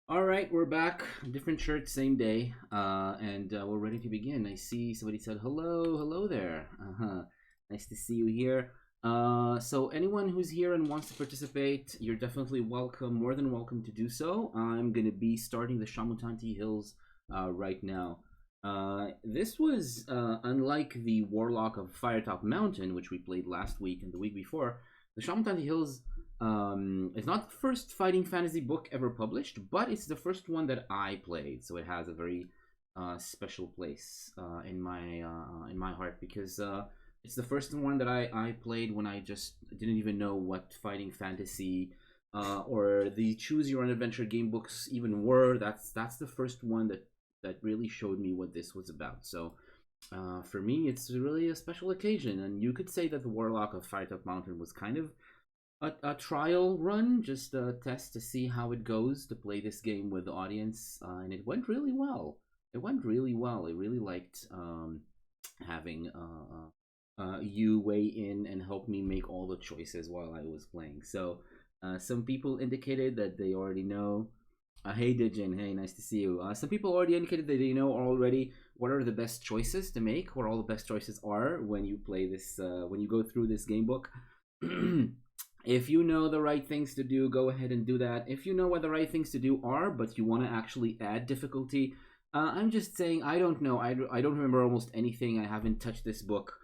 All right, we're back. Different shirt, same day, and we're ready to begin. I see somebody said hello, hello there. Nice to see you here. So anyone who's here and wants to participate, you're definitely welcome, more than welcome to do so. I'm gonna be starting the Shamutanti Hills right now. This was unlike the Warlock of Firetop Mountain, which we played last week and the week before. The Shamutanti Hills it's not the first fighting fantasy book ever published, but it's the first one that I played, so it has a very special place in my heart because it's the first one that I played when I just didn't even know what fighting fantasy or the choose your own adventure game books even were. That's the first one that really showed me what this was about. So for me, it's really a special occasion, and you could say that the Warlock of Firetop Mountain was kind of a trial run, just a test to see how it goes to play this game with the audience, and it went really well. It went really well. I really liked having you weigh in and help me make all the choices while I was playing. So some people indicated that they already know. Hey Dijin, hey, nice to see you. Some people already indicated that they know already what are the best choices to make, what all the best choices are when you play this, when you go through this game book. If you know the right things to do, go ahead and do that. If you know what the right things to do are, but you want to actually add difficulty, I'm just saying I don't know. I don't remember almost anything. I haven't touched this book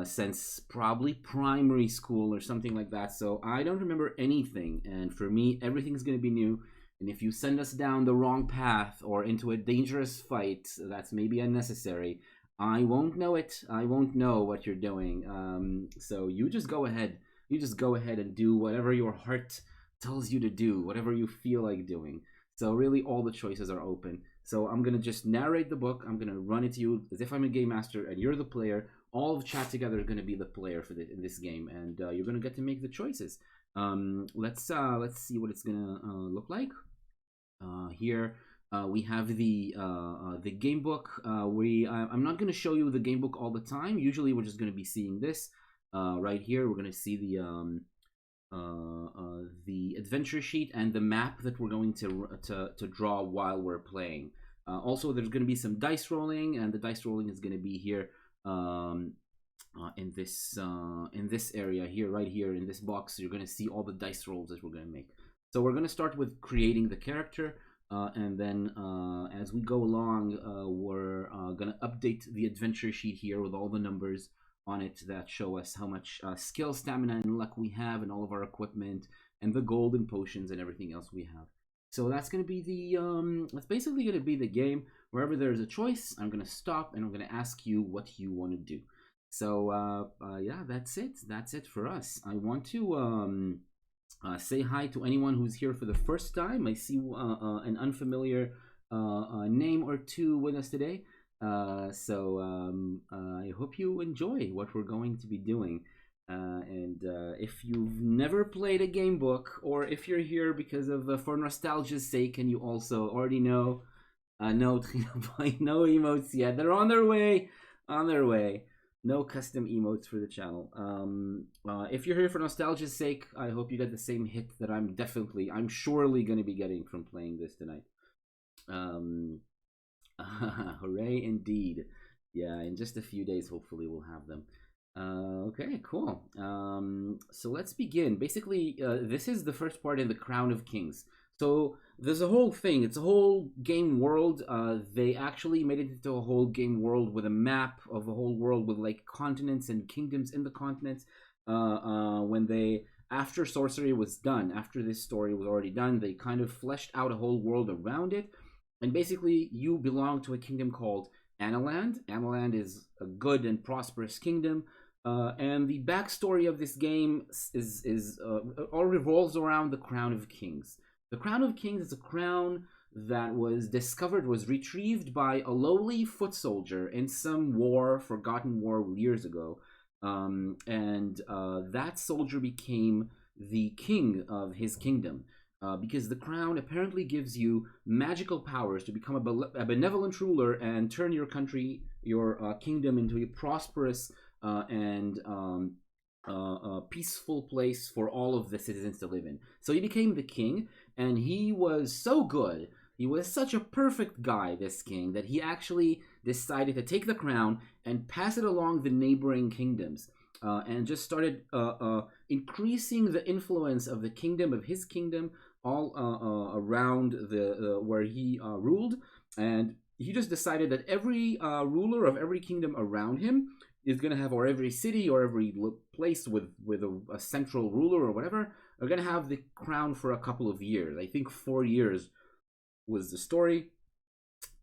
since probably primary school or something like that. So I don't remember anything. And for me, everything's going to be new. And if you send us down the wrong path or into a dangerous fight that's maybe unnecessary, I won't know it. I won't know what you're doing. So you just go ahead and do whatever your heart tells you to do, whatever you feel like doing. So really, all the choices are open. So I'm gonna just narrate the book. I'm gonna run it to you as if I'm a game master and you're the player. All of chat together are gonna be the player for in this game, and you're gonna get to make the choices. Let's see what it's gonna look like. Here we have the game book. I'm not going to show you the game book all the time. Usually, we're just going to be seeing this right here. We're going to see the adventure sheet and the map that we're going to draw while we're playing. Also, there's going to be some dice rolling, and the dice rolling is going to be here in this area here, right here in this box. You're going to see all the dice rolls that we're going to make. So we're going to start with creating the character. And then as we go along, we're going to update the adventure sheet here with all the numbers on it that show us how much skill, stamina, and luck we have, and all of our equipment, and the golden potions and everything else we have. So that's going to be that's basically going to be the game. Wherever there's a choice, I'm going to stop and I'm going to ask you what you want to do. So yeah, that's it. That's it for us. I want to say hi to anyone who's here for the first time. I see an unfamiliar name or two with us today. So I hope you enjoy what we're going to be doing. And if you've never played a game book, or if you're here because of for nostalgia's sake, and you also already know, no, no emotes yet. They're on their way. On their way. No custom emotes for the channel. If you're here for nostalgia's sake, I hope you get the same hit that I'm surely going to be getting from playing this tonight. Hooray indeed. Yeah, in just a few days, hopefully we'll have them. Okay, cool. So let's begin. Basically, this is the first part in the Crown of Kings. So there's a whole thing. It's a whole game world. They actually made it into a whole game world with a map of a whole world with like continents and kingdoms in the continents. When they after sorcery was done, after this story was already done, they kind of fleshed out a whole world around it. And basically, you belong to a kingdom called Analand. Analand is a good and prosperous kingdom. And the backstory of this game is all revolves around the Crown of Kings. The Crown of Kings is a crown that was discovered, was retrieved by a lowly foot soldier in some war, forgotten war years ago. And that soldier became the king of his kingdom. Because the crown apparently gives you magical powers to become a benevolent ruler and turn your country, your kingdom, into a prosperous and peaceful place for all of the citizens to live in. So he became the king, and he was so good. He was such a perfect guy, this king, that he actually decided to take the crown and pass it along the neighboring kingdoms, and just started increasing the influence of the kingdom, of his kingdom, all around the where he ruled. And he just decided that every ruler of every kingdom around him is going to have, or every city or every place with a central ruler or whatever, are going to have the crown for a couple of years. I think 4 years was the story.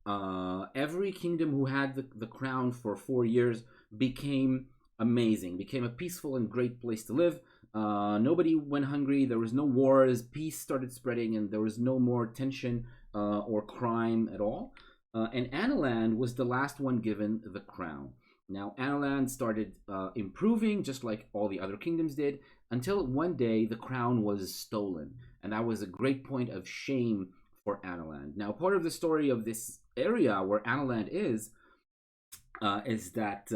Every kingdom who had the crown for 4 years became amazing, became a peaceful and great place to live. Nobody went hungry. There was no wars. Peace started spreading, and there was no more tension or crime at all. And Analand was the last one given the crown. Now, Analand started improving, just like all the other kingdoms did, until one day the crown was stolen. And that was a great point of shame for Analand. Now, part of the story of this area where Analand is that,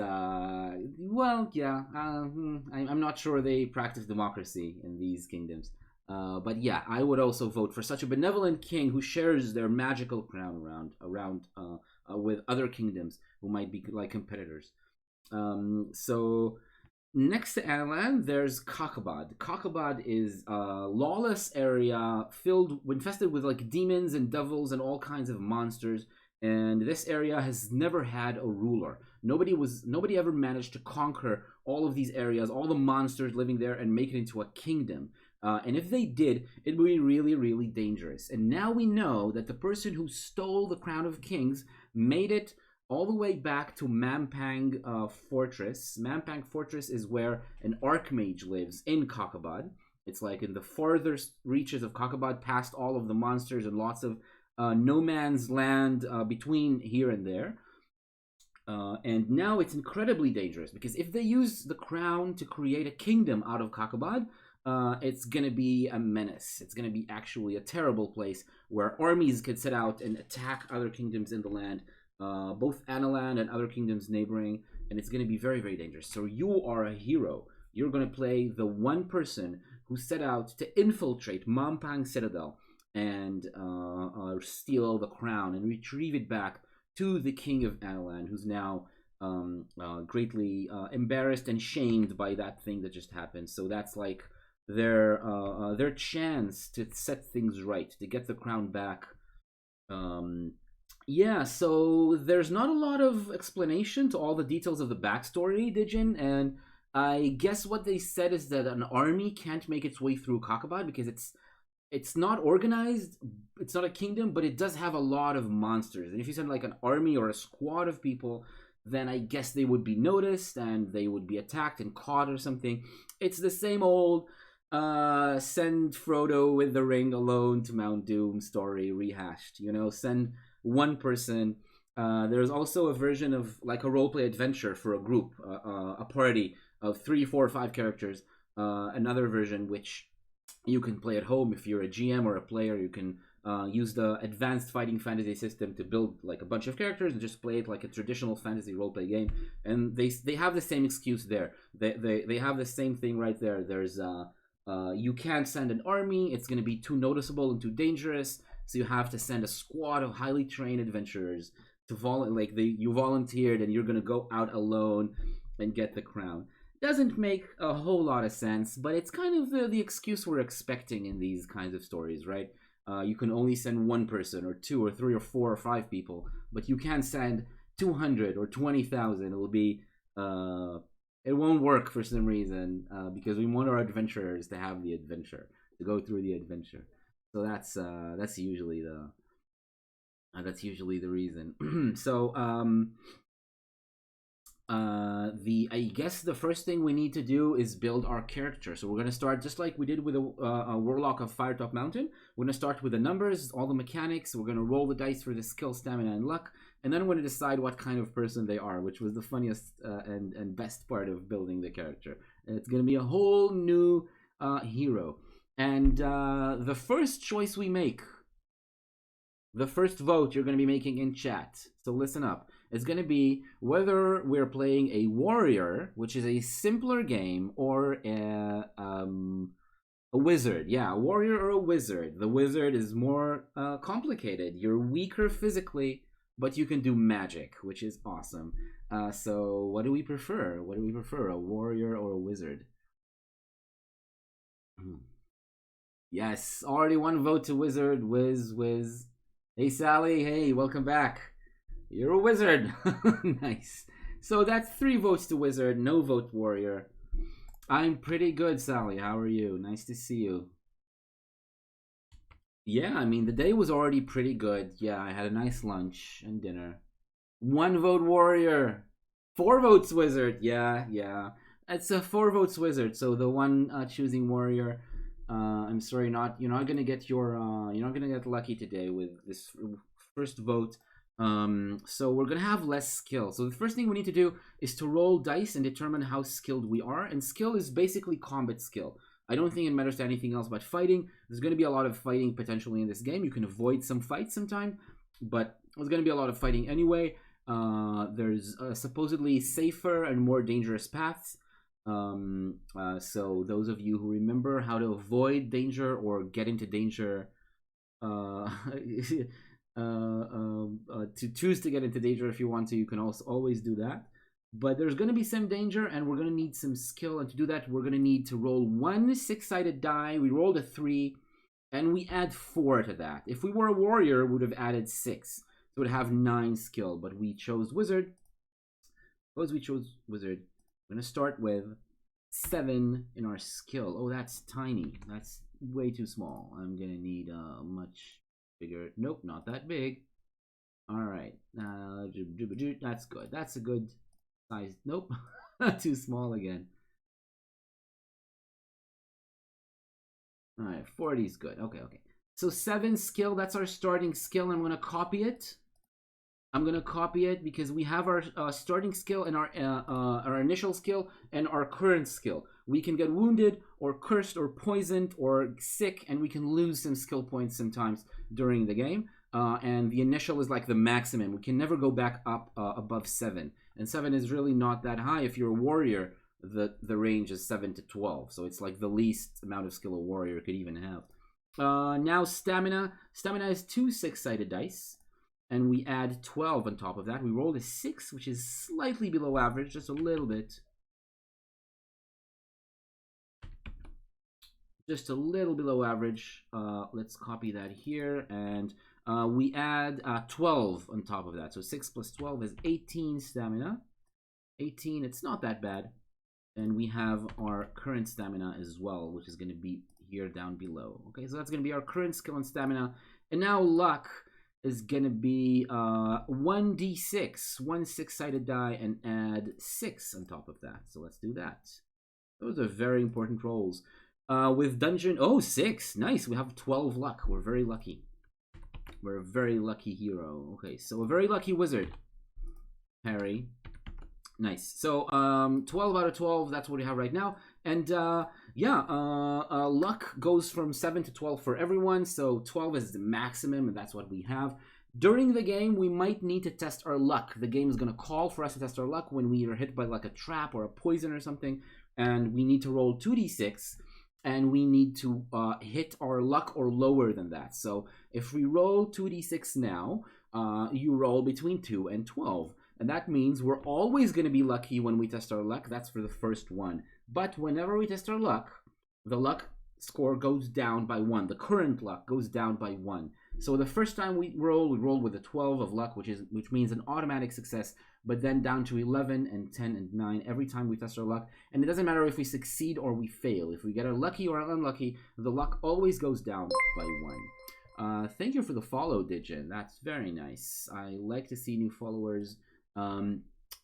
well, yeah, I'm not sure they practice democracy in these kingdoms. But yeah, I would also vote for such a benevolent king who shares their magical crown around with other kingdoms who might be like competitors. So next to Analand, there's Kakabad. Kakabad is a lawless area infested with like demons and devils and all kinds of monsters. And this area has never had a ruler. Nobody ever managed to conquer all of these areas, all the monsters living there, and make it into a kingdom. And if they did, it would be really, really dangerous. And now we know that the person who stole the crown of kings made it all the way back to Mampang Fortress. Mampang Fortress is where an archmage lives in Kakabad. It's like in the farthest reaches of Kakabad, past all of the monsters and lots of no man's land between here and there. And now it's incredibly dangerous, because if they use the crown to create a kingdom out of Kakabad, it's going to be a menace. It's going to be actually a terrible place where armies could set out and attack other kingdoms in the land, both Analand and other kingdoms neighboring, and it's going to be very, very dangerous. So you are a hero. You're going to play the one person who set out to infiltrate Mampang Citadel and steal the crown and retrieve it back to the king of Analand, who's now greatly embarrassed and shamed by that thing that just happened. So that's like their chance to set things right, to get the crown back. Yeah, so there's not a lot of explanation to all the details of the backstory, Dijin, and I guess what they said is that an army can't make its way through Kakabad because it's not organized, it's not a kingdom, but it does have a lot of monsters. And if you send like an army or a squad of people, then I guess they would be noticed and they would be attacked and caught or something. It's the same old send Frodo with the ring alone to Mount Doom story rehashed. Send one person. There's also a version of like a roleplay adventure for a group, a party of 3, 4, 5 characters. Another version which you can play at home if you're a GM or a player. You can use the advanced fighting fantasy system to build like a bunch of characters and just play it like a traditional fantasy roleplay game. And they have the same excuse there. They have the same thing right there. There's you can't send an army. It's going to be too noticeable and too dangerous. So you have to send a squad of highly trained adventurers to you volunteered and you're going to go out alone and get the crown. Doesn't make a whole lot of sense, but it's kind of the excuse we're expecting in these kinds of stories, right? You can only send one person or 2 or 3 or 4 or 5 people, but you can't send 200 or 20,000. It will be it won't work for some reason, because we want our adventurers to have the adventure, to go through the adventure. So that's usually the reason. So I guess the first thing we need to do is build our character. So we're going to start just like we did with a Warlock of Firetop Mountain. We're going to start with the numbers, all the mechanics. We're going to roll the dice for the skill, stamina, and luck, and then we're going to decide what kind of person they are, which was the funniest and best part of building the character. And it's going to be a whole new hero. And the first choice we make, the first vote you're going to be making in chat, so listen up, is going to be whether we're playing a warrior, which is a simpler game, or a wizard. Yeah, a warrior or a wizard. The wizard is more complicated. You're weaker physically, but you can do magic, which is awesome. So what do we prefer? What do we prefer, a warrior or a wizard? Yes, already one vote to wizard. Whiz. Hey, Sally. Hey, welcome back. You're a wizard. Nice. So that's 3 votes to wizard, no vote warrior. I'm pretty good, Sally. How are you? Nice to see you. Yeah, I mean, the day was already pretty good. Yeah, I had a nice lunch and dinner. 1 vote warrior. 4 votes wizard. Yeah. It's a 4 votes wizard. So the one choosing warrior, I'm sorry, you're not gonna get you're not gonna get lucky today with this first vote. So we're gonna have less skill. So the first thing we need to do is to roll dice and determine how skilled we are. And skill is basically combat skill. I don't think it matters to anything else but fighting. There's going to be a lot of fighting potentially in this game. You can avoid some fights sometime, but there's going to be a lot of fighting anyway. There's supposedly safer and more dangerous paths. So those of you who remember how to avoid danger or get into danger, to choose to get into danger if you want to, you can also always do that. But there's going to be some danger, and we're going to need some skill. And to do that, we're going to need to roll 1 6-sided die. We rolled a 3, and we add 4 to that. If we were a warrior, we would have added 6. So it would have 9 skill, but we chose wizard. Suppose we chose wizard. We're going to start with 7 in our skill. Oh, that's tiny. That's way too small. I'm going to need a much bigger. Nope, not that big. All right. That's good. That's a good size. Nope. Too small again. All right, 40 is good. Okay. So 7 skill, that's our starting skill. I'm going to copy it. Because we have our starting skill and our initial skill and our current skill. We can get wounded or cursed or poisoned or sick, and we can lose some skill points sometimes during the game. And the initial is like the maximum. We can never go back up above 7. And 7 is really not that high. If you're a warrior, the range is 7 to 12. So it's like the least amount of skill a warrior could even have. Now stamina. Stamina is 2 6-sided dice. And we add 12 on top of that. We rolled a 6, which is slightly below average, just a little bit. Just a little below average. Let's copy that here. And we add 12 on top of that. So 6 plus 12 is 18 stamina. 18, it's not that bad. And we have our current stamina as well, which is going to be here down below. Okay, so that's going to be our current skill and stamina. And now luck is going to be 1d6, 1 6-sided die, and add 6 on top of that. So let's do that. Those are very important rolls. With dungeon, 6, nice. We have 12 luck. We're very lucky. We're a very lucky hero. Okay, so a very lucky wizard. Harry. Nice. So 12 out of 12, that's what we have right now. And luck goes from 7 to 12 for everyone. So 12 is the maximum, and that's what we have. During the game, we might need to test our luck. The game is going to call for us to test our luck when we are hit by like a trap or a poison or something. And we need to roll 2d6. And we need to hit our luck or lower than that. So if we roll 2d6 now, you roll between 2 and 12. And that means we're always going to be lucky when we test our luck. That's for the first one. But whenever we test our luck, the luck score goes down by 1. The current luck goes down by 1. So the first time we roll with a 12 of luck, which means an automatic success, but then down to 11 and 10 and 9 every time we test our luck. And it doesn't matter if we succeed or we fail. If we get lucky or unlucky, the luck always goes down by 1. Thank you for the follow, Digin. That's very nice. I like to see new followers.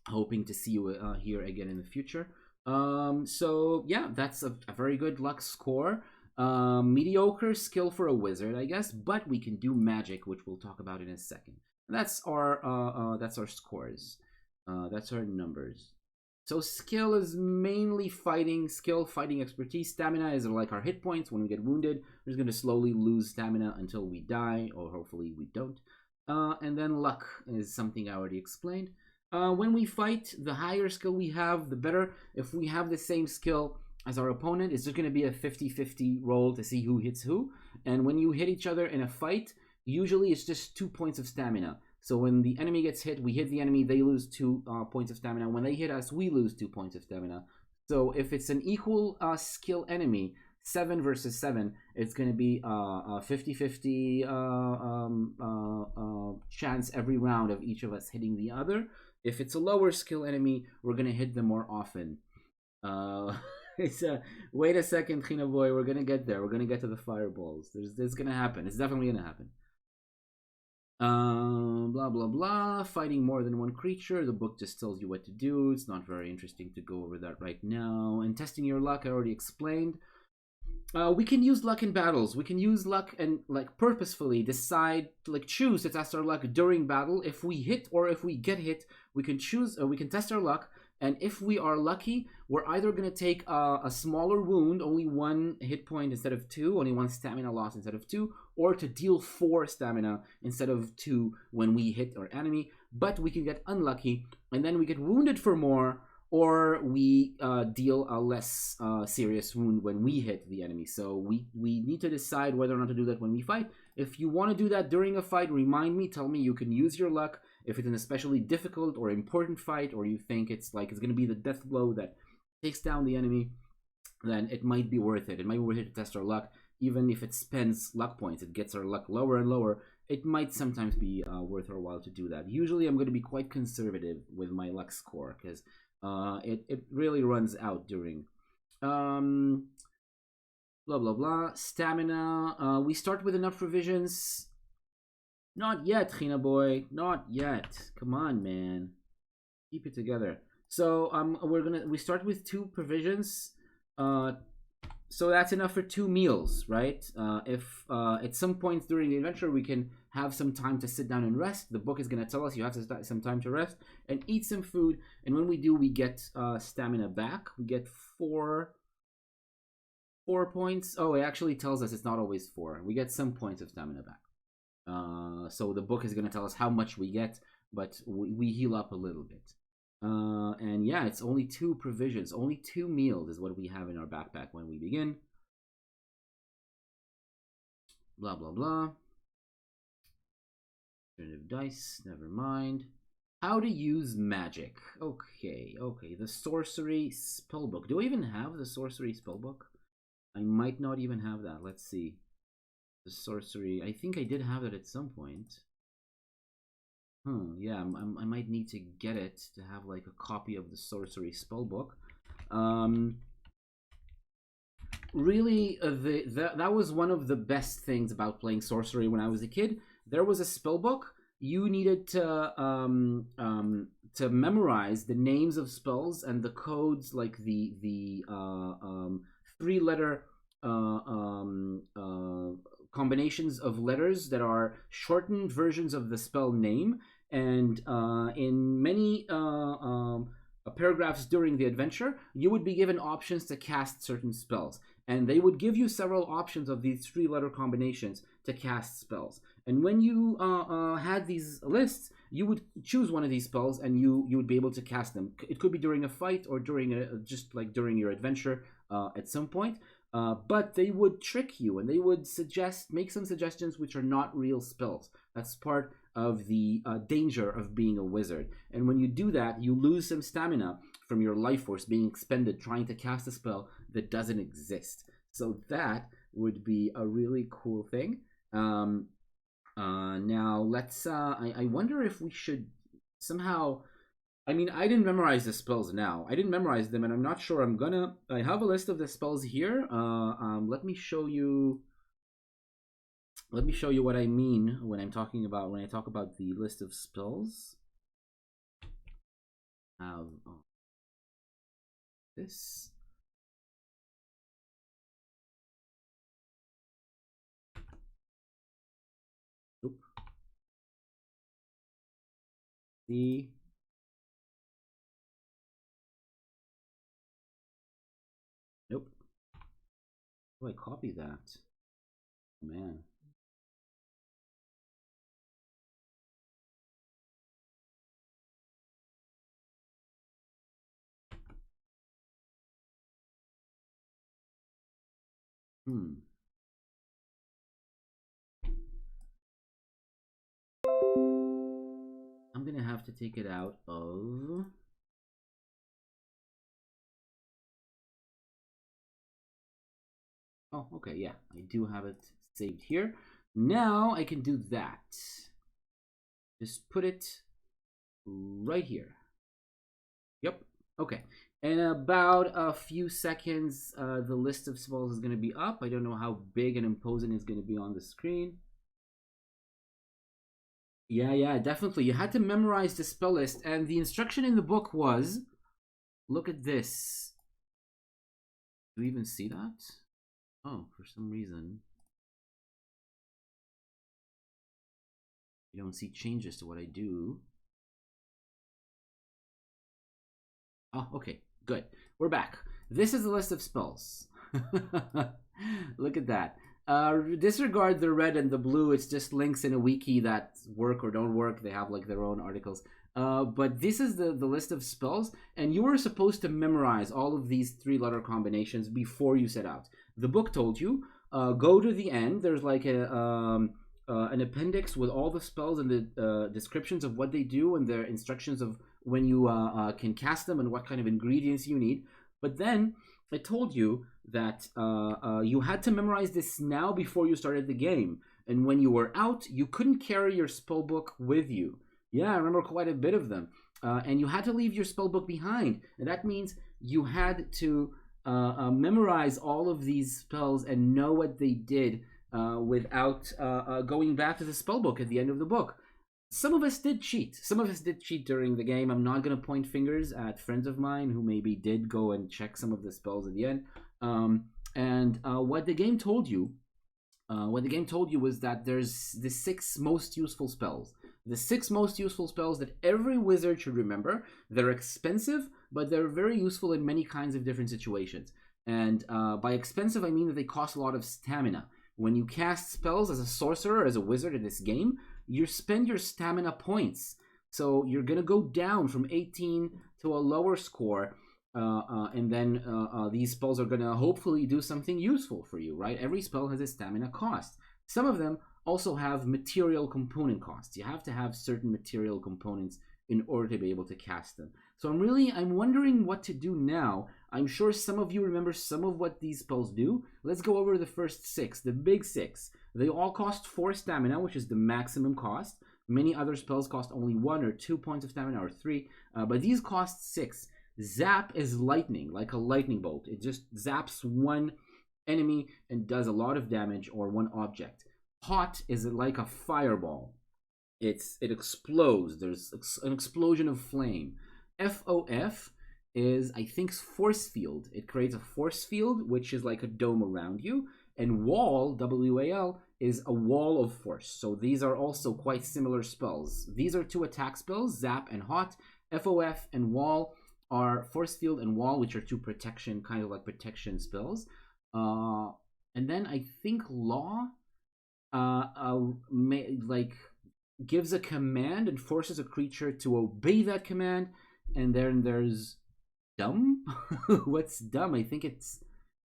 Hoping to see you here again in the future. So yeah, that's a very good luck score. Mediocre skill for a wizard, I guess, but we can do magic, which we'll talk about in a second. That's our scores. That's our numbers. So skill is mainly fighting skill, fighting expertise. Stamina is like our hit points. When we get wounded, we're just going to slowly lose stamina until we die, or hopefully we don't. And then luck is something I already explained. When we fight, the higher skill we have, the better. If we have the same skill as our opponent, it's just going to be a 50-50 roll to see who hits who. And when you hit each other in a fight, usually it's just 2 points of stamina. So when the enemy gets hit, we hit the enemy, they lose 2 points of stamina. When they hit us, we lose 2 points of stamina. So if it's an equal skill enemy, 7 versus 7, it's going to be a 50-50 chance every round of each of us hitting the other. If it's a lower skill enemy, we're going to hit them more often. It's wait a second, Hina boy, we're going to get there. We're going to get to the fireballs. It's going to happen. It's definitely going to happen. Blah blah blah. Fighting more than one creature. The book just tells you what to do. It's not very interesting to go over that right now. And testing your luck, I already explained. We can use luck in battles. We can use luck and like purposefully decide, like choose to test our luck during battle. If we hit or if we get hit, we can choose. We can test our luck, and if we are lucky, we're either gonna take a smaller wound, only 1 hit point instead of 2, only 1 stamina loss instead of 2, or to deal 4 stamina instead of 2 when we hit our enemy. But we can get unlucky, and then we get wounded for more, or we deal a less serious wound when we hit the enemy. So we need to decide whether or not to do that when we fight. If you want to do that during a fight, remind me, tell me. You can use your luck if it's an especially difficult or important fight, or you think it's going to be the death blow that takes down the enemy, then it might be worth it. It might be worth it to test our luck. Even if it spends luck points, it gets our luck lower and lower. It might sometimes be worth our while to do that. Usually I'm going to be quite conservative with my luck score, because it really runs out during blah blah blah. Stamina, we start with enough provisions. Not yet, Hina boy, not yet. Come on, man, keep it together. So we start with 2 provisions. So that's enough for 2 meals, right? If at some point during the adventure we can have some time to sit down and rest, the book is going to tell us you have to start some time to rest and eat some food. And when we do, we get stamina back. We get 4 points. Oh, it actually tells us it's not always 4. We get some points of stamina back. So the book is going to tell us how much we get, but we heal up a little bit. And yeah, it's only 2 provisions, only 2 meals is what we have in our backpack when we begin. Blah blah blah. Alternative dice, never mind. How to use magic. Okay, the sorcery spellbook. Do I even have the sorcery spellbook? I might not even have that. Let's see. The sorcery, I think I did have it at some point. Yeah, I might need to get it to have like a copy of the sorcery spellbook. Really, that was one of the best things about playing sorcery when I was a kid. There was a spellbook. You needed to memorize the names of spells and the codes, like the 3-letter combinations of letters that are shortened versions of the spell name. And in many paragraphs during the adventure, you would be given options to cast certain spells, and they would give you several options of these 3-letter combinations to cast spells. And when you had these lists, you would choose one of these spells and you would be able to cast them. It could be during a fight or during just like during your adventure at some point. But they would trick you, and they would make some suggestions which are not real spells. That's part of the danger of being a wizard. And when you do that, you lose some stamina from your life force being expended trying to cast a spell that doesn't exist. So that would be a really cool thing. Now let's. I wonder if we should somehow. I mean, I didn't memorize the spells now. I didn't memorize them, and I'm not sure I'm gonna. I have a list of the spells here. Let me show you. Let me show you what I mean when I talk about the list of spells. This. Oop. The. Nope. How do I copy that? Oh, man. Hmm. I'm gonna have to take it out of... Oh, okay, yeah. I do have it saved here. Now I can do that. Just put it right here. Yep. Okay. In about a few seconds, the list of spells is going to be up. I don't know how big and imposing it's going to be on the screen. Yeah, yeah, definitely. You had to memorize the spell list, and the instruction in the book was, look at this. Do you even see that? Oh, for some reason, you don't see changes to what I do. Oh, okay, good. We're back. This is a list of spells. Look at that. Disregard the red and the blue. It's just links in a wiki that work or don't work. They have like their own articles. But this is the list of spells, and you were supposed to memorize all of these three-letter combinations before you set out. The book told you, go to the end. There's like an appendix with all the spells and the descriptions of what they do and their instructions of when you can cast them and what kind of ingredients you need. But then it told you that you had to memorize this now before you started the game. And when you were out, you couldn't carry your spell book with you. Yeah, I remember quite a bit of them. And you had to leave your spell book behind. And that means you had to memorize all of these spells and know what they did without going back to the spell book at the end of the book. Some of us did cheat. Some of us did cheat during the game. I'm not going to point fingers at friends of mine who maybe did go and check some of the spells at the end. And what the game told you, was that there's the 6 most useful spells. The 6 most useful spells that every wizard should remember. They're expensive, but they're very useful in many kinds of different situations. And by expensive, I mean that they cost a lot of stamina. When you cast spells as a sorcerer, as a wizard in this game, you spend your stamina points. So you're going to go down from 18 to a lower score. And then these spells are going to hopefully do something useful for you, right? Every spell has a stamina cost. Some of them also have material component costs. You have to have certain material components in order to be able to cast them. So I'm wondering what to do now. I'm sure some of you remember some of what these spells do. Let's go over the first 6, the big 6. They all cost 4 stamina, which is the maximum cost. Many other spells cost only 1 or 2 points of stamina, or 3, but these cost 6. Zap is lightning, like a lightning bolt. It just zaps one enemy and does a lot of damage, or one object. Hot is like a fireball. It explodes. There's an explosion of flame. FOF is, I think, force field. It creates a force field, which is like a dome around you. And wall, WAL, is a wall of force. So these are also quite similar spells. These are 2 attack spells, Zap and Hot. FOF and Wall are force field and wall, which are 2 protection, kind of like protection spells. And then I think Law gives a command and forces a creature to obey that command. And then there's Dumb. What's Dumb? I think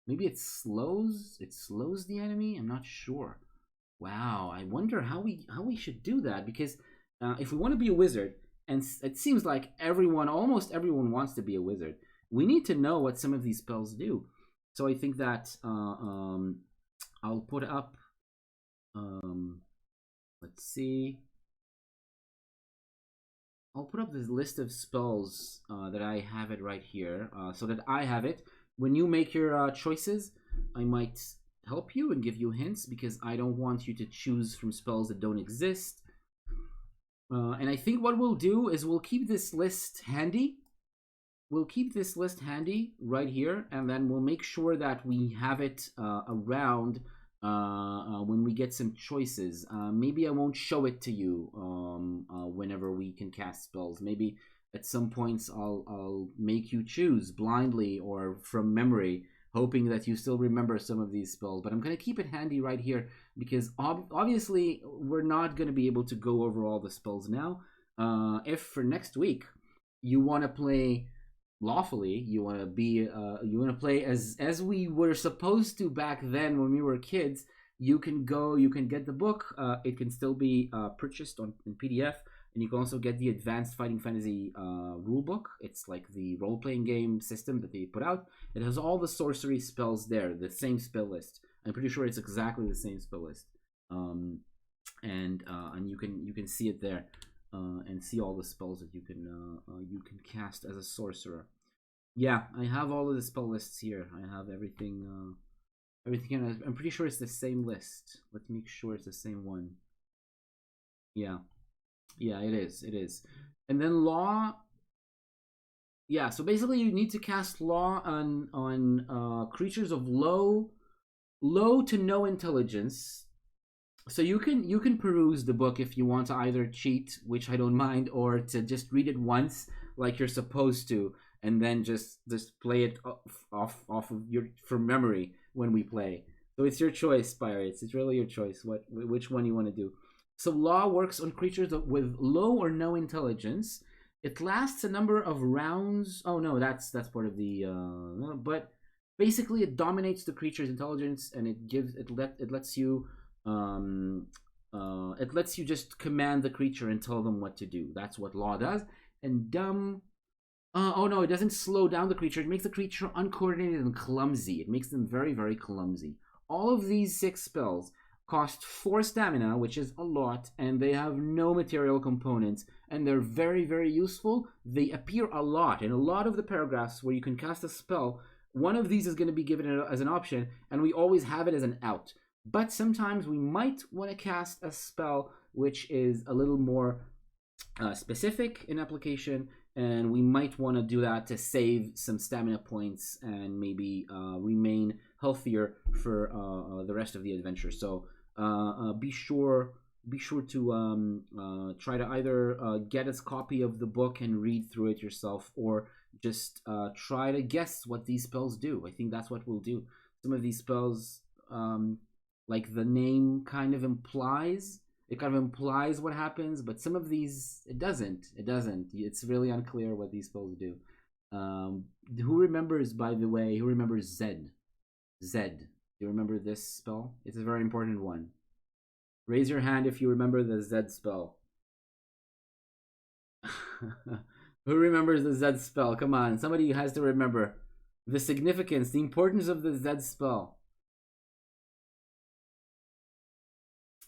maybe it slows the enemy. I'm not sure. Wow, I wonder how we should do that, because if we want to be a wizard, and it seems like almost everyone wants to be a wizard, we need to know what some of these spells do. So I think that I'll put up. Let's see. I'll put up this list of spells that I have it right here, so that I have it. When you make your choices, I might help you and give you hints, because I don't want you to choose from spells that don't exist. And I think what we'll do is we'll keep this list handy. We'll keep this list handy right here, and then we'll make sure that we have it around when we get some choices. Maybe I won't show it to you whenever we can cast spells. Maybe at some points I'll make you choose blindly or from memory, hoping that you still remember some of these spells. But I'm going to keep it handy right here, because obviously we're not going to be able to go over all the spells now. If for next week you want to play lawfully, you want to be you want to play as we were supposed to back then when we were kids, you can go, you can get the book. It can still be purchased on in PDF, and you can also get the Advanced Fighting Fantasy rule book. It's like the role playing game system that they put out. It has all the sorcery spells there, the same spell list. I'm pretty sure it's exactly the same spell list, um, and you can see it there. And see all the spells that you can cast as a sorcerer. Yeah, I have all of the spell lists here. I have everything. Everything. I'm pretty sure it's the same list. Let's make sure it's the same one. Yeah, yeah, it is. It is. And then law. Yeah, so basically you need to cast law on creatures of low to no intelligence. So you can peruse the book if you want to either cheat, which I don't mind, or to just read it once like you're supposed to, and then just play it off of your from memory when we play. So it's your choice, pirates. It's really your choice which one you want to do. So law works on creatures with low or no intelligence. It lasts a number of rounds. Oh no, that's part of the but basically it dominates the creature's intelligence, and it lets you um, it lets you just command the creature and tell them what to do. That's what law does. And dumb. Oh no, it doesn't slow down the creature. It makes the creature uncoordinated and clumsy. It makes them very, very clumsy. All of these 6 spells cost 4 stamina, which is a lot, and they have no material components, and they're very, very useful. They appear a lot in a lot of the paragraphs where you can cast a spell. One of these is going to be given as an option, and we always have it as an out. But sometimes we might want to cast a spell which is a little more specific in application, and we might want to do that to save some stamina points and maybe remain healthier for the rest of the adventure. So be sure to try to either get a copy of the book and read through it yourself, or just try to guess what these spells do. I think that's what we'll do. Some of these spells, like the name kind of implies, what happens, but some of these it doesn't. It's really unclear what these spells do. Who remembers, by the way, who remembers Zed? Do you remember this spell? It's a very important one. Raise your hand if you remember the Zed spell. Who remembers the Zed spell? Come on, somebody has to remember the significance, the importance of the Zed spell.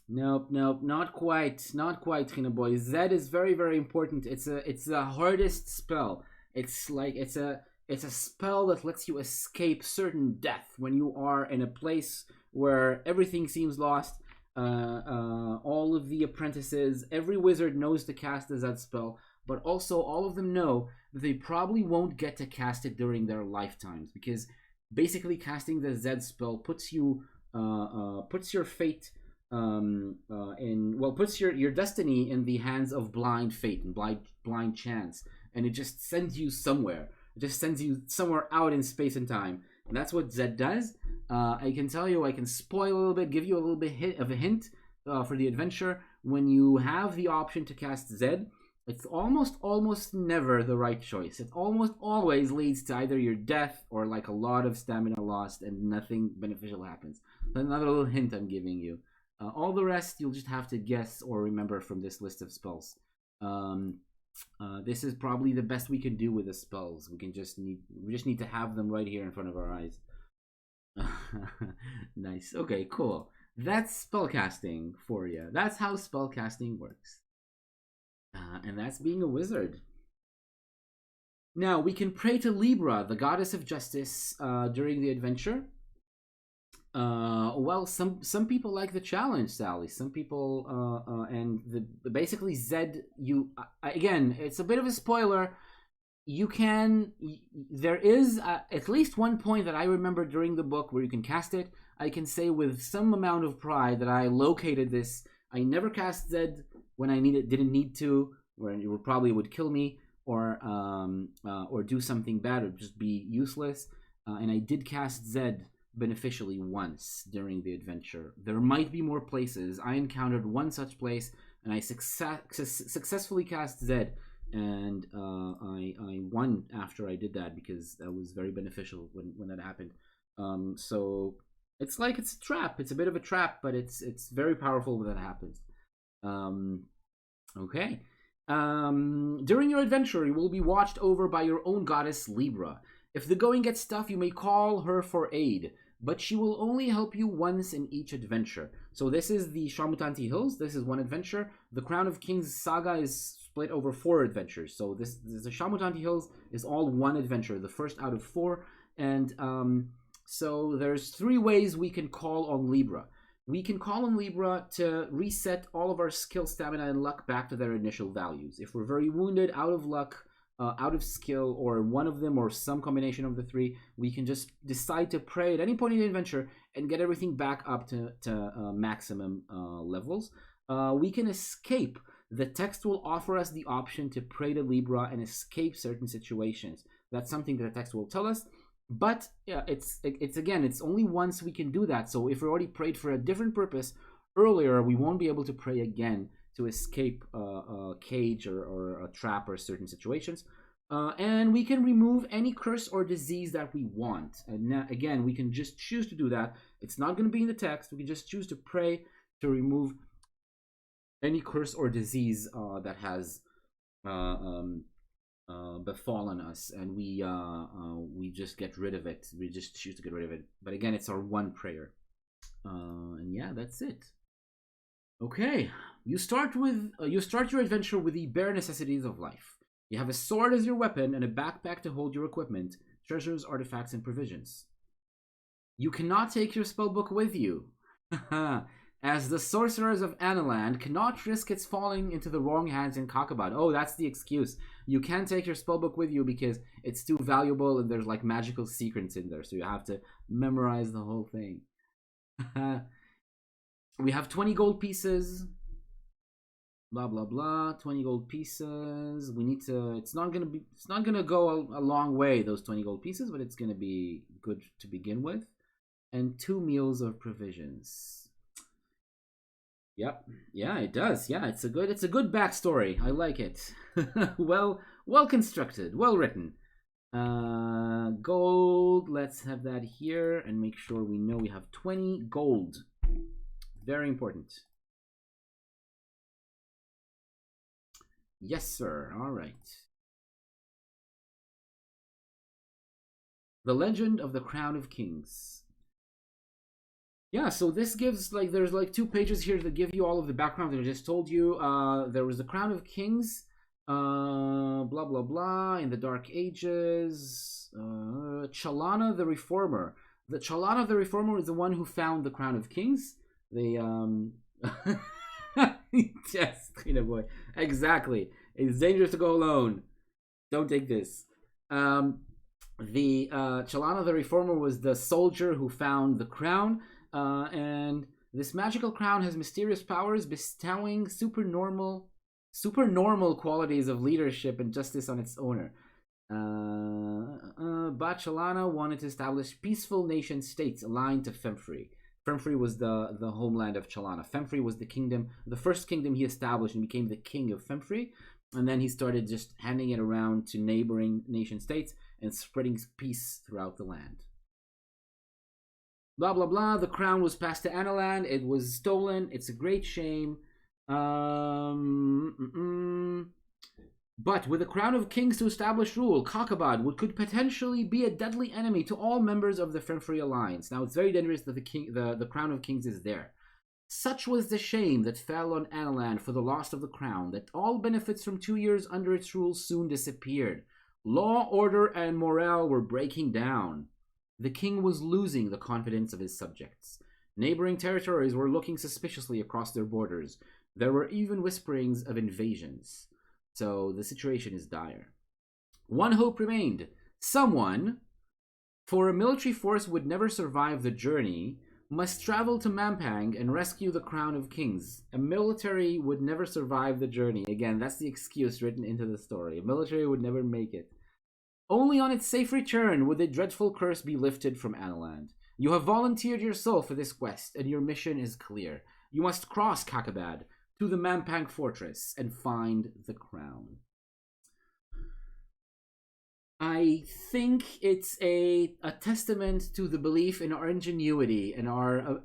Nope, not quite, Hina boy. Zed is very, very important. It's the hardest spell. It's a spell that lets you escape certain death when you are in a place where everything seems lost. All of the apprentices, every wizard knows to cast the Zed spell, but also all of them know that they probably won't get to cast it during their lifetimes, because basically casting the Zed spell puts your fate puts your destiny in the hands of blind fate and blind chance, and it just sends you somewhere. It just sends you somewhere out in space and time, and that's what Zed does. I can tell you, I can spoil a little bit, give you a little bit of a hint for the adventure. When you have the option to cast Zed, it's almost never the right choice. It almost always leads to either your death or like a lot of stamina lost and nothing beneficial happens. Another little hint I'm giving you. All the rest you'll just have to guess or remember from this list of spells. This is probably the best we can do with the spells. We just need to have them right here in front of our eyes. Nice. Okay, cool. That's spellcasting for you. That's how spellcasting works. And that's being a wizard. Now, we can pray to Libra, the goddess of justice, during the adventure. Well, some people like the challenge, Sally. Some people, and basically Zed. Again, it's a bit of a spoiler. There is at least one point that I remember during the book where you can cast it. I can say with some amount of pride that I located this. I never cast Zed when I didn't need to, where it probably would kill me or do something bad or just be useless. And I did cast Zed beneficially once during the adventure. There might be more places. I encountered one such place, and I successfully cast Zed and I won after I did that because that was very beneficial when that happened. So it's like it's a trap. It's a bit of a trap, but it's very powerful when that happens. Um, okay. During your adventure, you will be watched over by your own goddess Libra. If the going gets tough, you may call her for aid, but she will only help you once in each adventure. So this is the Shamutanti Hills. This is one adventure. The Crown of Kings saga is split over 4 adventures. So this the Shamutanti Hills is all one adventure, the first out of 4. And so there's 3 ways we can call on Libra. We can call on Libra to reset all of our skill, stamina, and luck back to their initial values. If we're very wounded, out of luck, out of skill, or one of them, or some combination of the 3, we can just decide to pray at any point in the adventure and get everything back up to maximum levels. We can escape. The text will offer us the option to pray to Libra and escape certain situations. That's something that the text will tell us. But yeah, it's again, it's only once we can do that. So if we already prayed for a different purpose earlier, we won't be able to pray again to escape a cage or a trap or certain situations. And we can remove any curse or disease that we want. And now, again, we can just choose to do that. It's not going to be in the text. We can just choose to pray to remove any curse or disease that has befallen us, and we just get rid of it. We just choose to get rid of it. But again, it's our one prayer. And yeah, that's it. Okay, you start your adventure with the bare necessities of life. You have a sword as your weapon and a backpack to hold your equipment, treasures, artifacts, and provisions. You cannot take your spellbook with you, as the sorcerers of Analand cannot risk its falling into the wrong hands in Kakabad. Oh, that's the excuse. You can't take your spellbook with you because it's too valuable and there's like magical secrets in there, so you have to memorize the whole thing. We have 20 gold pieces. Blah blah blah. 20 gold pieces. We need to. It's not gonna go a long way, those 20 gold pieces, but it's gonna be good to begin with. And 2 meals of provisions. Yep. Yeah, it does. Yeah, it's a good backstory. I like it. well constructed, well written. Gold. Let's have that here and make sure we know we have 20 gold. Very important. Yes, sir. All right. The Legend of the Crown of Kings. Yeah, so this gives like there's like 2 pages here that give you all of the background that I just told you. There was the Crown of Kings, blah blah blah, in the Dark Ages. Chalana the Reformer. The Chalana the Reformer is the one who found the Crown of Kings. Yes, Trina boy. Exactly. It's dangerous to go alone. Don't take this. The Chalana the Reformer was the soldier who found the crown, and this magical crown has mysterious powers, bestowing supernormal qualities of leadership and justice on its owner. But Chalana wanted to establish peaceful nation states aligned to Femfrey. Femfrey was the homeland of Chalana. Femfrey was the kingdom, the first kingdom he established, and became the king of Femfrey. And then he started just handing it around to neighboring nation states and spreading peace throughout the land. Blah, blah, blah. The crown was passed to Analand. It was stolen. It's a great shame. But with the Crown of Kings to establish rule, Kakabad could potentially be a deadly enemy to all members of the Femfrey Alliance. Now, it's very dangerous that the Crown of Kings is there. Such was the shame that fell on Analand for the loss of the crown, that all benefits from 2 years under its rule soon disappeared. Law, order, and morale were breaking down. The king was losing the confidence of his subjects. Neighboring territories were looking suspiciously across their borders. There were even whisperings of invasions. So the situation is dire. One hope remained. Someone, for a military force would never survive the journey, must travel to Mampang and rescue the Crown of Kings. A military would never survive the journey. Again, that's the excuse written into the story. A military would never make it. Only on its safe return would the dreadful curse be lifted from Analand. You have volunteered your soul for this quest, and your mission is clear. You must cross Kakabad to the Mampang fortress and find the crown. I think it's a testament to the belief in our ingenuity and our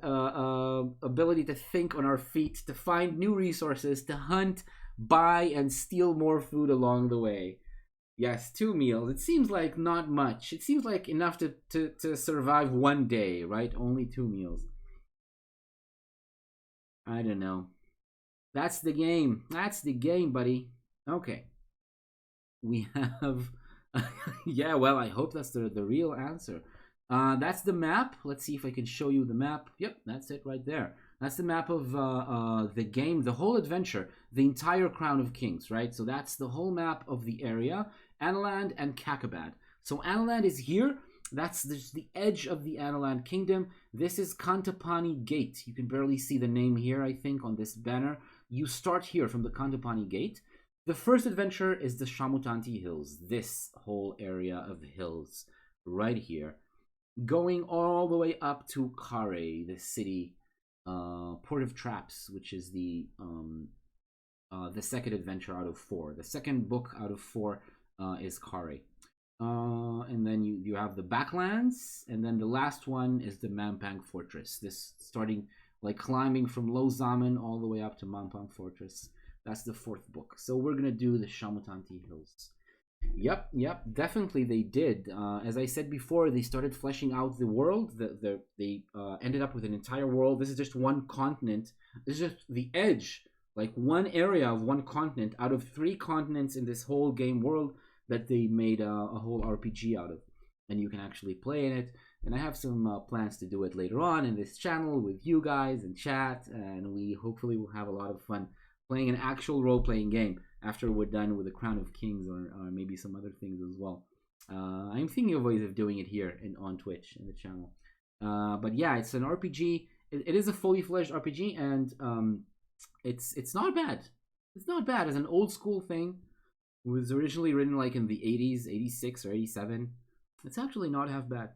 ability to think on our feet, to find new resources, to hunt, buy, and steal more food along the way. Yes, 2 meals. It seems like not much. It seems like enough to survive one day, right? Only 2 meals. I don't know. That's the game. That's the game, buddy. Okay. We have yeah, well, I hope that's the real answer. That's the map. Let's see if I can show you the map. Yep, that's it right there. That's the map of the game, the whole adventure, the entire Crown of Kings, right? So that's the whole map of the area, Analand and Kakabad. So Analand is here. That's the edge of the Analand Kingdom. This is Kantapani Gate. You can barely see the name here, I think, on this banner. You start here from the Kantapani Gate. The first adventure is the Shamutanti Hills, this whole area of hills right here, going all the way up to Kare, the city, Port of Traps, which is the second adventure out of four. The second book out of four is Kare. And then you have the Backlands, and then the last one is the Mampang Fortress. This starting like climbing from Low Zaman all the way up to Mampang Fortress. That's the fourth book. So we're gonna do the Shamutanti Hills. Yep, definitely they did. As I said before, they started fleshing out the world. They ended up with an entire world. This is just one continent. This is just the edge, like one area of one continent out of 3 continents in this whole game world that they made a whole RPG out of. And you can actually play in it. And I have some plans to do it later on in this channel with you guys and chat. And we hopefully will have a lot of fun playing an actual role-playing game after we're done with the Crown of Kings, or maybe some other things as well. I'm thinking of ways of doing it here on Twitch in the channel. But yeah, it's an RPG. It is a fully fledged RPG, and it's not bad. It's not bad as an old school thing. It was originally written like in the 80s, 86 or 87. It's actually not half bad.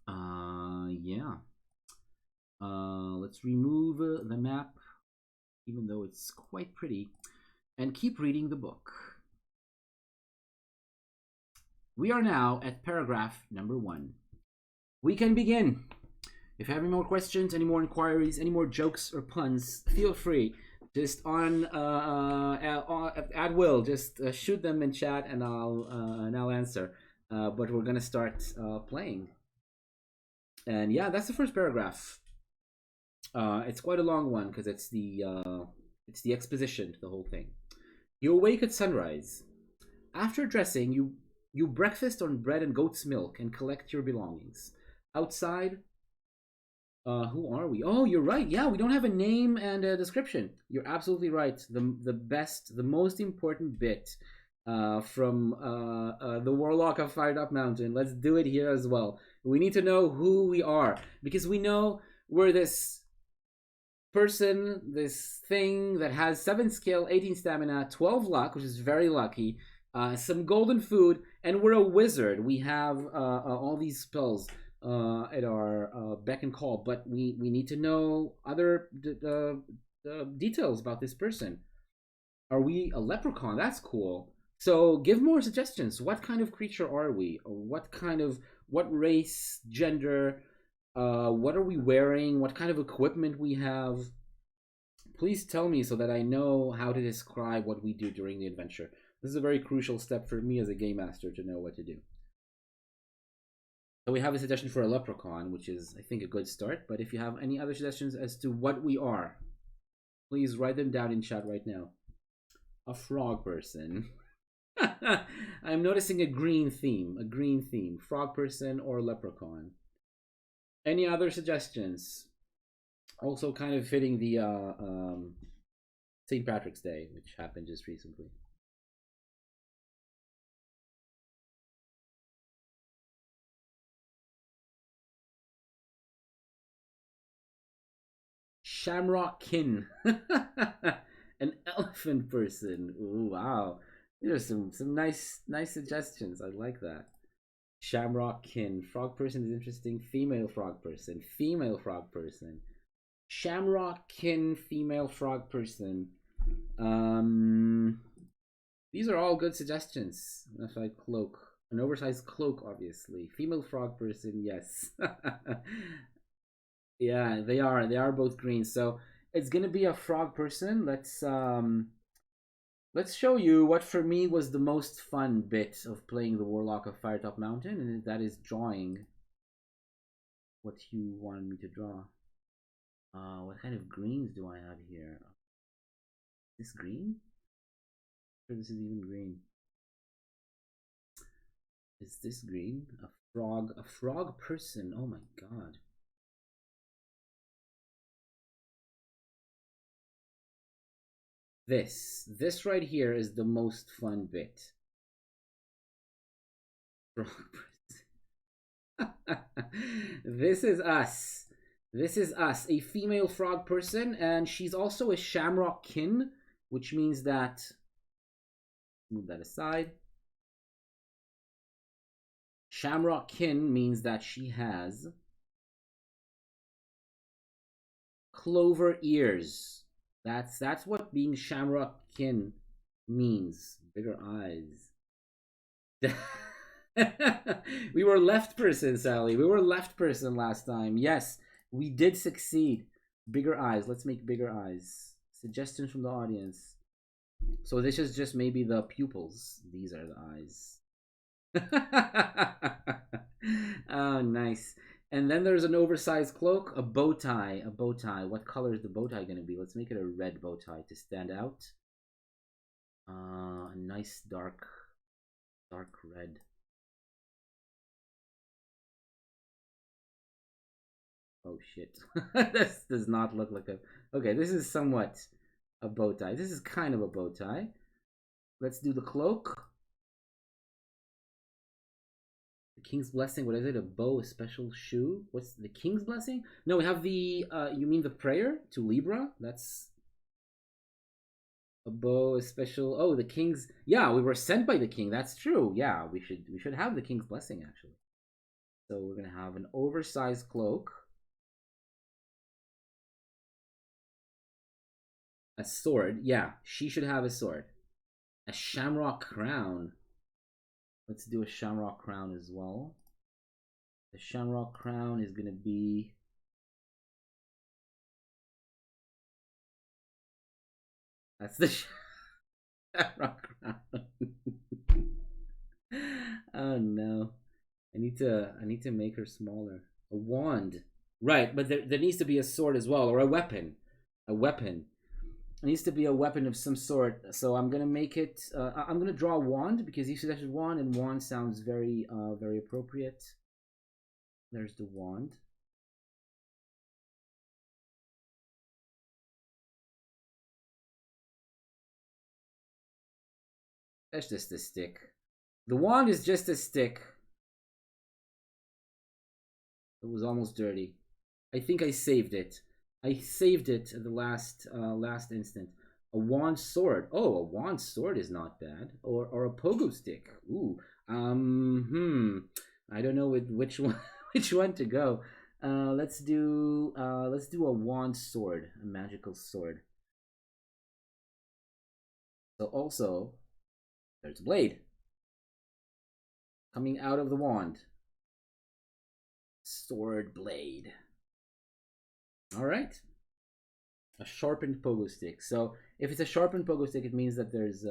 Yeah. Let's remove the map, even though it's quite pretty, and keep reading the book. We are now at paragraph number 1. We can begin. If you have any more questions, any more inquiries, any more jokes or puns, feel free. Just at will, just shoot them in chat, and I'll answer. But we're gonna start playing. And yeah, that's the first paragraph. It's quite a long one because it's the exposition to the whole thing. You awake at sunrise. After dressing, you breakfast on bread and goat's milk and collect your belongings. Outside, who are we? Oh, you're right. Yeah, we don't have a name and a description. You're absolutely right. The most important bit from the Warlock of Fired Up Mountain. Let's do it here as well. We need to know who we are, because we know we're this person, this thing that has 7 skill, 18 stamina, 12 luck, which is very lucky, some golden food, and we're a wizard. We have all these spells at our beck and call, but we need to know other details about this person. Are we a leprechaun? That's cool. So give more suggestions. What kind of creature are we? Or what race, gender, what are we wearing? What kind of equipment we have? Please tell me so that I know how to describe what we do during the adventure. This is a very crucial step for me as a game master to know what to do. So we have a suggestion for a leprechaun, which is, I think, a good start. But if you have any other suggestions as to what we are, please write them down in chat right now. A frog person. I'm noticing a green theme. A green theme. Frog person or leprechaun. Any other suggestions? Also kind of fitting the St. Patrick's Day, which happened just recently. Shamrockkin. An elephant person. Ooh, wow. There's some nice suggestions. I like that. Shamrockkin. Frog person is interesting. Female frog person. Female frog person. Shamrockkin female frog person. These are all good suggestions. Oversized cloak. An oversized cloak, obviously. Female frog person, yes. Yeah, they are. They are both green. So it's gonna be a frog person. Let's show you what for me was the most fun bit of playing the Warlock of Firetop Mountain, and that is drawing what you wanted me to draw. What kind of greens do I have here? Is this green? I'm sure this is even green. Is this green? A frog person. Oh my god. This right here is the most fun bit. Frog person. This is us. This is us, a female frog person, and she's also a shamrock kin, which means that, move that aside. Shamrock kin means that she has clover ears. That's what being shamrock kin means. Bigger eyes. We were left person, Sally. We were left person last time. Yes, we did succeed. Bigger eyes. Let's make bigger eyes. Suggestions from the audience. So this is just maybe the pupils. These are the eyes. Oh, nice. And then there's an oversized cloak, a bow tie, a bow tie. What color is the bow tie going to be? Let's make it a red bow tie to stand out. A nice dark red. Oh shit. This does not look like a... Okay, this is somewhat a bow tie. This is kind of a bow tie. Let's do the cloak. The King's Blessing, what is it? A bow, a special shoe? What's the King's Blessing? No, we have the, you mean the prayer to Libra? That's a bow, a special, oh, the King's, yeah, we were sent by the King, that's true. Yeah, we should have the King's Blessing, actually. So we're gonna have an oversized cloak. A sword, yeah, she should have a sword. A shamrock crown. Let's do a shamrock crown as well. The shamrock crown is gonna be... That's the shamrock crown. Oh no. I need to make her smaller. A wand. Right, but there needs to be a sword as well, or a weapon. A weapon. It needs to be a weapon of some sort. So I'm gonna make it. I'm gonna draw a wand because you suggested wand, and wand sounds very, very appropriate. There's the wand. That's just a stick. The wand is just a stick. It was almost dirty. I think I saved it. I saved it at the last instant. A wand sword. Oh, a wand sword is not bad. Or a pogo stick. Ooh. I don't know which one which one to go. Let's do a wand sword, a magical sword. So also there's a blade coming out of the wand. Sword blade. All right. A sharpened pogo stick. So if it's a sharpened pogo stick, it means that there's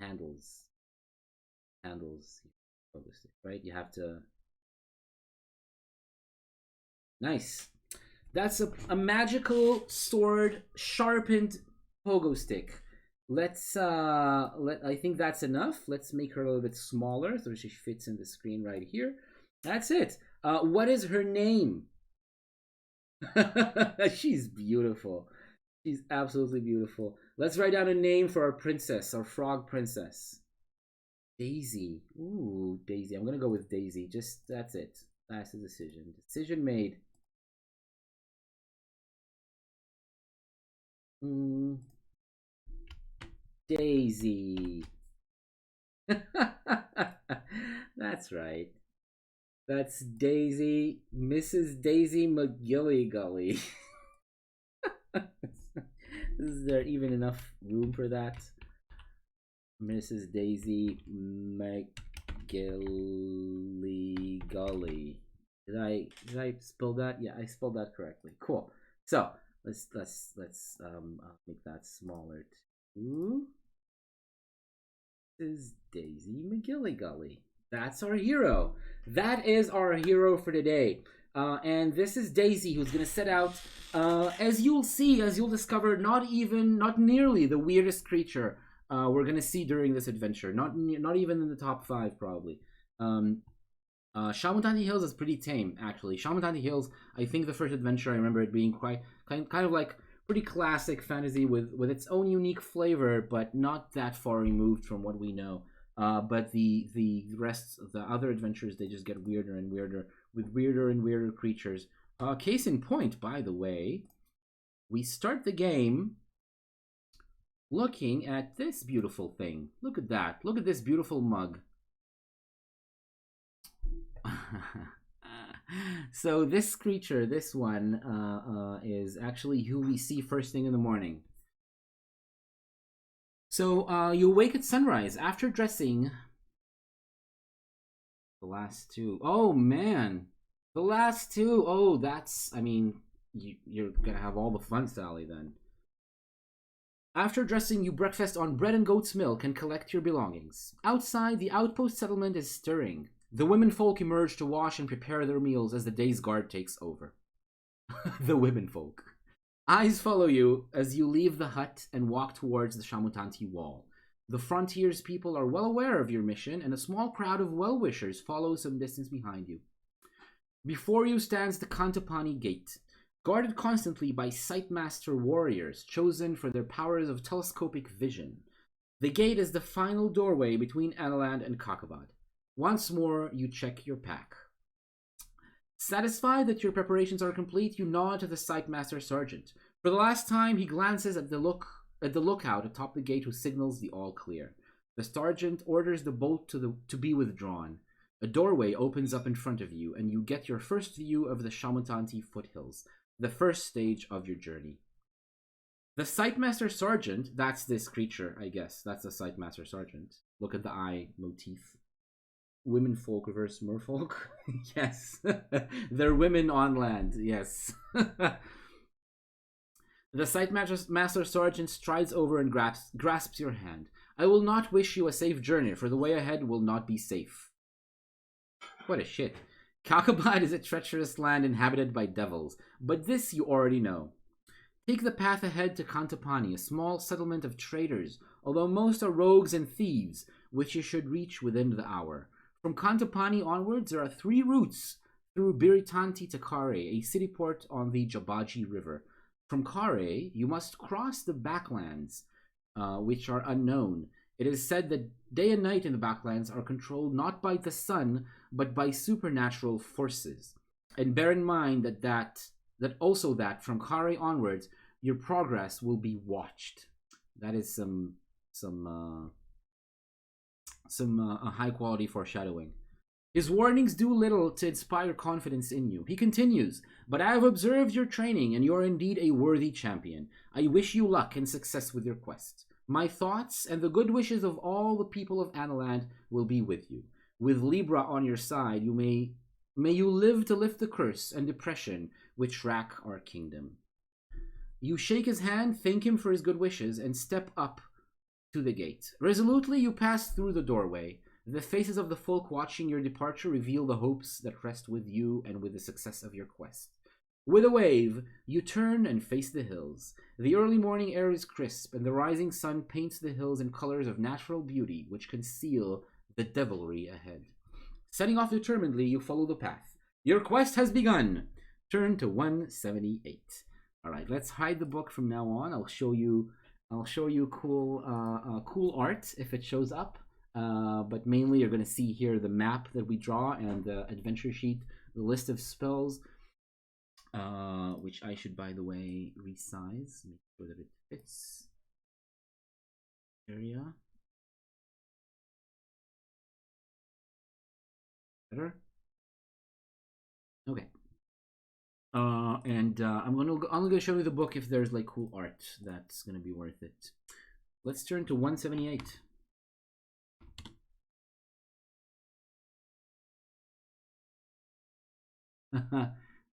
handles pogo stick, right? You have to... Nice. That's a magical sword sharpened pogo stick. Let's I think that's enough. Let's make her a little bit smaller so she fits in the screen right here. That's it. What is her name? She's beautiful. She's absolutely beautiful. Let's write down a name for our princess, our frog princess. Daisy. Ooh, Daisy. I'm gonna go with Daisy. Just, that's it. That's the decision. Decision made. Daisy. That's right. That's Daisy, Mrs. Daisy McGilligully. Is there even enough room for that? Mrs. Daisy McGilligully. Did I spell that? Yeah, I spelled that correctly. Cool. So let's make that smaller too. This is Daisy McGilligully. That's our hero. That is our hero for today. And this is Daisy, who's gonna set out, as you'll see, as you'll discover, not nearly the weirdest creature we're gonna see during this adventure. Not even in the top 5, probably. Shamutanti Hills is pretty tame, actually. Shamutanti Hills, I think the first adventure, I remember it being kind of like pretty classic fantasy with its own unique flavor, but not that far removed from what we know. But the rest, the other adventures, they just get weirder and weirder with weirder and weirder creatures. Case in point, by the way, we start the game looking at this beautiful thing. Look at that. Look at this beautiful mug. So this creature, this one, is actually who we see first thing in the morning. So you wake at sunrise after dressing. The last two. Oh man, the last two. Oh, that's. I mean, you're gonna have all the fun, Sally. Then. After dressing, you breakfast on bread and goat's milk and collect your belongings. Outside, the outpost settlement is stirring. The womenfolk emerge to wash and prepare their meals as the day's guard takes over. The womenfolk. Eyes follow you as you leave the hut and walk towards the Shamutanti wall. The frontier's people are well aware of your mission, and a small crowd of well-wishers follow some distance behind you. Before you stands the Kantapani Gate, guarded constantly by Sightmaster warriors chosen for their powers of telescopic vision. The gate is the final doorway between Analand and Kakavad. Once more, you check your pack. Satisfied that your preparations are complete, you nod to the Sightmaster Sergeant. For the last time, he glances at the lookout atop the gate, who signals the all clear. The sergeant orders the bolt to be withdrawn. A doorway opens up in front of you, and you get your first view of the Shamutanti foothills, the first stage of your journey. The Sightmaster Sergeant, that's this creature, I guess. That's the Sightmaster Sergeant. Look at the eye motif. Womenfolk reverse merfolk. Yes. They're women on land. Yes. The Sightmaster Sergeant strides over and grasps your hand. I will not wish you a safe journey, for the way ahead will not be safe. What a shit. Kakabad is a treacherous land inhabited by devils, but this you already know. Take the path ahead to Kantapani, a small settlement of traders, although most are rogues and thieves, which you should reach within the hour. From Kantapani onwards, there are 3 routes through Biritanti to Kare, a city port on the Jabaji River. From Kare, you must cross the backlands, which are unknown. It is said that day and night in the backlands are controlled not by the sun, but by supernatural forces. And bear in mind that from Kare onwards, your progress will be watched. That is some high quality foreshadowing. His warnings do little to inspire confidence in you. He continues, but I have observed your training, and you are indeed a worthy champion. I wish you luck and success with your quest. My thoughts and the good wishes of all the people of Analand will be with you. With Libra on your side, may you live to lift the curse and depression which rack our kingdom. You shake his hand, thank him for his good wishes, and step up to the gate. Resolutely, you pass through the doorway. The faces of the folk watching your departure reveal the hopes that rest with you and with the success of your quest. With a wave, you turn and face the hills. The early morning air is crisp, and the rising sun paints the hills in colors of natural beauty which conceal the devilry ahead. Setting off determinedly, you follow the path. Your quest has begun. Turn to 178. All right, let's hide the book from now on. I'll show you cool art if it shows up. But mainly you're going to see here the map that we draw and the adventure sheet, the list of spells, which I should, by the way, resize, make sure that it fits. Area. Better? Okay. I'm gonna show you the book if there's like cool art that's gonna be worth it. Let's turn to 178.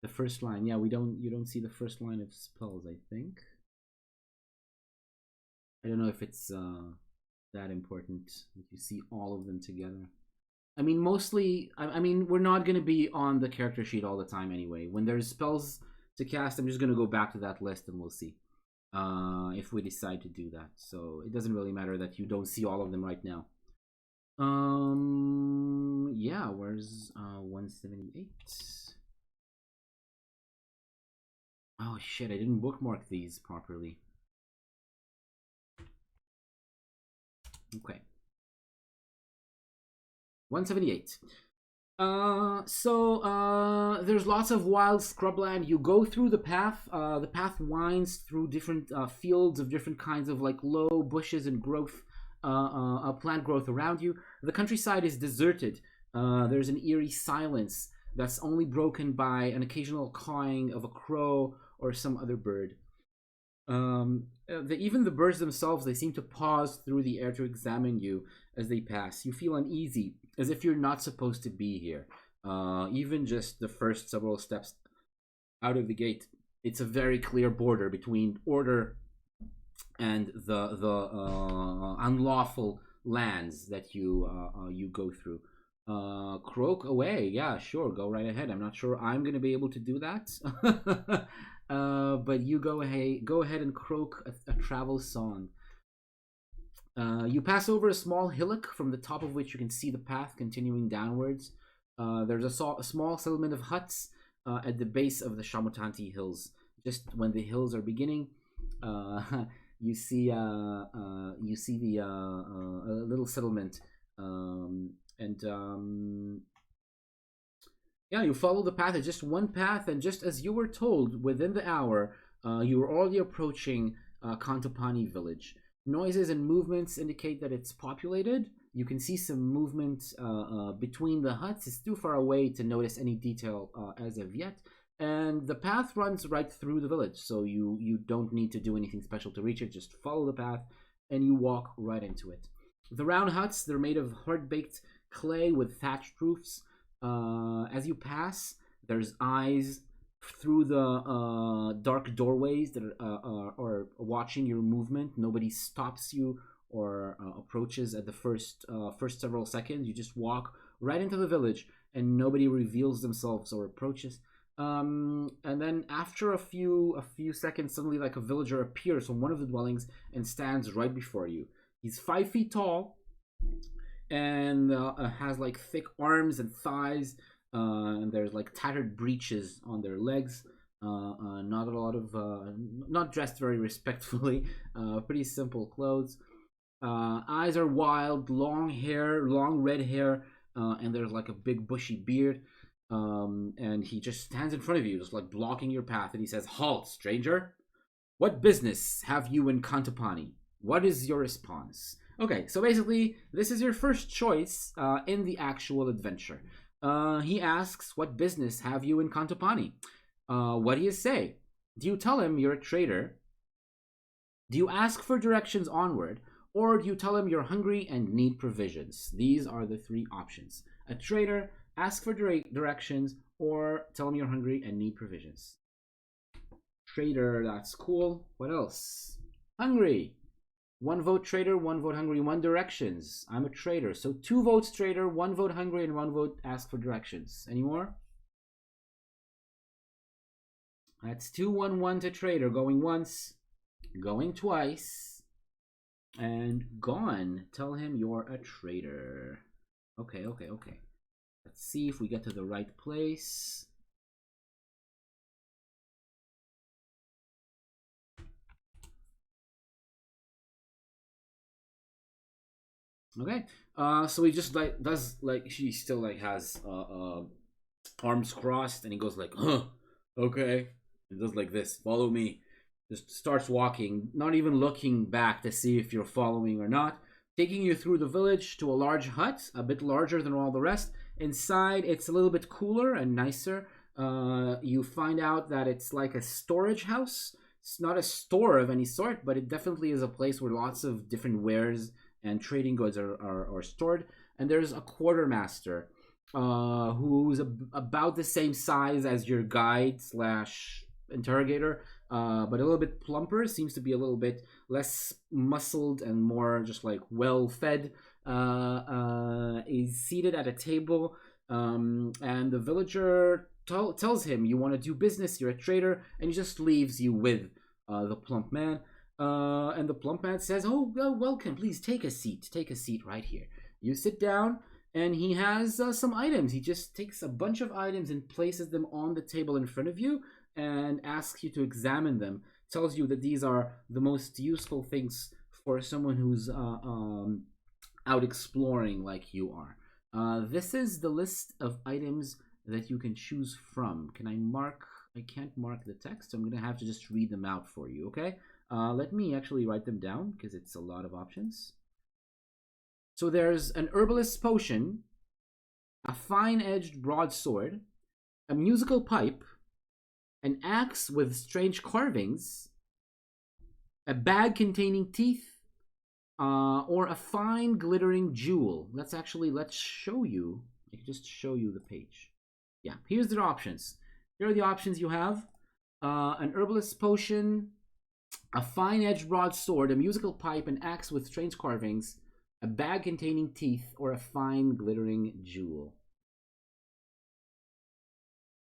The first line. Yeah, you don't see the first line of spells, I think. I don't know if it's that important if you see all of them together. I mean, mostly, I mean, we're not going to be on the character sheet all the time anyway. When there's spells to cast, I'm just going to go back to that list and we'll see if we decide to do that. So it doesn't really matter that you don't see all of them right now. Yeah, where's 178? Oh shit, I didn't bookmark these properly. Okay. 178. There's lots of wild scrubland. You go through the path. The path winds through different fields of different kinds of like low bushes and growth, plant growth around you. The countryside is deserted. There's an eerie silence that's only broken by an occasional cawing of a crow or some other bird. Even the birds themselves, they seem to pause through the air to examine you as they pass. You feel uneasy, as if you're not supposed to be here. Even just the first several steps out of the gate, it's a very clear border between order and the unlawful lands that you go through. Croak away, yeah, sure, go right ahead. I'm not sure I'm gonna be able to do that. But you go ahead and croak a travel song. You pass over a small hillock from the top of which you can see the path continuing downwards. There's a small settlement of huts at the base of the Shamutanti Hills. Just when the hills are beginning, you see the a little settlement, yeah, you follow the path. It's just one path, and just as you were told, within the hour, you were already approaching Kantapani village. Noises and movements indicate that it's populated. You can see some movement between the huts. It's too far away to notice any detail as of yet. And the path runs right through the village, so you don't need to do anything special to reach it. Just follow the path, and you walk right into it. The round huts, they're made of hard-baked clay with thatched roofs. As you pass, there's eyes through the dark doorways that are watching your movement. Nobody stops you or approaches at the first several seconds. You just walk right into the village, and nobody reveals themselves or approaches. And then after a few seconds, suddenly like a villager appears from one of the dwellings and stands right before you. He's 5 feet tall and has like thick arms and thighs, and there's like tattered breeches on their legs. Not a lot of not dressed very respectfully. Pretty simple clothes. Eyes are wild, long red hair, and there's like a big bushy beard. And he just stands in front of you, just like blocking your path, and he says, "Halt, stranger! What business have you in Kantapani? What is your response?" Okay, so basically, this is your first choice in the actual adventure. He asks, "What business have you in Kantapani?" What do you say? Do you tell him you're a trader? Do you ask for directions onward? Or do you tell him you're hungry and need provisions? These are the three options. A trader, ask for directions, or tell him you're hungry and need provisions. Trader, that's cool. What else? Hungry. 1 vote trader, 1 vote hungry, 1 directions. I'm a trader. So 2 votes trader, 1 vote hungry, and 1 vote ask for directions. Any more? That's 2-1-1 to trader. Going once, going twice, and gone. Tell him you're a trader. Okay. Let's see if we get to the right place. Okay. So he just like does like she still like has arms crossed, and he goes like, "Huh, okay." He does like this. Follow me. Just starts walking, not even looking back to see if you're following or not. Taking you through the village to a large hut, a bit larger than all the rest. Inside, it's a little bit cooler and nicer. You find out that it's like a storage house. It's not a store of any sort, but it definitely is a place where lots of different wares and trading goods are stored. And there's a quartermaster who's about the same size as your guide slash interrogator, but a little bit plumper. Seems to be a little bit less muscled and more just like well fed. Is seated at a table, and the villager tells him, "You want to do business? You're a trader," and he just leaves you with the plump man. And the plump man says, "Oh, well, welcome. Please take a seat. Take a seat right here." You sit down, and he has some items. He just takes a bunch of items and places them on the table in front of you and asks you to examine them. Tells you that these are the most useful things for someone who's out exploring like you are. This is the list of items that you can choose from. Can I mark? I can't mark the text, so I'm going to have to just read them out for you, okay? Let me actually write them down because it's a lot of options. So there's an herbalist's potion, a fine-edged broadsword, a musical pipe, an axe with strange carvings, a bag containing teeth, or a fine glittering jewel. Let's show you. I can just show you the page. Yeah, here's the options. Here are the options you have. An herbalist's potion, a fine-edged broadsword, a musical pipe, an axe with strange carvings, a bag containing teeth, or a fine glittering jewel.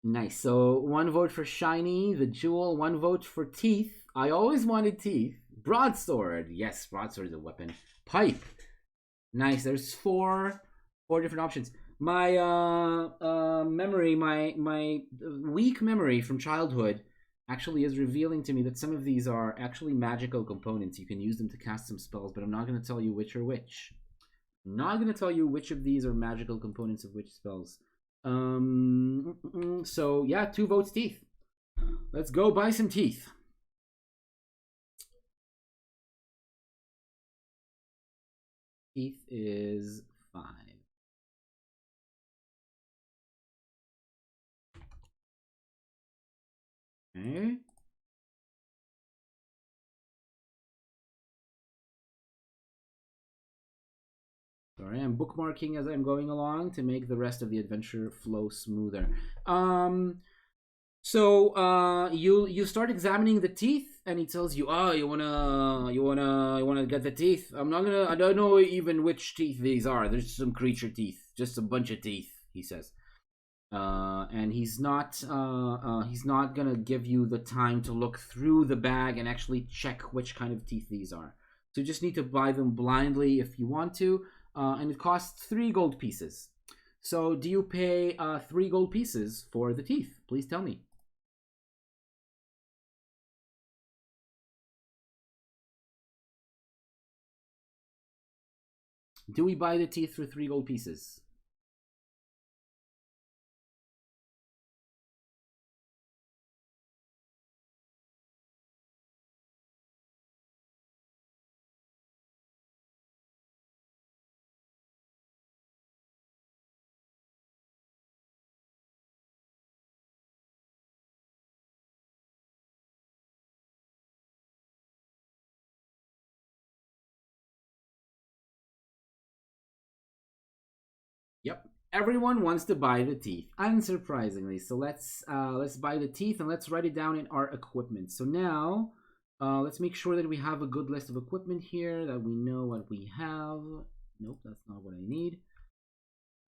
Nice. So 1 vote for shiny, the jewel. 1 vote for teeth. I always wanted teeth. Broadsword. Yes, broadsword is a weapon. Pipe. Nice. There's four different options. My memory, my weak memory from childhood actually is revealing to me that some of these are actually magical components. You can use them to cast some spells, but I'm not going to tell you which are which. I'm not going to tell you which of these are magical components of which spells. So yeah, 2 votes teeth. Let's go buy some teeth. Teeth is 5. Okay. Sorry, I'm bookmarking as I'm going along to make the rest of the adventure flow smoother. So you start examining the teeth, and he tells you, "Oh, you wanna get the teeth? I don't know even which teeth these are. There's some creature teeth, just a bunch of teeth." He says, and he's not gonna give you the time to look through the bag and actually check which kind of teeth these are. So you just need to buy them blindly if you want to. And it costs 3 gold pieces. So do you pay 3 gold pieces for the teeth? Please tell me. Do we buy the teeth for 3 gold pieces? Yep. Everyone wants to buy the teeth, unsurprisingly. So let's buy the teeth and let's write it down in our equipment. So now, let's make sure that we have a good list of equipment here, that we know what we have. Nope, that's not what I need.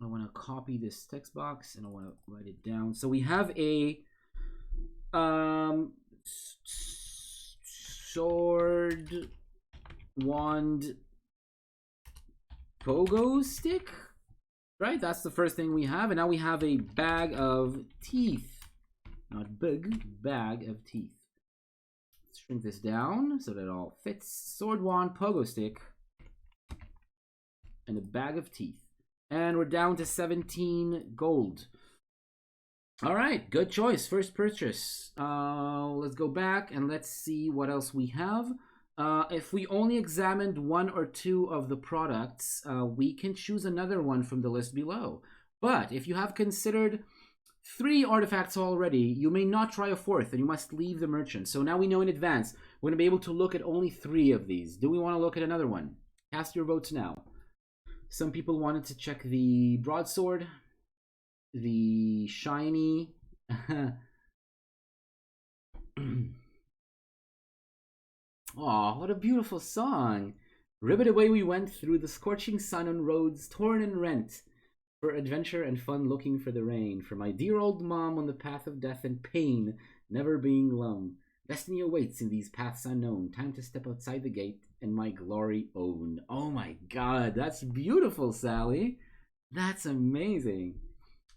I want to copy this text box and I want to write it down. So we have a sword, wand, pogo stick. Right, that's the first thing we have, and now we have a bag of teeth. Not big, bag of teeth. Let's shrink this down so that it all fits. Sword, wand, pogo stick, and a bag of teeth. And we're down to 17 gold. All right, good choice. First purchase. Let's go back and let's see what else we have. If we only examined 1 or 2 of the products, we can choose another one from the list below. But if you have considered 3 artifacts already, you may not try a 4th, and you must leave the merchant. So now we know in advance, we're going to be able to look at only 3 of these. Do we want to look at another one? Cast your votes now. Some people wanted to check the broadsword. the shiny. Aw, what a beautiful song. Ribbit away we went through the scorching sun on roads torn and rent, for adventure and fun looking for the rain, for my dear old mom on the path of death and pain, never being glum. Destiny awaits in these paths unknown, time to step outside the gate and my glory own. Oh my god, that's beautiful, Sally. That's amazing.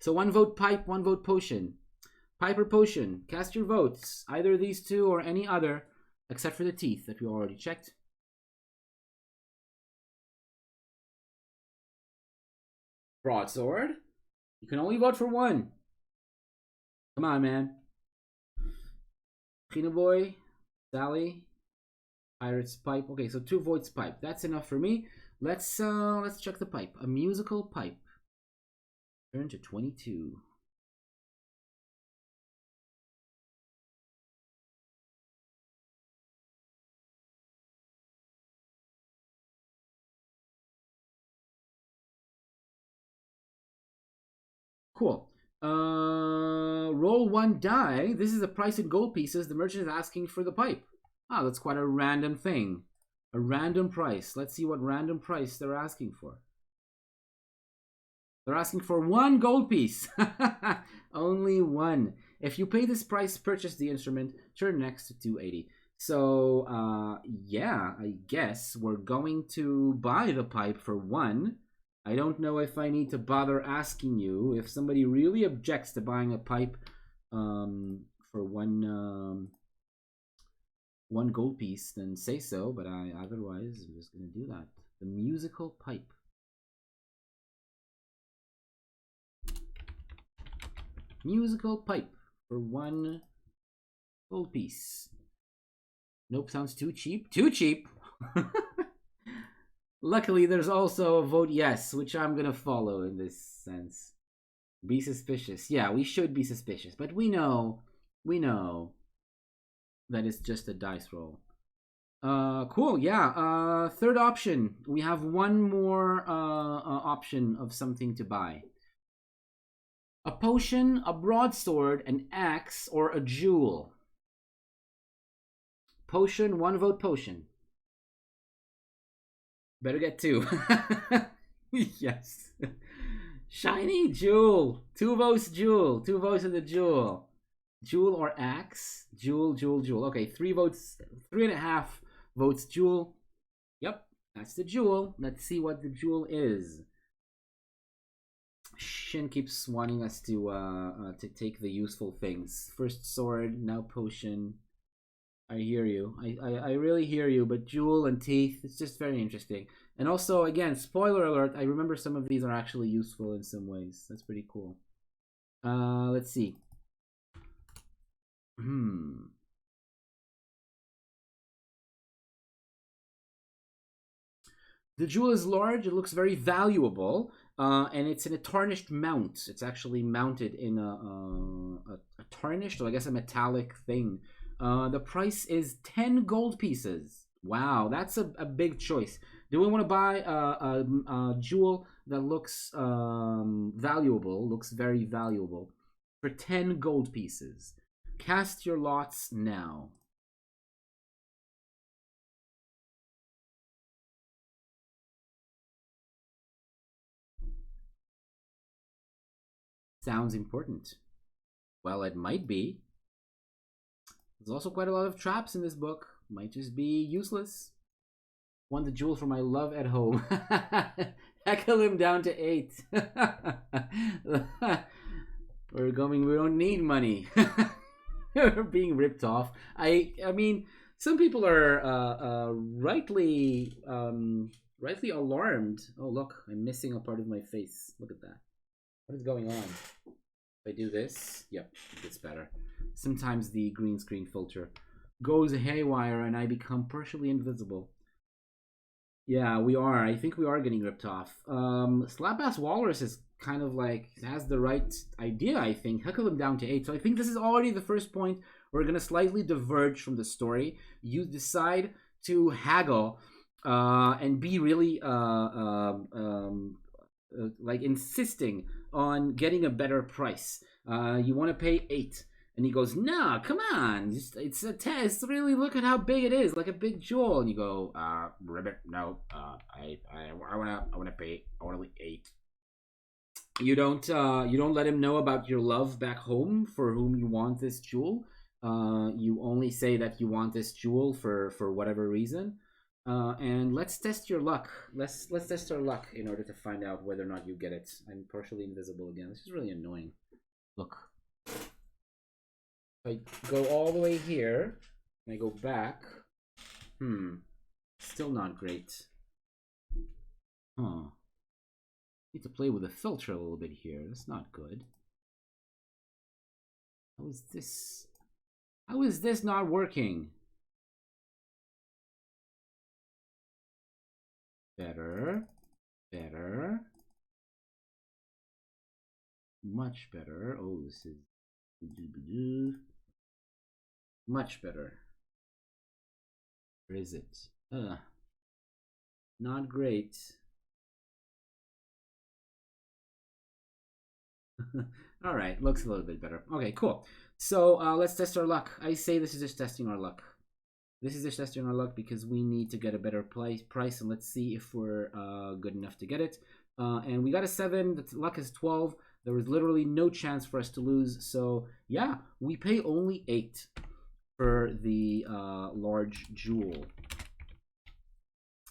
So one vote pipe, one vote potion. Pipe or potion, cast your votes. Either these two or any other, except for the teeth that we already checked. Broadsword. You can only vote for one. Come on, man. Kina Boy, Sally, Pirate's pipe. Okay, so 2 votes pipe. That's enough for me. Let's check the pipe. A musical pipe. Turn to 22. Cool. Roll 1 die. This is the price in gold pieces. The merchant is asking for the pipe. Ah, that's quite a random thing. A random price. Let's see what random price they're asking for. They're asking for 1 gold piece. Only 1. If you pay this price, purchase the instrument. Turn next to 280. So, yeah, I guess we're going to buy the pipe for 1. I don't know if I need to bother asking you. If somebody really objects to buying a pipe for one gold piece, then say so. But otherwise, I'm just gonna do that. The musical pipe. Musical pipe for 1 gold piece. Nope, sounds too cheap. Too cheap. Luckily, there's also a vote yes, which I'm gonna follow in this sense. Be suspicious. Yeah, we should be suspicious, but we know that it's just a dice roll. Cool. Yeah. Third option. We have one more option of something to buy. A potion, a broadsword, an axe, or a jewel. Potion, 1 vote potion. Better get 2. Yes. Shiny jewel. 2 votes jewel. 2 votes of the jewel. Jewel or axe? Jewel. Okay, 3 votes. 3.5 votes jewel. Yep, that's the jewel. Let's see what the jewel is. Shin keeps wanting us to take the useful things. First sword, now potion. I hear you. I really hear you, but jewel and teeth, it's just very interesting. And also, again, spoiler alert, I remember some of these are actually useful in some ways. That's pretty cool. Let's see. The jewel is large, it looks very valuable, and it's in a tarnished mount. It's actually mounted in a tarnished, or I guess a metallic thing. The price is 10 gold pieces. Wow, that's a big choice. Do we want to buy a jewel that looks valuable, looks very valuable, for 10 gold pieces? Cast your lots now. Sounds important. Well, it might be. There's also quite a lot of traps in this book. Might just be useless. Want the jewel for my love at home. Heckle him down to 8. We don't need money. We're being ripped off. I mean, some people are rightly alarmed. Oh, look, I'm missing a part of my face. Look at that. What is going on? If I do this, yep, it gets better. Sometimes the green screen filter goes haywire and I become partially invisible. Yeah, we are. I think we are getting ripped off. Slap-ass Walrus is kind of like, has the right idea, I think. Heckle him down to 8. So I think this is already the first point. We're going to slightly diverge from the story. You decide to haggle and be really like insisting on getting a better price. You want to pay 8. And he goes, nah, come on. It's a test. Really, look at how big it is, like a big jewel. And you go, Ribbit, no, I wanna pay. I wanna 8. You don't let him know about your love back home for whom you want this jewel. You only say that you want this jewel for whatever reason. And let's test your luck. Let's test our luck in order to find out whether or not you get it. I'm partially invisible again. This is really annoying. Look. I go all the way here, and I go back. Still not great. Huh. Need to play with the filter a little bit here. That's not good. How is this? How is this not working? Better. Better. Much better. Oh, this is... much better. Where is it? Not great. All right, looks a little bit better. Okay, cool. So let's test our luck. I say this is just testing our luck. This is just testing our luck because we need to get a better price, and let's see if we're good enough to get it. And we got a 7. The luck is 12. There was literally no chance for us to lose. So yeah, we pay only 8 for the large jewel.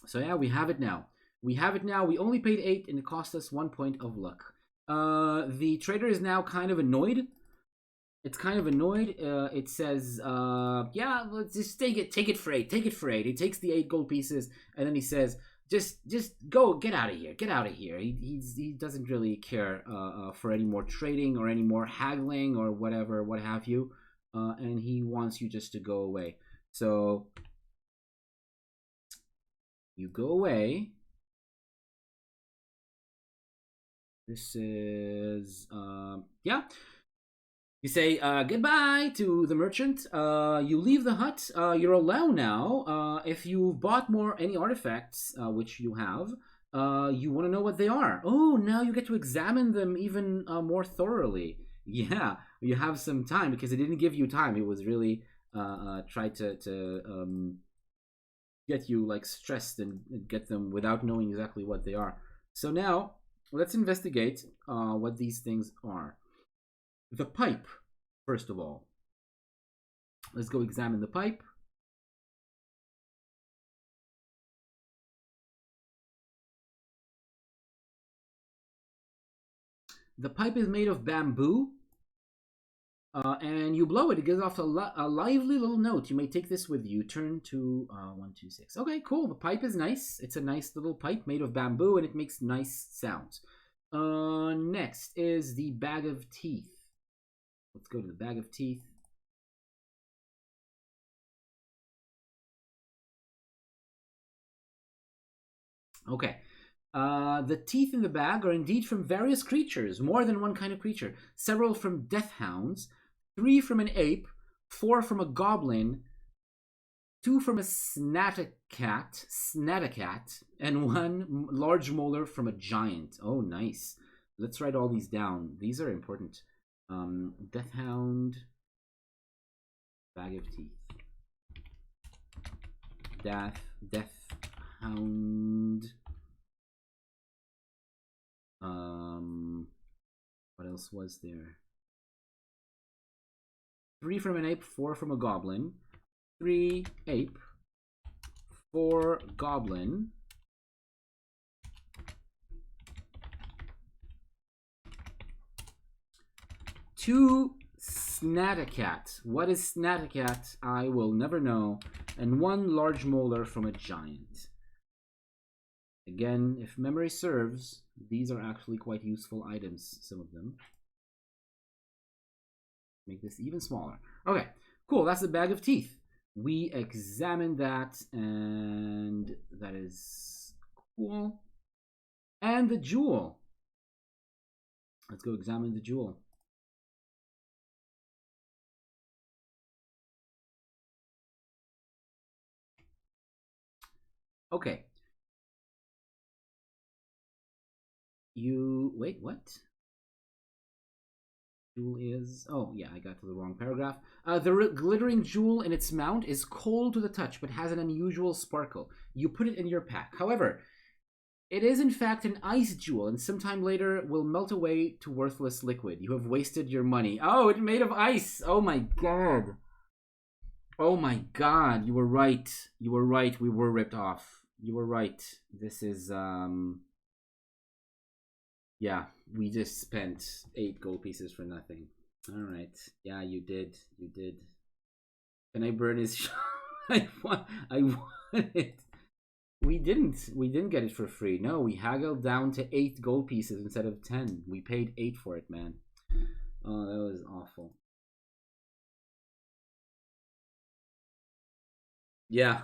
So yeah, we have it now. We have it now. We only paid 8, and it cost us 1 point of luck. The trader is now kind of annoyed. It's kind of annoyed. It says, yeah, let's just take it for 8. Take it for 8. He takes the 8 gold pieces, and then he says, just go, get out of here. Get out of here. He doesn't really care for any more trading or any more haggling or whatever, what have you. And he wants you just to go away. So you go away. This is, yeah. You say goodbye to the merchant. You leave the hut. You're alone now. If you've bought any artifacts, which you have, you want to know what they are. Oh, now you get to examine them even more thoroughly. Yeah, you have some time because it didn't give you time. It was really tried to get you like stressed and get them without knowing exactly what they are. So now let's investigate what these things are. The pipe, first of all. Let's go examine the pipe. The pipe is made of bamboo, and you blow it. It gives off a lively little note. You may take this with you. Turn to 126. Okay, cool. The pipe is nice. It's a nice little pipe made of bamboo, and it makes nice sounds. Next is the bag of teeth. Let's go to the bag of teeth. Okay. The teeth in the bag are indeed from various creatures, more than one kind of creature. Several from death hounds, 3 from an ape, 4 from a goblin, 2 from a snatacat, and 1 large molar from a giant. Oh, nice. Let's write all these down. These are important. Death hound, bag of teeth. Death hound. What else was there? 3 from an ape, 4 from a goblin. 3 ape, 4 goblin. 2 snatacat. What is snatacat? I will never know. And 1 large molar from a giant. Again, if memory serves, these are actually quite useful items, some of them. Make this even smaller. Okay, cool. That's the bag of teeth. We examined that, and that is cool. And the jewel. Let's go examine the jewel. Okay. You wait, what? Jewel is... Oh, yeah, I got to the wrong paragraph. The glittering jewel in its mount is cold to the touch, but has an unusual sparkle. You put it in your pack. However, it is in fact an ice jewel, and sometime later will melt away to worthless liquid. You have wasted your money. Oh, it's made of ice! Oh my god. Oh my god, you were right. You were right, we were ripped off. You were right. This is, yeah, we just spent 8 gold pieces for nothing. Alright. Yeah, you did. You did. Can I burn his I want it. We didn't get it for free. No, we haggled down to 8 gold pieces instead of 10. We paid 8 for it, man. Oh, that was awful. Yeah.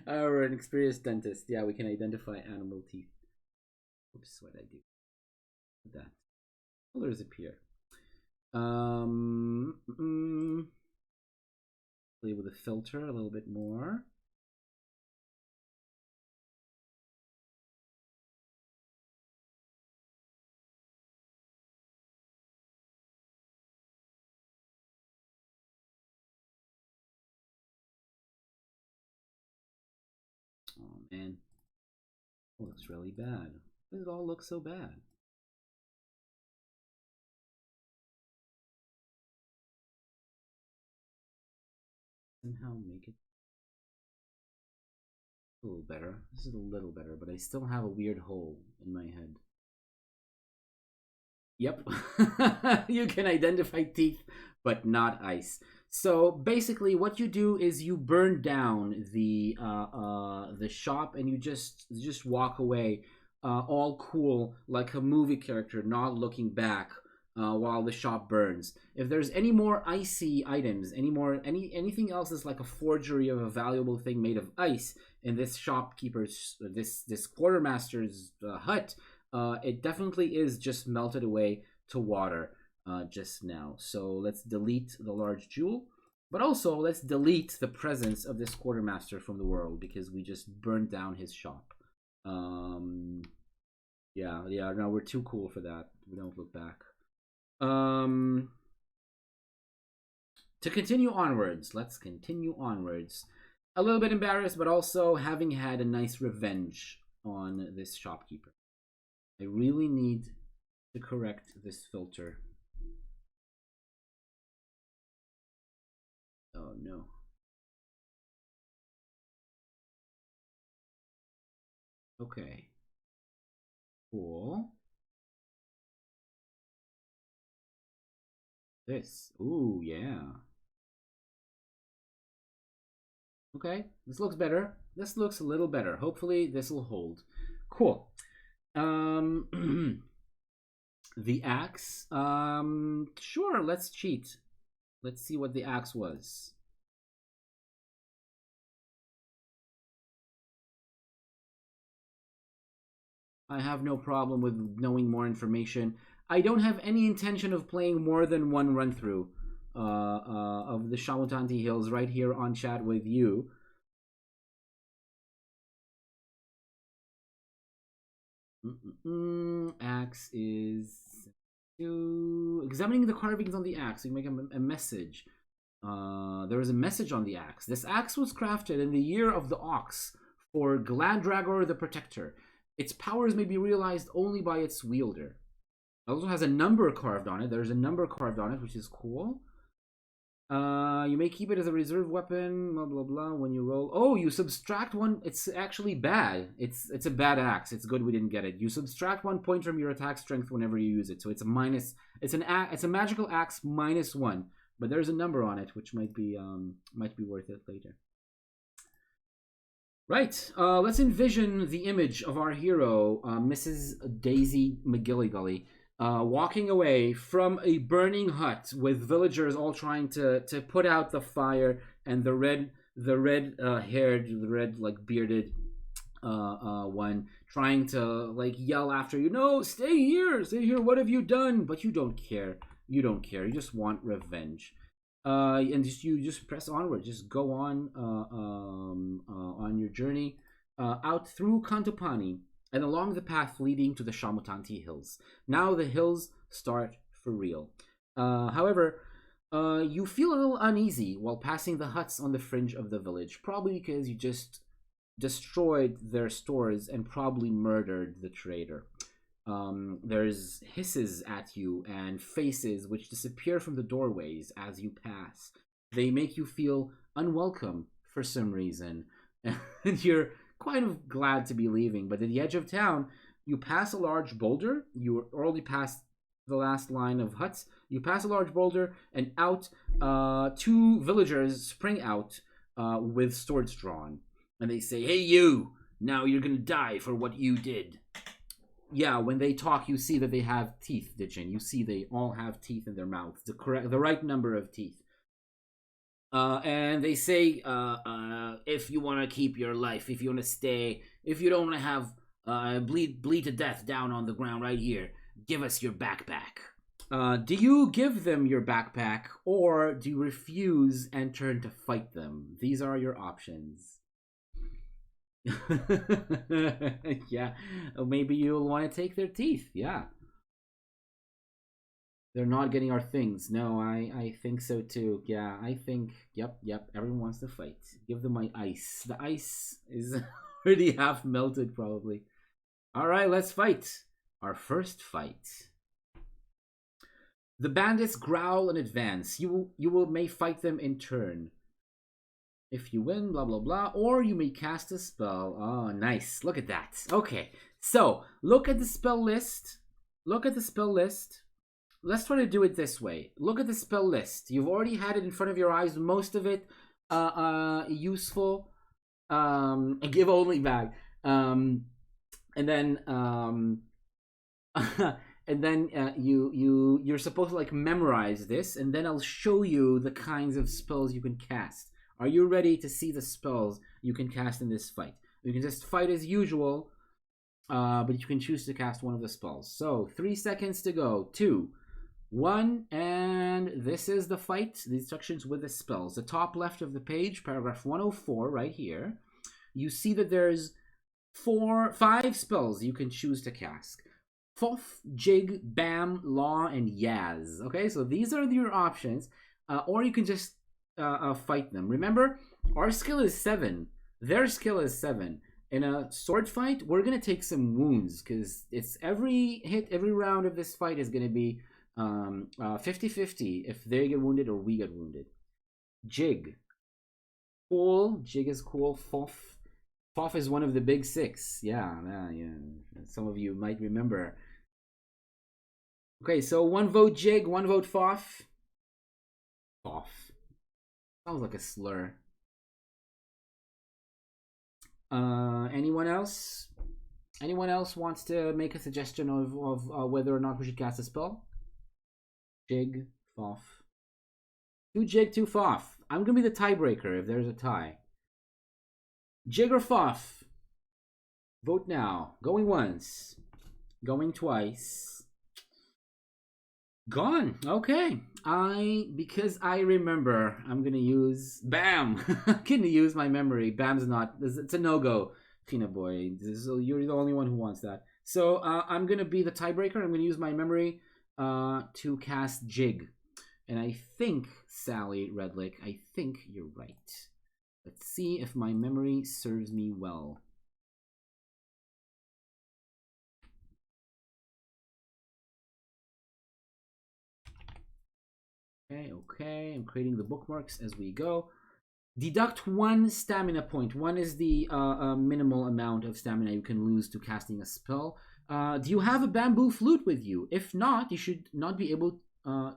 We're an experienced dentist. Yeah, we can identify animal teeth. Oops, what did I do? That. Colors appear. Play with the filter a little bit more. Oh man, it looks really bad. Why does it all look so bad? Somehow make it a little better. This is a little better, but I still have a weird hole in my head. Yep. You can identify teeth, but not ice. So basically, what you do is you burn down the shop, and you just walk away, all cool like a movie character, not looking back. While the shop burns. If there's any more icy items, anything else that's like a forgery of a valuable thing made of ice in this shopkeeper's, this quartermaster's hut, it definitely is just melted away to water just now. So let's delete the large jewel, but also let's delete the presence of this quartermaster from the world because we just burned down his shop. Yeah, no, we're too cool for that. We don't look back. To continue onwards, let's continue onwards. A little bit embarrassed, but also having had a nice revenge on this shopkeeper. I really need to correct this filter. Oh no. Okay. Cool. This. Ooh, yeah. Okay, this looks better. This looks a little better. Hopefully this will hold. Cool. The axe. Sure, let's cheat. Let's see what the axe was. I have no problem with knowing more information. I don't have any intention of playing more than one run through of the Shamutanti Hills right here on chat with you. Axe is examining the carvings on the axe. You make a message. There is a message on the axe. This axe was crafted in the year of the ox for Glandragor the Protector. Its powers may be realized only by its wielder. It also has a number carved on it. There's a number carved on it, which is cool. You may keep it as a reserve weapon, blah blah blah. When you roll, oh, you subtract one. It's actually bad. It's a bad axe. It's good we didn't get it. You subtract 1 point from your attack strength whenever you use it. So it's a minus. It's a magical axe -1. But there's a number on it, which might be worth it later. Right. Let's envision the image of our hero, Mrs. Daisy McGilligully, walking away from a burning hut with villagers all trying to put out the fire, and the red haired, the red like bearded one trying to like yell after you, no, stay here, what have you done? But you don't care. You just want revenge. And you just press onward, just go on your journey out through Kantopani and along the path leading to the Shamutanti Hills. Now the hills start for real. However, you feel a little uneasy while passing the huts on the fringe of the village, probably because you just destroyed their stores and probably murdered the trader. There's hisses at you and faces which disappear from the doorways as you pass. They make you feel unwelcome for some reason, and you're kind of glad to be leaving. But at the edge of town, you pass a large boulder. You already passed the last line of huts. You pass a large boulder, and out, two villagers spring out with swords drawn, and they say, "Hey, you! Now you're gonna die for what you did." Yeah, when they talk, you see that they have teeth, Ditchin. You see they all have teeth in their mouths, the right number of teeth. And they say, if you want to keep your life, if you want to stay, if you don't want to have bleed to death down on the ground right here, give us your backpack. Do you give them your backpack, or do you refuse and turn to fight them? These are your options. Yeah, maybe you'll want to take their teeth. Yeah, they're not getting our things. No, I think so too. Yeah, I think, yep, everyone wants to fight. Give them my ice. The ice is already half melted probably. All right, let's fight. Our first fight. The bandits growl and advance. You may fight them in turn. If you win, blah, blah, blah. Or you may cast a spell. Oh, nice. Look at that. Okay. So, look at the spell list. Look at the spell list. Let's try to do it this way. Look at the spell list. You've already had it in front of your eyes. Most of it useful. A give only bag. And then and then you're supposed to like memorize this, and then I'll show you the kinds of spells you can cast. Are you ready to see the spells you can cast in this fight? You can just fight as usual, but you can choose to cast one of the spells. So 3 seconds to go. 2, 1, and this is the fight. The instructions with the spells. The top left of the page, paragraph 104, right here. You see that there's 5 spells you can choose to cast. Fof, Jig, Bam, Law, and Yaz. Okay, so these are your options. Or you can just fight them. Remember, our skill is 7. Their skill is 7. In a sword fight, we're going to take some wounds, because it's every hit, every round of this fight is going to be 50-50 if they get wounded or we get wounded. Jig. Cool. Jig is cool. Fof. Fof is one of the big 6. Yeah. Some of you might remember. Okay, so 1 vote Jig, 1 vote Fof. Fof. Sounds like a slur. Anyone else? Anyone else wants to make a suggestion of whether or not we should cast a spell? Jig, Fof. 2 Jig, 2 Fof. I'm gonna be the tiebreaker if there's a tie. Jig or Fof? Vote now. Going once. Going twice. Gone. Okay. Because I remember, I'm gonna use Bam. I'm gonna use my memory. Bam's not. It's a no-go, Peanut Boy. You're the only one who wants that. So I'm gonna be the tiebreaker. I'm gonna use my memory to cast Jig. And I think, Sally Redlick, I think you're right. Let's see if my memory serves me well. Okay, I'm creating the bookmarks as we go. Deduct 1 stamina point. 1 is the minimal amount of stamina you can lose to casting a spell. Do you have a bamboo flute with you? If not, you should not be able.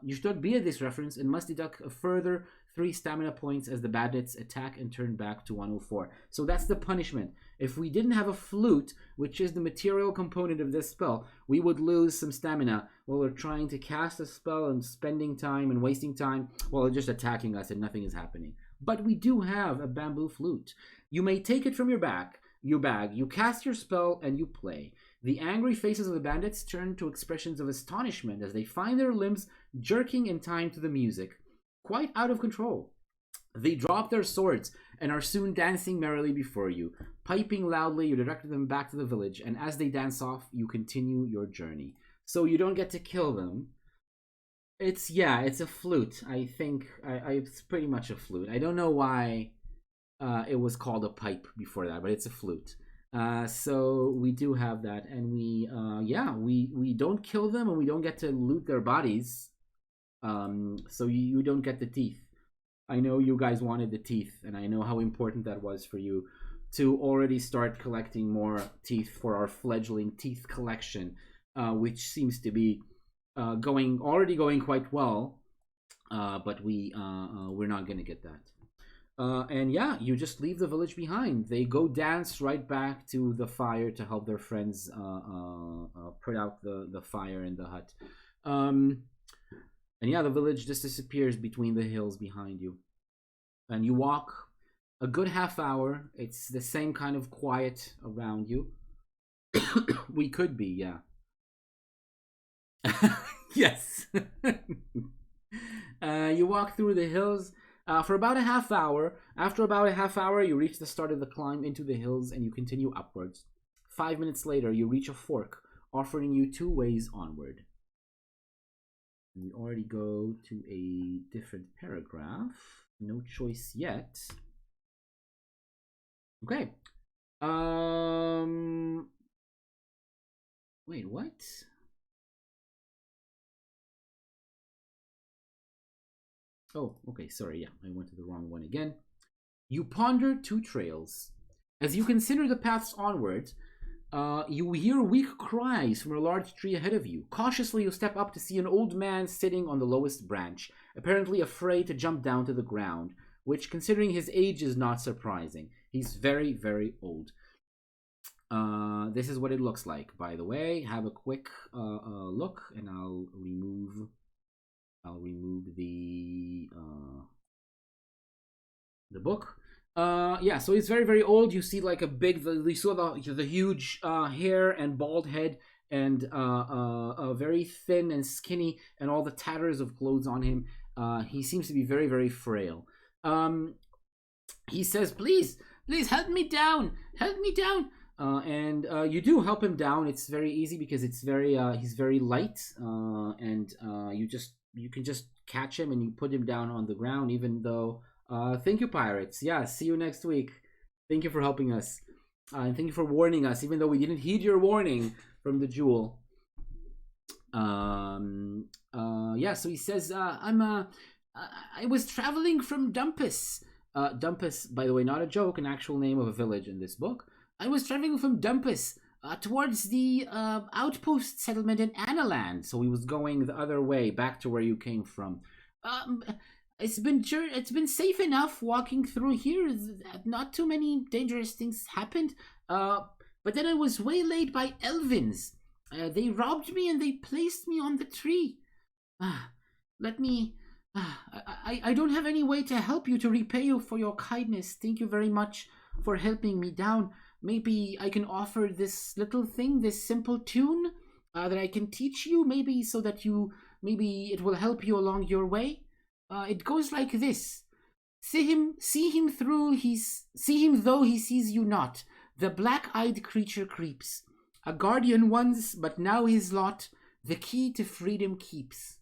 You should not be at this reference and must deduct a further 3 stamina points as the bandits attack and turn back to 104. So that's the punishment. If we didn't have a flute, which is the material component of this spell, we would lose some stamina while we're trying to cast a spell and spending time and wasting time while they're just attacking us and nothing is happening. But we do have a bamboo flute. You may take it from your bag, you cast your spell, and you play. The angry faces of the bandits turn to expressions of astonishment as they find their limbs jerking in time to the music, quite out of control. They drop their swords and are soon dancing merrily before you. Piping loudly, you direct them back to the village, and as they dance off, you continue your journey. So you don't get to kill them, it's a flute. I think it's pretty much a flute. I don't know why it was called a pipe before that, but it's a flute. So we do have that, and we don't kill them, and we don't get to loot their bodies. So you don't get the teeth. I know you guys wanted the teeth, and I know how important that was for you to already start collecting more teeth for our fledgling teeth collection, which seems to be going quite well. But we're not gonna get that. And yeah, you just leave the village behind. They go dance right back to the fire to help their friends put out the fire in the hut. And yeah, the village just disappears between the hills behind you. And you walk a good half hour. It's the same kind of quiet around you. We could be, yeah. Yes. You walk through the hills for about a half hour. After about a half hour, you reach the start of the climb into the hills and you continue upwards. 5 minutes later, you reach a fork, offering you two ways onward. We already go to a different paragraph. No choice yet. Okay. Wait, what? Oh, okay, sorry, yeah, I went to the wrong one again. You ponder two trails. As you consider the paths onward, you hear weak cries from a large tree ahead of you. Cautiously, you step up to see an old man sitting on the lowest branch, apparently afraid to jump down to the ground, which, considering his age, is not surprising. He's very, very old. This is what it looks like, by the way. Have a quick look, and I'll remove the book. Yeah, so he's very, very old. You see like you saw the huge hair and bald head, and very thin and skinny, and all the tatters of clothes on him. He seems to be very, very frail. He says, please help me down, and you do help him down. It's very easy because he's very light, and you can just catch him and you put him down on the ground, even though thank you, pirates. Yeah, see you next week. Thank you for helping us, and thank you for warning us, even though we didn't heed your warning from the jewel. Yeah, so he says, I was traveling from Dumpus. Dumpus, by the way, not a joke, an actual name of a village in this book. I was traveling from Dumpus towards the outpost settlement in Analand. So he was going the other way, back to where you came from. It's been safe enough walking through here. Not too many dangerous things happened. But then I was waylaid by Elvins. They robbed me and they placed me on the tree. Let me. I don't have any way to help you, to repay you for your kindness. Thank you very much for helping me down. Maybe I can offer this little thing, this simple tune that I can teach you, maybe so that maybe it will help you along your way. It goes like this. See him though he sees you not. The black-eyed creature creeps. A guardian once, but now his lot, the key to freedom keeps.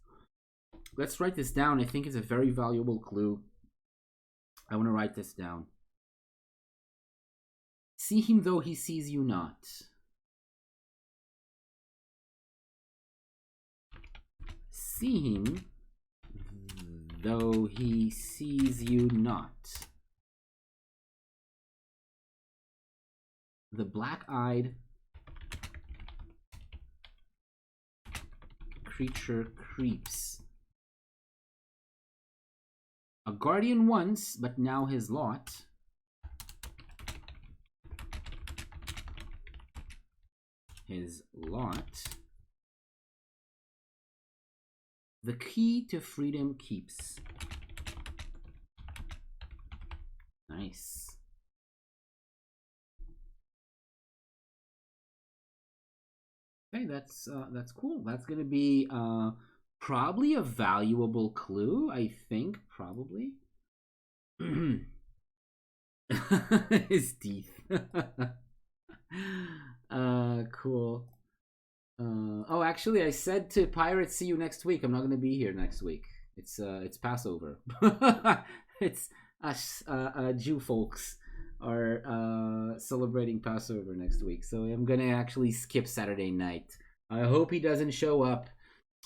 Let's write this down. I think it's a very valuable clue. I want to write this down. See him though he sees you not. See him though he sees you not. The black-eyed creature creeps. A guardian once, but now his lot. His lot. The key to freedom keeps. Nice. Okay, that's cool. That's gonna be probably a valuable clue. I think probably. His teeth. Cool. Oh, actually, I said to pirates, see you next week. I'm not gonna be here next week. It's Passover. It's us Jew folks are celebrating Passover next week, so I'm gonna actually skip Saturday night. I hope he doesn't show up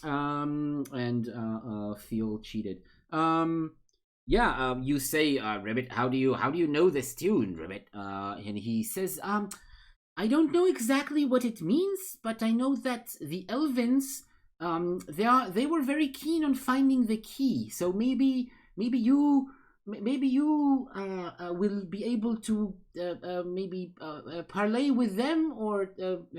and feel cheated. Yeah, you say, Ribbit, how do you know this tune, Ribbit? And he says, I don't know exactly what it means, but I know that the Elvins, they were very keen on finding the key. So maybe you will be able to maybe parlay with them or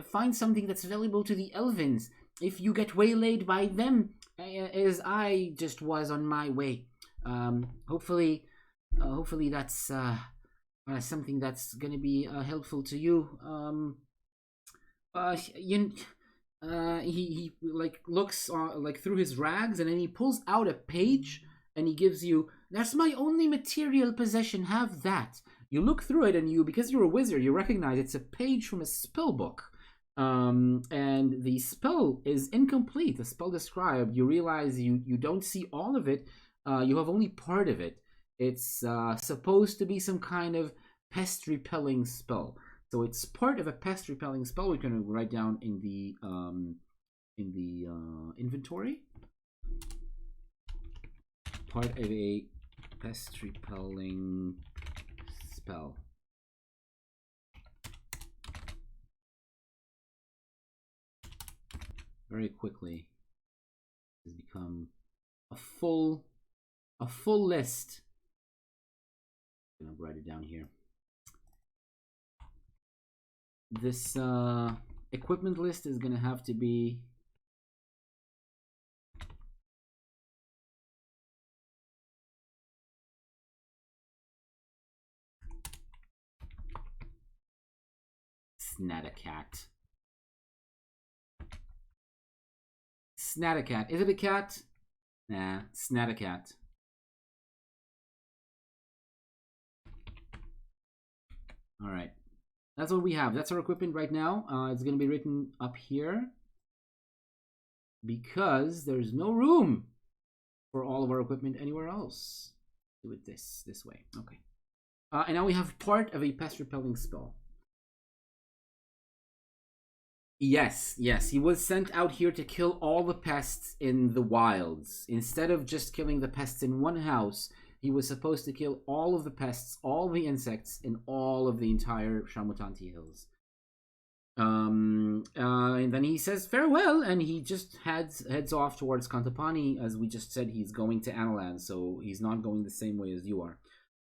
find something that's valuable to the Elvins if you get waylaid by them, as I just was on my way. Hopefully that's something that's gonna be helpful to you. You, he like looks like through his rags, and then he pulls out a page and he gives you. That's my only material possession. Have that. You look through it, and because you're a wizard, you recognize it's a page from a spell book. And the spell is incomplete. The spell described. You realize you don't see all of it. You have only part of it. It's supposed to be some kind of pest repelling spell. So it's part of a pest repelling spell. We're going to write down in the inventory. Part of a pest repelling spell. Very quickly has become a full list. I'm gonna write it down here. This equipment list is gonna have to be Snatacat. Snatacat. Is it a cat? Nah, Snatacat. All right. That's what we have. That's our equipment right now. It's going to be written up here because there's no room for all of our equipment anywhere else. Do it this way. Okay. And now we have part of a pest repelling spell. Yes. He was sent out here to kill all the pests in the wilds. Instead of just killing the pests in one house, he was supposed to kill all of the pests, all the insects in all of the entire Shamutanti Hills. And then he says farewell, and he just heads off towards Kantapani. As we just said, he's going to Analan, so he's not going the same way as you are.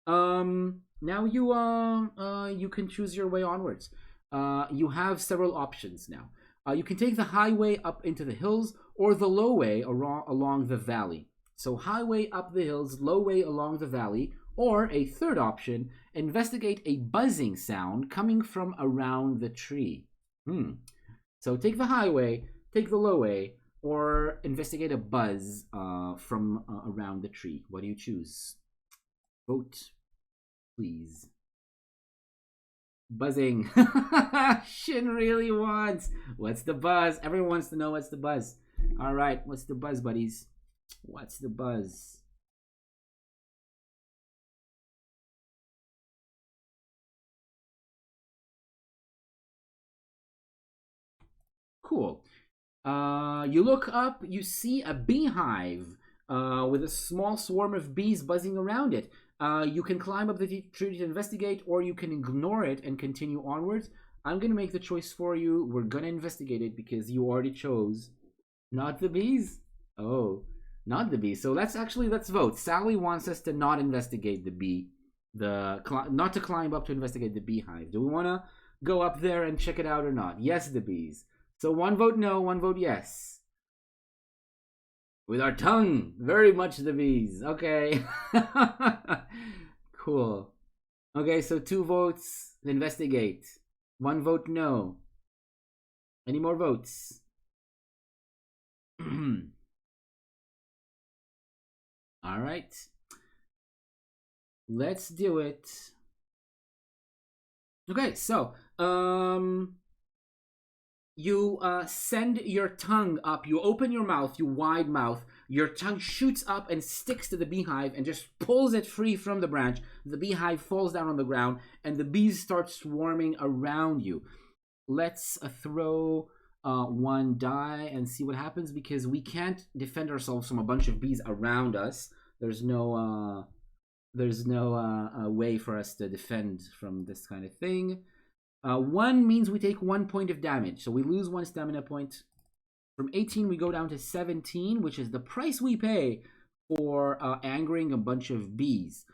Now you can choose your way onwards. You have several options now. You can take the highway up into the hills or the low way along the valley. So highway up the hills, low way along the valley, or a third option, investigate a buzzing sound coming from around the tree. So take the highway, take the low way, or investigate a buzz from around the tree. What do you choose? Vote, please. Buzzing. Shin really wants. What's the buzz? Everyone wants to know what's the buzz. All right, what's the buzz, buddies? What's the buzz? Cool. You look up, you see a beehive with a small swarm of bees buzzing around it. You can climb up the tree to investigate, or you can ignore it and continue onwards. I'm going to make the choice for you. We're going to investigate it because you already chose not the bees. Oh, not the bee. So let's vote. Sally wants us to not investigate the bee, not to climb up to investigate the beehive. Do we want to go up there and check it out or not? Yes, the bees. So one vote no, one vote yes. With our tongue, very much the bees. Okay. Cool. Okay, so 2 votes, investigate. 1 vote no. Any more votes? All right. Let's do it. Okay, so You send your tongue up. You open your mouth, you wide mouth. Your tongue shoots up and sticks to the beehive and just pulls it free from the branch. The beehive falls down on the ground, and the bees start swarming around you. Let's throw one die and see what happens, because we can't defend ourselves from a bunch of bees around us. There's no way for us to defend from this kind of thing. One means we take 1 point of damage, so we lose 1 stamina point. From 18, we go down to 17, which is the price we pay for angering a bunch of bees.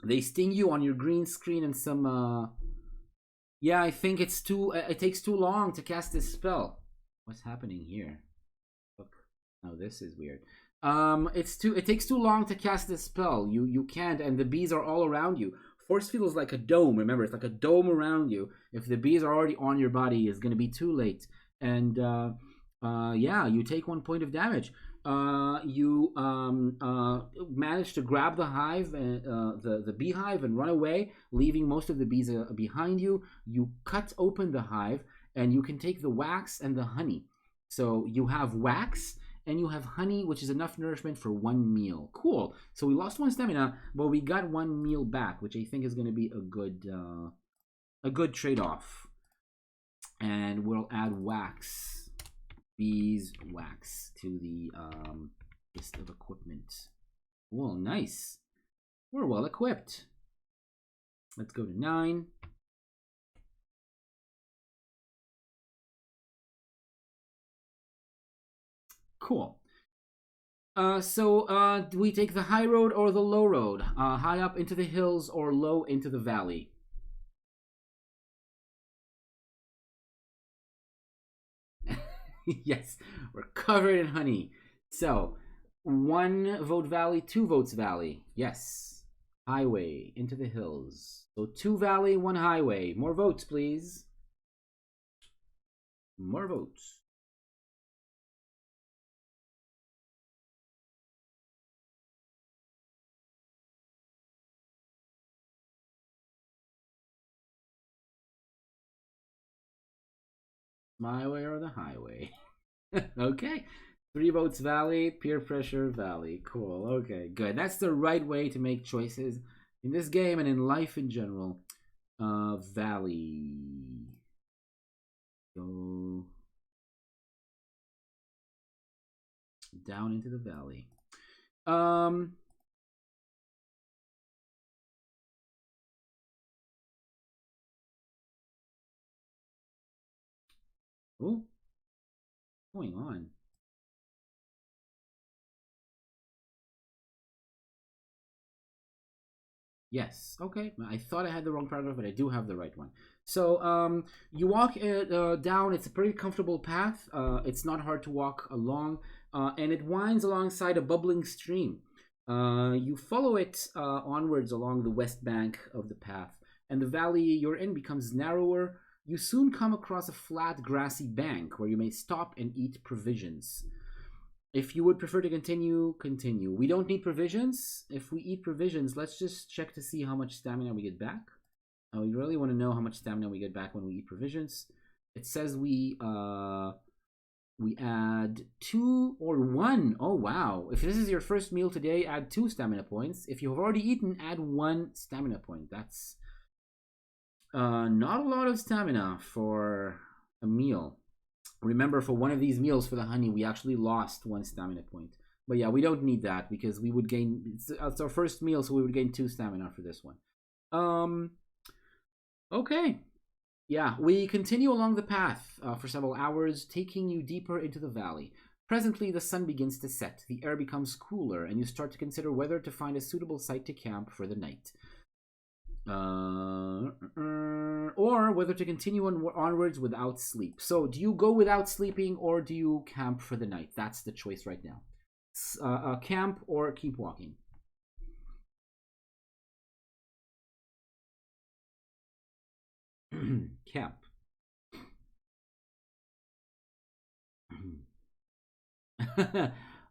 They sting you on your green screen, and some. Yeah, I think it's too. It takes too long to cast this spell. What's happening here? Look, oh, this is weird. It takes too long to cast this spell. You can't, and the bees are all around you. Force field is like a dome. Remember, it's like a dome around you. If the bees are already on your body, it's gonna be too late. And yeah, you take 1 point of damage. You manage to grab the hive, the beehive, and run away, leaving most of the bees behind you. You cut open the hive, and you can take the wax and the honey. So you have wax and you have honey, which is enough nourishment for 1 meal. Cool. So we lost 1 stamina, but we got 1 meal back, which I think is going to be a good trade-off. And we'll add wax, beeswax, to the list of equipment. Cool, nice. We're well equipped. Let's go to 9. Cool. So do we take the high road or the low road? High up into the hills or low into the valley? Yes, we're covered in honey. So 1 vote valley, 2 votes valley. Yes. Highway into the hills. So 2 valley, 1 highway. More votes, please. More votes. My way or the highway? Okay. 3 votes valley, peer pressure valley. Cool. Okay, good. That's the right way to make choices in this game and in life in general. Valley. Go down into the valley. Oh, what's going on? Yes. Okay. I thought I had the wrong paragraph, but I do have the right one. So, you walk down. It's a pretty comfortable path. It's not hard to walk along, and it winds alongside a bubbling stream. You follow it onwards along the west bank of the path, and the valley you're in becomes narrower. You soon come across a flat, grassy bank where you may stop and eat provisions. If you would prefer to continue, continue. We don't need provisions. If we eat provisions, let's just check to see how much stamina we get back. We really want to know how much stamina we get back when we eat provisions. It says we add 2 or 1. Oh wow! If this is your first meal today, add 2 stamina points. If you have already eaten, add 1 stamina point. That's not a lot of stamina for a meal. Remember, for one of these meals for the honey, we actually lost 1 stamina point. But yeah, we don't need that because we would gain. It's our first meal, so we would gain 2 stamina for this one. Okay. Yeah, we continue along the path for several hours, taking you deeper into the valley. Presently, the sun begins to set, the air becomes cooler, and you start to consider whether to find a suitable site to camp for the night. Or whether to continue onwards without sleep. So, do you go without sleeping or do you camp for the night? That's the choice right now. Camp or keep walking. Camp.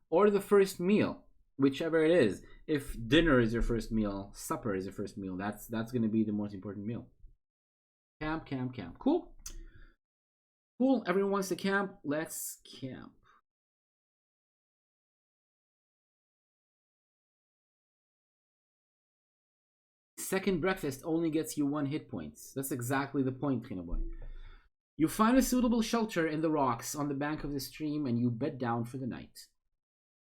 Or the first meal, whichever it is. If dinner is your first meal, supper is your first meal. That's going to be the most important meal. Camp, camp, camp. Cool. Cool. Everyone wants to camp. Let's camp. Second breakfast only gets you 1 hit points. That's exactly the point, Kinaboy. You find a suitable shelter in the rocks on the bank of the stream and you bed down for the night.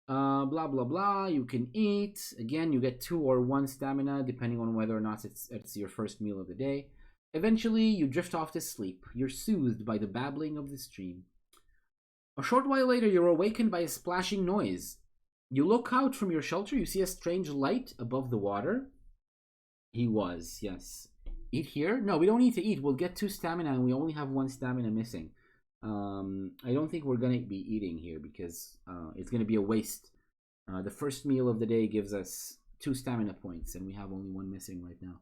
Blah blah blah. You can eat. Again, you get 2 or 1 stamina depending on whether or not it's your first meal of the day. Eventually, you drift off to sleep. You're soothed by the babbling of the stream. A short while later, you're awakened by a splashing noise. You look out from your shelter. You see a strange light above the water. He was, yes. Eat here? No, we don't need to eat. We'll get 2 stamina and we only have 1 stamina missing. I don't think we're going to be eating here because it's going to be a waste. The first meal of the day gives us 2 stamina points and we have only 1 missing right now.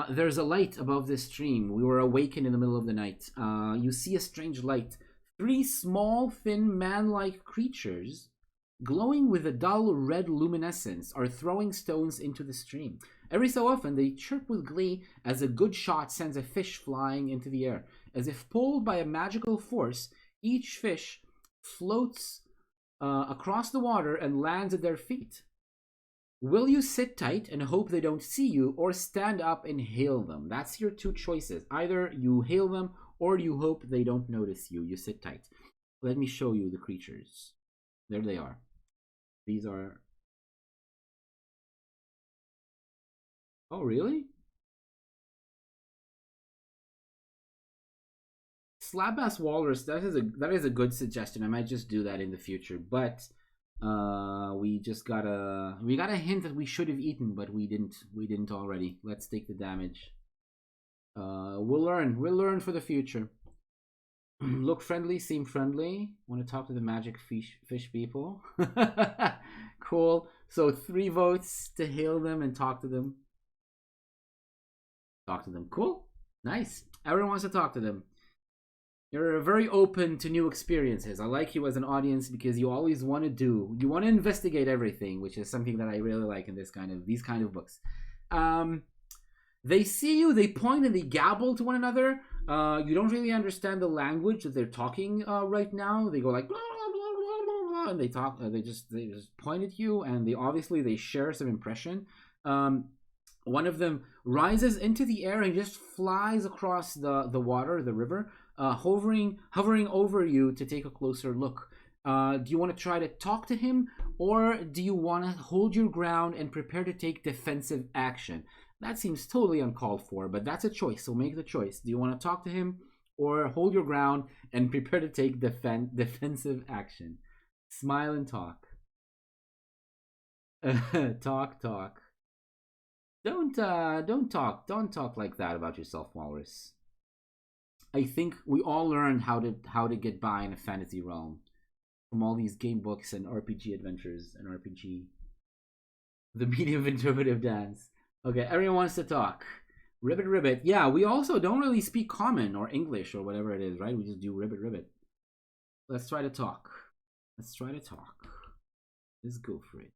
There's a light above the stream. We were awakened in the middle of the night. You see a strange light. 3 small, thin, man-like creatures glowing with a dull red luminescence are throwing stones into the stream. Every so often, they chirp with glee as a good shot sends a fish flying into the air. As if pulled by a magical force, each fish floats across the water and lands at their feet. Will you sit tight and hope they don't see you, or stand up and hail them? That's your 2 choices. Either you hail them, or you hope they don't notice you. You sit tight. Let me show you the creatures. There they are. These are... Oh, really? Slabbass Walrus, that is a good suggestion. I might just do that in the future. But we got a hint that we should have eaten, but we didn't already. Let's take the damage. We'll learn for the future. Look friendly, seem friendly. Want to talk to the magic fish people. Cool. So 3 votes to hail them and talk to them. Cool. Nice. Everyone wants to talk to them. You're very open to new experiences. I like you as an audience because you always want to investigate everything, which is something that I really like in these kind of books. They see you, they point and they gabble to one another. You don't really understand the language that they're talking right now. They go like blah, blah, blah, blah, blah, and they talk. They just point at you, and they share some impression. One of them rises into the air and just flies across the water, the river, hovering over you to take a closer look. Do you want to try to talk to him, or do you want to hold your ground and prepare to take defensive action? That seems totally uncalled for, but that's a choice, so make the choice. Do you want to talk to him, or hold your ground and prepare to take defensive action? Smile and talk. Talk. Don't talk like that about yourself, Walrus. I think we all learned how to get by in a fantasy realm from all these game books and RPG adventures and RPG. The medium of interpretive dance. Okay, everyone wants to talk. Ribbit. Yeah, we also don't really speak common or English or whatever it is, right? We just do ribbit. Let's try to talk. Let's go for it.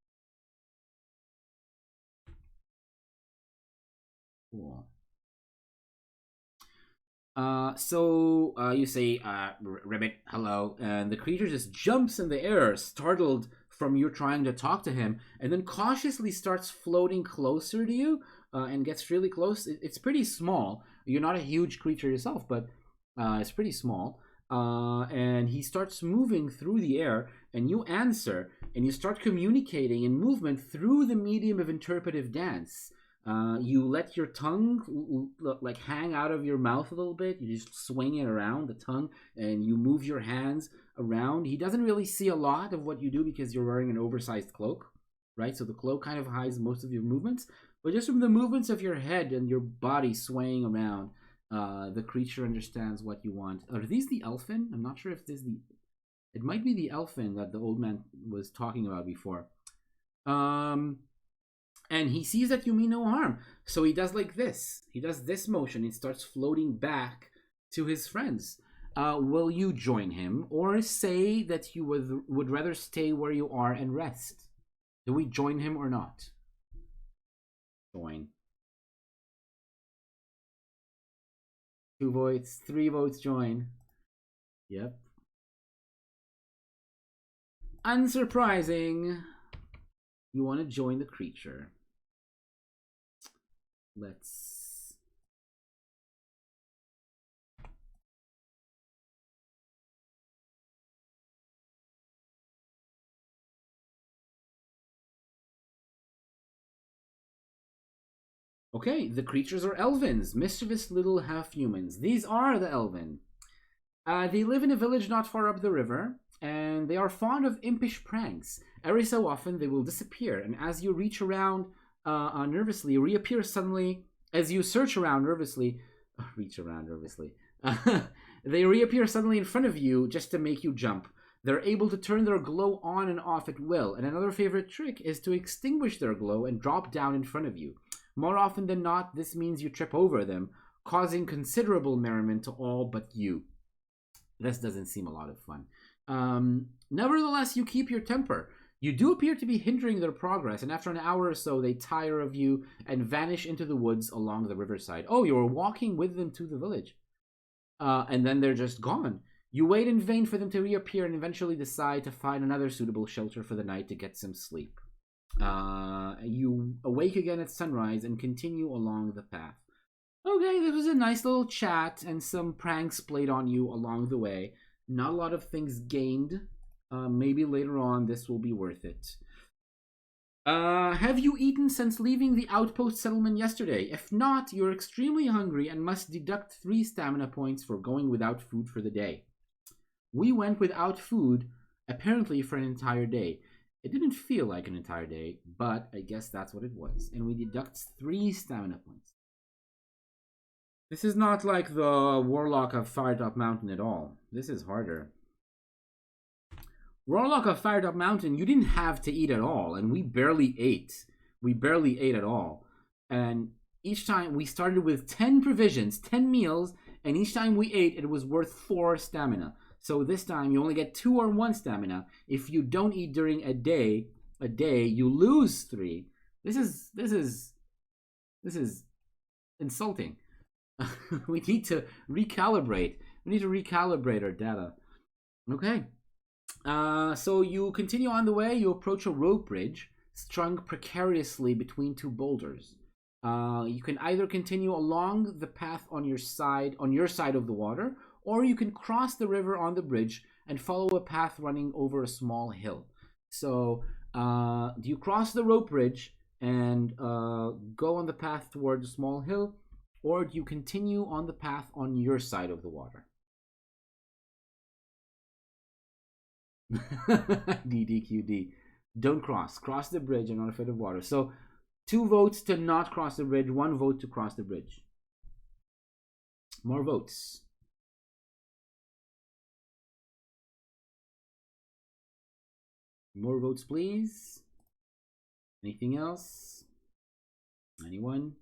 Cool. So you say, Ribbit, hello, and the creature just jumps in the air, startled from you trying to talk to him, and then cautiously starts floating closer to you, and gets really close. It's pretty small. You're not a huge creature yourself, but it's pretty small. And he starts moving through the air, and you answer, and you start communicating in movement through the medium of interpretive dance. You let your tongue like hang out of your mouth a little bit. You just swing it around the tongue, and you move your hands around. He doesn't really see a lot of what you do because you're wearing an oversized cloak, right? So the cloak kind of hides most of your movements. But just from the movements of your head and your body swaying around, the creature understands what you want. Are these the elfin? I'm not sure if this is the... It might be the elfin that the old man was talking about before. And he sees that you mean no harm. So he does like this. He does this motion. He starts floating back to his friends. Will you join him, or say that you would rather stay where you are and rest? Do we join him or not? Join. 2 votes, 3 votes join. Yep. Unsurprising. You want to join the creature. Let's... Okay, the creatures are elvins, mischievous little half-humans. These are the elven. They live in a village not far up the river, and they are fond of impish pranks. Every so often, they will disappear, and as you reach around nervously, reappear suddenly. As you search around nervously, reach around nervously, they reappear suddenly in front of you just to make you jump. They're able to turn their glow on and off at will, and another favorite trick is to extinguish their glow and drop down in front of you. More often than not, this means you trip over them, causing considerable merriment to all but you. This doesn't seem a lot of fun. Nevertheless, you keep your temper. You do appear to be hindering their progress, and after an hour or so, they tire of you and vanish into the woods along the riverside. Oh, you were walking with them to the village. And then they're just gone. You wait in vain for them to reappear and eventually decide to find another suitable shelter for the night to get some sleep. You awake again at sunrise and continue along the path. Okay, this was a nice little chat and some pranks played on you along the way. Not a lot of things gained. Maybe later on this will be worth it. Have you eaten since leaving the outpost settlement yesterday? If not, you're extremely hungry and must deduct 3 stamina points for going without food for the day. We went without food, apparently for an entire day. It didn't feel like an entire day, but I guess that's what it was. And we deduct 3 stamina points. This is not like the Warlock of Firetop Mountain at all. This is harder. Warlock of Firetop Mountain, you didn't have to eat at all, and we barely ate. We barely ate at all. And each time we started with 10 provisions, 10 meals, and each time we ate, it was worth 4 stamina. So this time you only get 2 or 1 stamina. If you don't eat during a day, you lose 3. This is insulting. We need to recalibrate. We need to recalibrate our data. Okay. So you continue on the way. You approach a rope bridge strung precariously between 2 boulders. You can either continue along the path on your side of the water, or you can cross the river on the bridge and follow a path running over a small hill. So do you cross the rope bridge and go on the path toward the small hill, or do you continue on the path on your side of the water? DDQD. Don't cross. Cross the bridge and not afraid of water. So 2 votes to not cross the bridge, 1 vote to cross the bridge. More votes. More votes, please. Anything else? Anyone?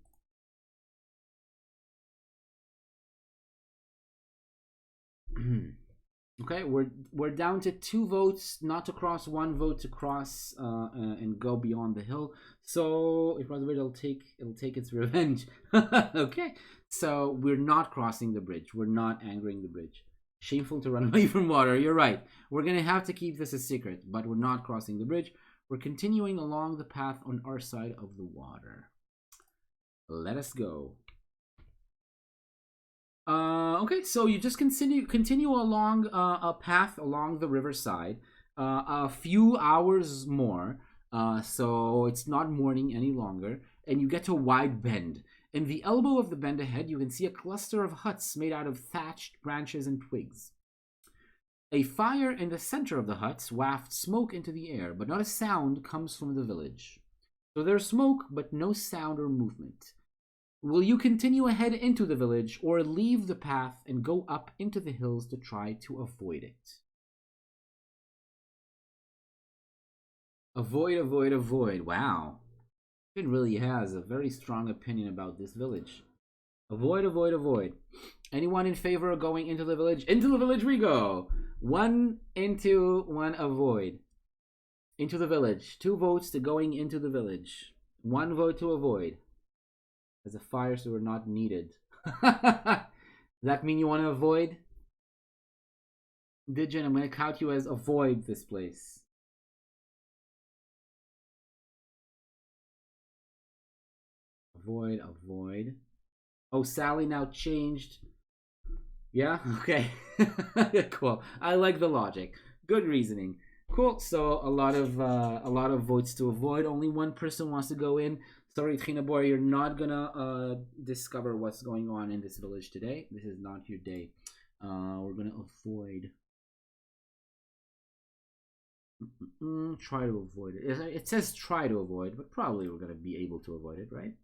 Okay, we're down to 2 votes not to cross, 1 vote to cross and go beyond the hill. So if it'll take its revenge. Okay, so we're not crossing the bridge. We're not angering the bridge. Shameful to run away from water. You're right. We're gonna have to keep this a secret, but we're not crossing the bridge. We're continuing along the path on our side of the water. Let us go. Okay, so you just continue along a path along the riverside, a few hours more, so it's not morning any longer, and you get to a wide bend. In the elbow of the bend ahead, you can see a cluster of huts made out of thatched branches and twigs. A fire in the center of the huts wafts smoke into the air, but not a sound comes from the village. So there's smoke, but no sound or movement. Will you continue ahead into the village or leave the path and go up into the hills to try to avoid it? Avoid, avoid, avoid. Wow. It really has a very strong opinion about this village. Avoid, avoid, avoid. Anyone in favor of going into the village? Into the village we go. 1 into, 1 avoid. Into the village. 2 votes to going into the village. 1 vote to avoid. As a fire sewer not needed. that mean you want to avoid? Digin, I'm going to count you as avoid this place. Avoid, avoid. Oh, Sally now changed. Yeah? Okay. Cool. I like the logic. Good reasoning. Cool. So a lot of votes to avoid. Only one person wants to go in. Sorry, Trina Boy, you're not gonna discover what's going on in this village today. This is not your day. We're gonna avoid. Try to avoid it. It says try to avoid, but probably we're gonna be able to avoid it, right?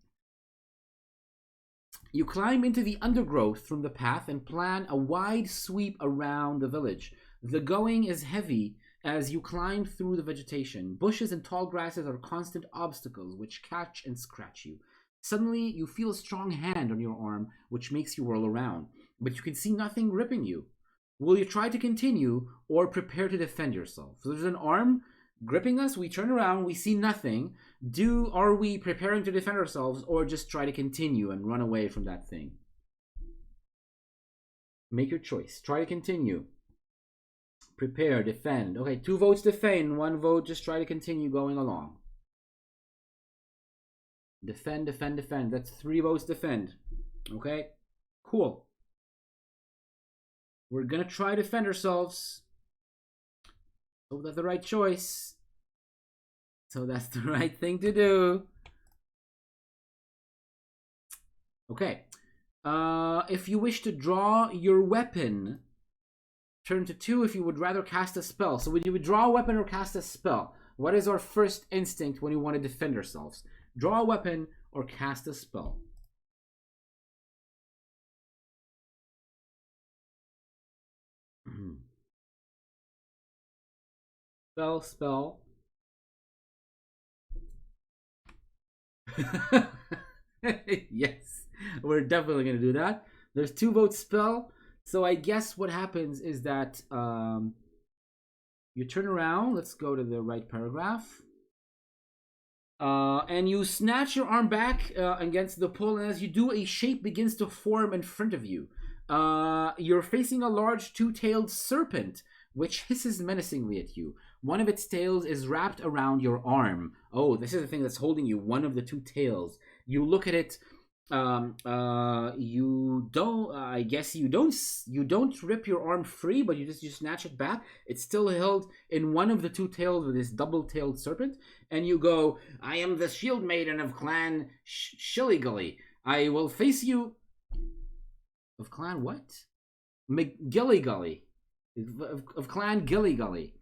You climb into the undergrowth from the path and plan a wide sweep around the village. The going is heavy as you climb through the vegetation. Bushes and tall grasses are constant obstacles which catch and scratch you. Suddenly, you feel a strong hand on your arm, which makes you whirl around, but you can see nothing gripping you. Will you try to continue or prepare to defend yourself? So there's an arm gripping us, we turn around, we see nothing. Are we preparing to defend ourselves or just try to continue and run away from that thing? Make your choice. Try to continue. Prepare, defend. Okay, 2 votes defend, 1 vote just try to continue going along. Defend, defend, defend. That's 3 votes defend. Okay, cool. We're gonna try to defend ourselves. So that's the right choice. So that's the right thing to do. Okay. If you wish to draw your weapon, turn to 2 if you would rather cast a spell. So would you draw a weapon or cast a spell? What is our first instinct when we want to defend ourselves? Draw a weapon or cast a spell? Spell. Yes, we're definitely gonna do that. There's 2 votes spell. So I guess what happens is that you turn around. Let's go to the right paragraph. And you snatch your arm back against the pole, and as you do, a shape begins to form in front of you. You're facing a large 2-tailed serpent, which hisses menacingly at you. One of its tails is wrapped around your arm. Oh, this is the thing that's holding you, one of the 2 tails. You look at it. You don't. I guess you don't rip your arm free, but you snatch it back. It's still held in one of the 2 tails with this double-tailed serpent, and you go, "I am the shield maiden of Clan Shilligully. I will face you." Of Clan what? McGillygully. Of Clan Gillygully.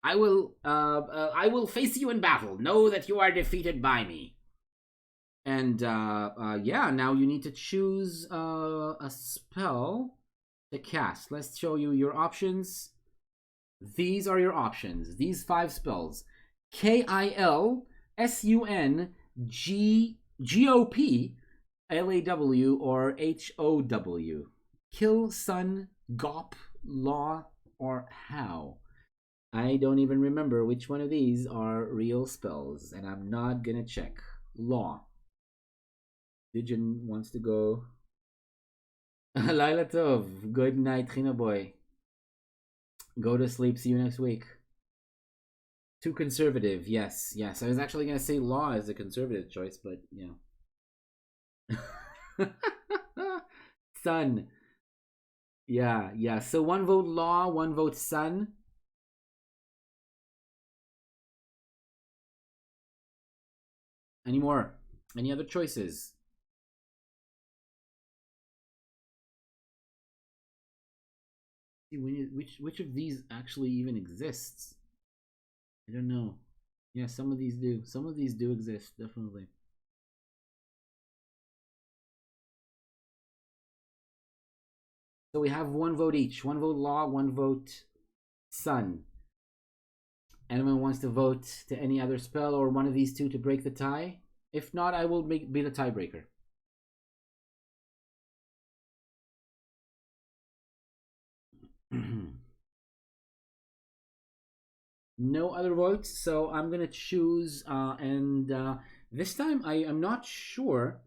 I will face you in battle. Know that you are defeated by me. And yeah, now you need to choose a spell to cast. Let's show you your options. These are your options. These 5 spells: KILSUNGOP, LAW, or HOW. Kill, Sun, Gop, Law, or How. I don't even remember which one of these are real spells, and I'm not gonna check. Law. Dijin wants to go. Laila Tov. Good night, Trina Boy. Go to sleep. See you next week. Too conservative. Yes, yes. I was actually gonna say law is a conservative choice, but yeah. Sun. Yeah, yeah. So 1 vote law, 1 vote sun. Any more? Any other choices? Which of these actually even exists? I don't know. Yeah, some of these do. Some of these do exist, definitely. So we have 1 vote each. 1 vote law, 1 vote sun. Anyone wants to vote to any other spell or one of these 2 to break the tie? If not, I will be the tiebreaker. No other votes, so I'm gonna choose, and this time I am not sure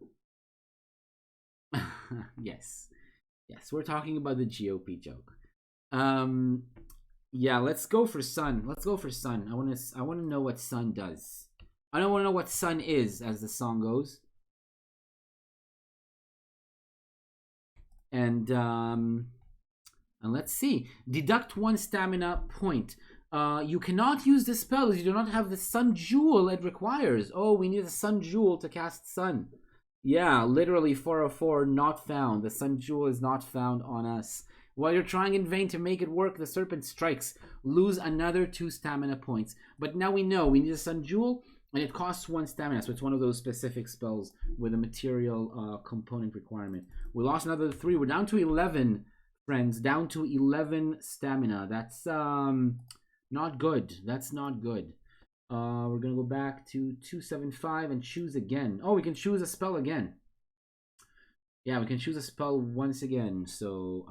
Yes. Yes, we're talking about the GOP joke. Um, yeah, let's go for Sun. Let's go for Sun. I want to know what Sun does. I don't want to know what Sun is, as the song goes. And and let's see. Deduct 1 stamina point. You cannot use the spell as you do not have the Sun Jewel it requires. Oh, we need a Sun Jewel to cast Sun. Yeah, literally 404 not found. The Sun Jewel is not found on us. While you're trying in vain to make it work, the serpent strikes. Lose another 2 stamina points. But now we know we need a Sun Jewel, and it costs 1 stamina, so it's one of those specific spells with a material component requirement. We lost another 3. We're down to 11, friends. Down to 11 stamina. That's not good. That's not good. We're gonna go back to 275 and choose again. Oh, we can choose a spell again. Yeah, we can choose a spell once again. So,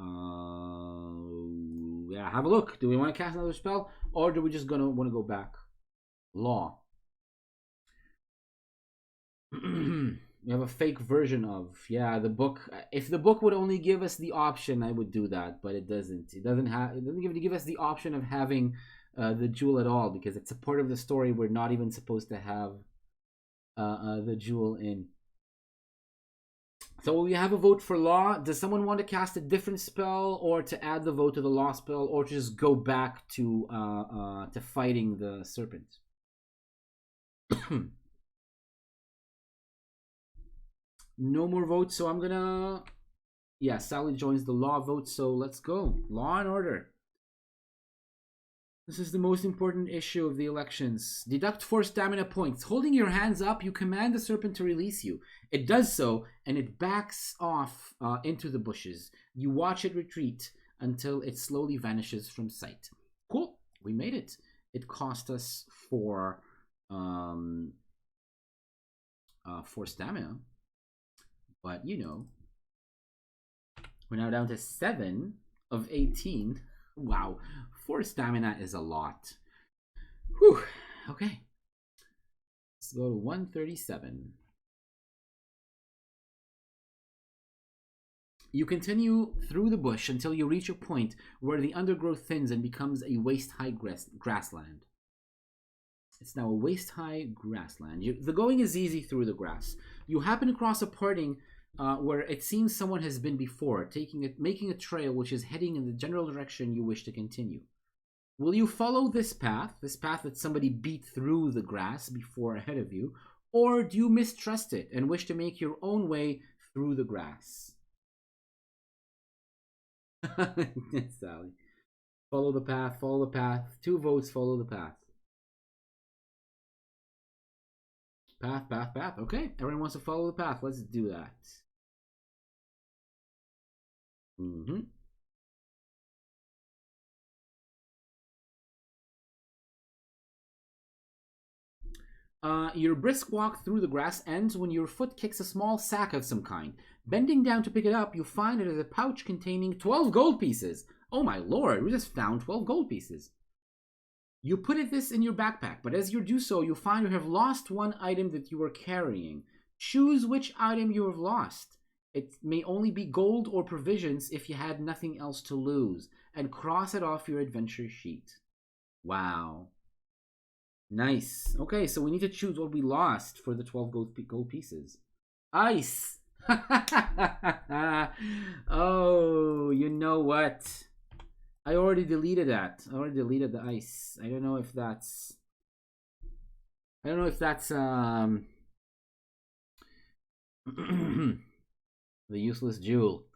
yeah, have a look. Do we want to cast another spell, or do we just want to go back? Law. We have a fake version of, yeah, the book. If the book would only give us the option, I would do that, but it doesn't. It doesn't give us the option of having the jewel at all, because it's a part of the story we're not even supposed to have the jewel in. So we have a vote for law. Does someone want to cast a different spell, or to add the vote to the law spell, or to just go back to fighting the serpent? No more votes, so I'm gonna... Yeah, Sally joins the law vote, so let's go. Law and order. This is the most important issue of the elections. Deduct 4 stamina points. Holding your hands up, you command the serpent to release you. It does so, and it backs off into the bushes. You watch it retreat until it slowly vanishes from sight. Cool, we made it. It cost us 4 stamina. But, you know, we're now down to 7 of 18. Wow, 4 stamina is a lot. Whew, okay. Let's go to 137. You continue through the bush until you reach a point where the undergrowth thins and becomes a waist-high grassland. It's now a waist-high grassland. The going is easy through the grass. You happen across a parting where it seems someone has been before, making a trail which is heading in the general direction you wish to continue. Will you follow this path that somebody beat through the grass before ahead of you, or do you mistrust it and wish to make your own way through the grass? Sally. Follow the path, follow the path. 2 votes, follow the path. Path, path, path. Okay, everyone wants to follow the path. Let's do that. Your brisk walk through the grass ends when your foot kicks a small sack of some kind. Bending down to pick it up, you find it is a pouch containing 12 gold pieces. Oh my lord, we just found 12 gold pieces. You put this in your backpack, but as you do so, you find you have lost one item that you were carrying. Choose which item you have lost. It may only be gold or provisions if you had nothing else to lose, and cross it off your adventure sheet. Wow. Nice. Okay, so we need to choose what we lost for the 12 gold pieces. Ice! Oh, you know what? I already deleted that. I already deleted the ice. I don't know if that's the useless jewel.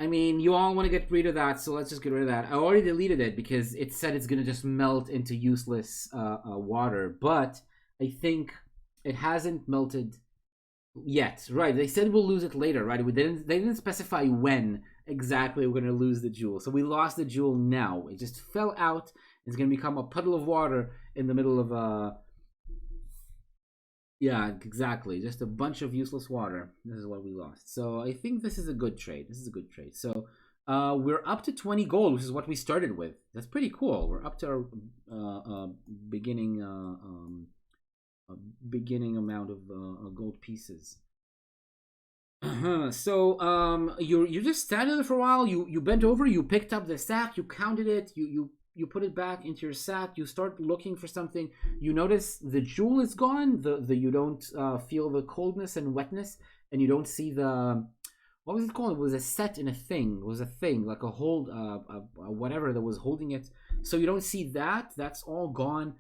I mean, you all want to get rid of that, so let's just get rid of that. I already deleted it because it said it's gonna just melt into useless water, but I think it hasn't melted yet. Right? They said we'll lose it later. Right? They didn't specify when exactly we're gonna lose the jewel. So we lost the jewel now. It just fell out. It's gonna become a puddle of water in the middle of Yeah, exactly. Just a bunch of useless water. This is what we lost. So I think this is a good trade. So we're up to 20 gold, which is what we started with. That's pretty cool. We're up to our beginning amount of gold pieces. So you just standing there for a while. You bent over. You picked up the sack. You counted it. You put it back into your sack. You start looking for something. You notice the jewel is gone. The you don't feel the coldness and wetness, and you don't see the what was it called? It was a set in a thing. It was a thing like a hold, whatever that was holding it. So you don't see that. That's all gone.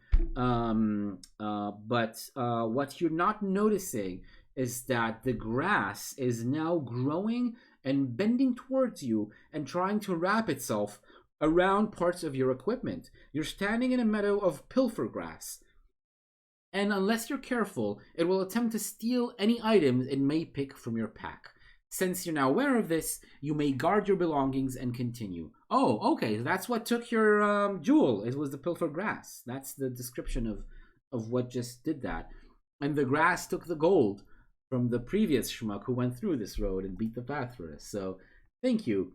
But what you're not noticing is that the grass is now growing and bending towards you and trying to wrap itself around parts of your equipment. You're standing in a meadow of pilfer grass, and unless you're careful, it will attempt to steal any items it may pick from your pack. Since you're now aware of this, you may guard your belongings and continue. Oh, okay, that's what took your jewel. It was the pilfer grass. That's the description of what just did that. And the grass took the gold from the previous schmuck who went through this road and beat the path for us. So, thank you,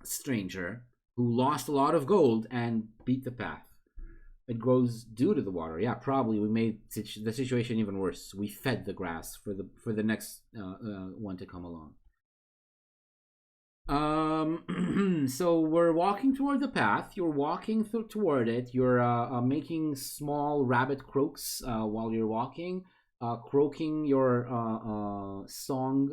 stranger, who lost a lot of gold and beat the path. It grows due to the water. Yeah, probably we made the situation even worse. We fed the grass for the next one to come along. So we're walking toward the path. You're walking toward it. You're making small rabbit croaks while you're walking, croaking your song,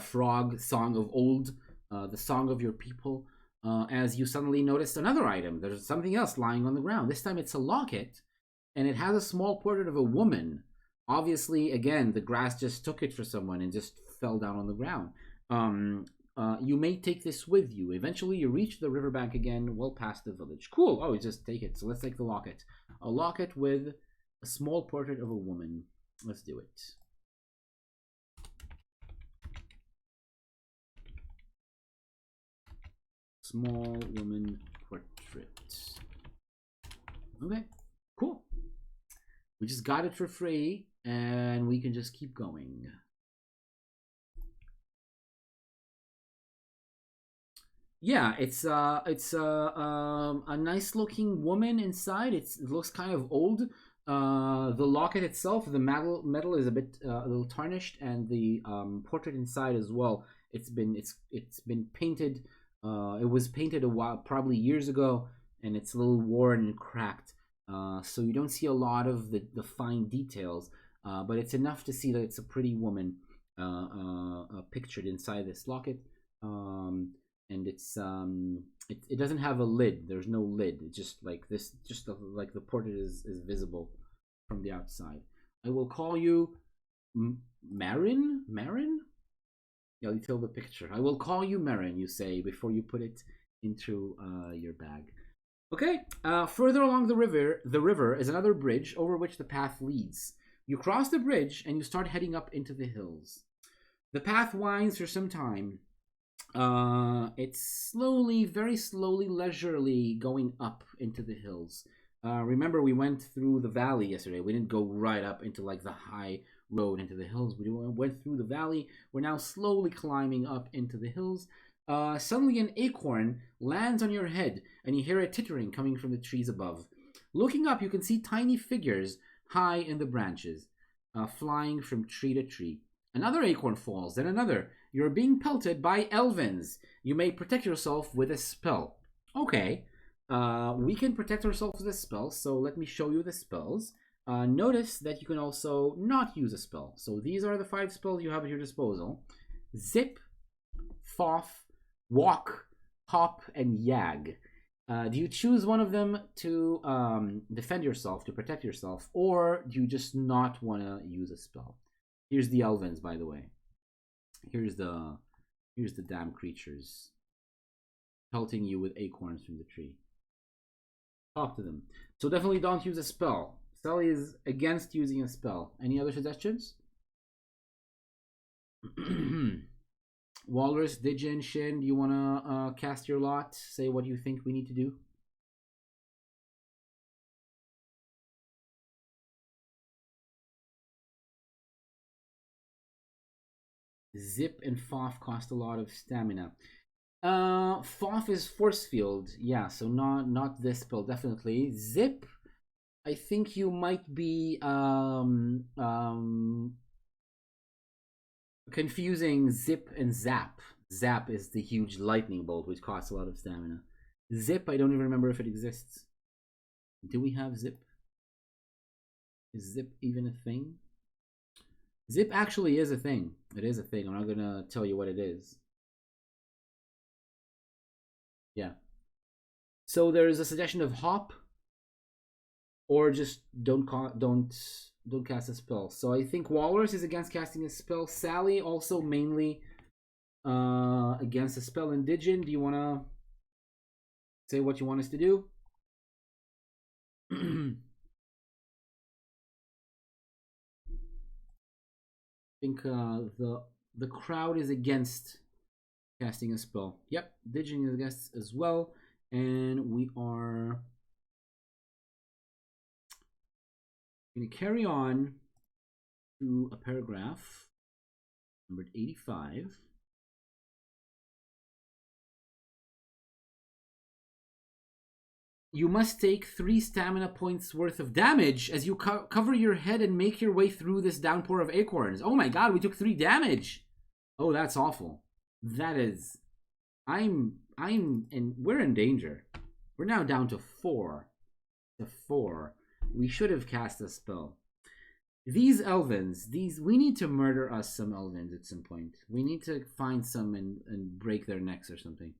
frog song of old, the song of your people. As you suddenly notice another item. There's something else lying on the ground. This time it's a locket, and it has a small portrait of a woman. Obviously, again, the grass just took it for someone and just fell down on the ground. You may take this with you. Eventually, you reach the riverbank again, well past the village. Cool. Oh, just take it. So let's take the locket. A locket with a small portrait of a woman. Let's do it. Small woman portrait. Okay, cool. We just got it for free, and we can just keep going. Yeah, it's a nice looking woman inside. It looks kind of old. The locket itself, the metal is a bit a little tarnished, and the portrait inside as well. It's been painted. It was painted a while, probably years ago, and it's a little worn and cracked. So you don't see a lot of the fine details, but it's enough to see that it's a pretty woman pictured inside this locket. And it doesn't have a lid. There's no lid. It's just like this, just like the portrait is visible from the outside. I will call you Marin. Marin. Yeah, you tell the picture. I will call you Marin, you say, before you put it into your bag. Okay, further along the river is another bridge over which the path leads. You cross the bridge and you start heading up into the hills. The path winds for some time. It's slowly, very slowly, leisurely going up into the hills. Remember, we went through the valley yesterday. We didn't go right up into like the high road into the hills. We went through the valley. We're now slowly climbing up into the hills. Suddenly an acorn lands on your head, and you hear a tittering coming from the trees above. Looking up, you can see tiny figures high in the branches, flying from tree to tree. Another acorn falls, then another. You're being pelted by elvins. You may protect yourself with a spell. Okay, we can protect ourselves with a spell, so let me show you the spells. Notice that you can also not use a spell. So these are the 5 spells you have at your disposal. Zip, Foff, Walk, Hop, and Yag. Do you choose one of them to defend yourself, to protect yourself, or do you just not want to use a spell? Here's the elvins, by the way. Here's the damn creatures pelting you with acorns from the tree. Talk to them. So definitely don't use a spell. Sally is against using a spell. Any other suggestions? Walrus, Dijin, Shin, do you want to cast your lot? Say what you think we need to do? Zip and Foff cost a lot of stamina. Foff is force field. Yeah, so not this spell, definitely. Zip, I think you might be confusing zip and zap. Zap is the huge lightning bolt which costs a lot of stamina. Zip, I don't even remember if it exists. Do we have zip? Is zip even a thing? Zip actually is a thing. It is a thing. I'm not gonna tell you what it is. Yeah. So there's a suggestion of hop, or just don't cast a spell. So I think Walrus is against casting a spell. Sally also mainly against a spell. And Digin, do you want to say what you want us to do? I think the crowd is against casting a spell. Yep, Digin is against as well, and we are going to carry on to a paragraph numbered 85. You must take 3 stamina points worth of damage as you cover your head and make your way through this downpour of acorns. Oh my god, we took 3 damage. Oh, that's awful. That is... we're in danger. We're now down to 4. To 4. We should have cast a spell. These Elvins, we need to murder us some Elvins at some point. We need to find some and break their necks or something.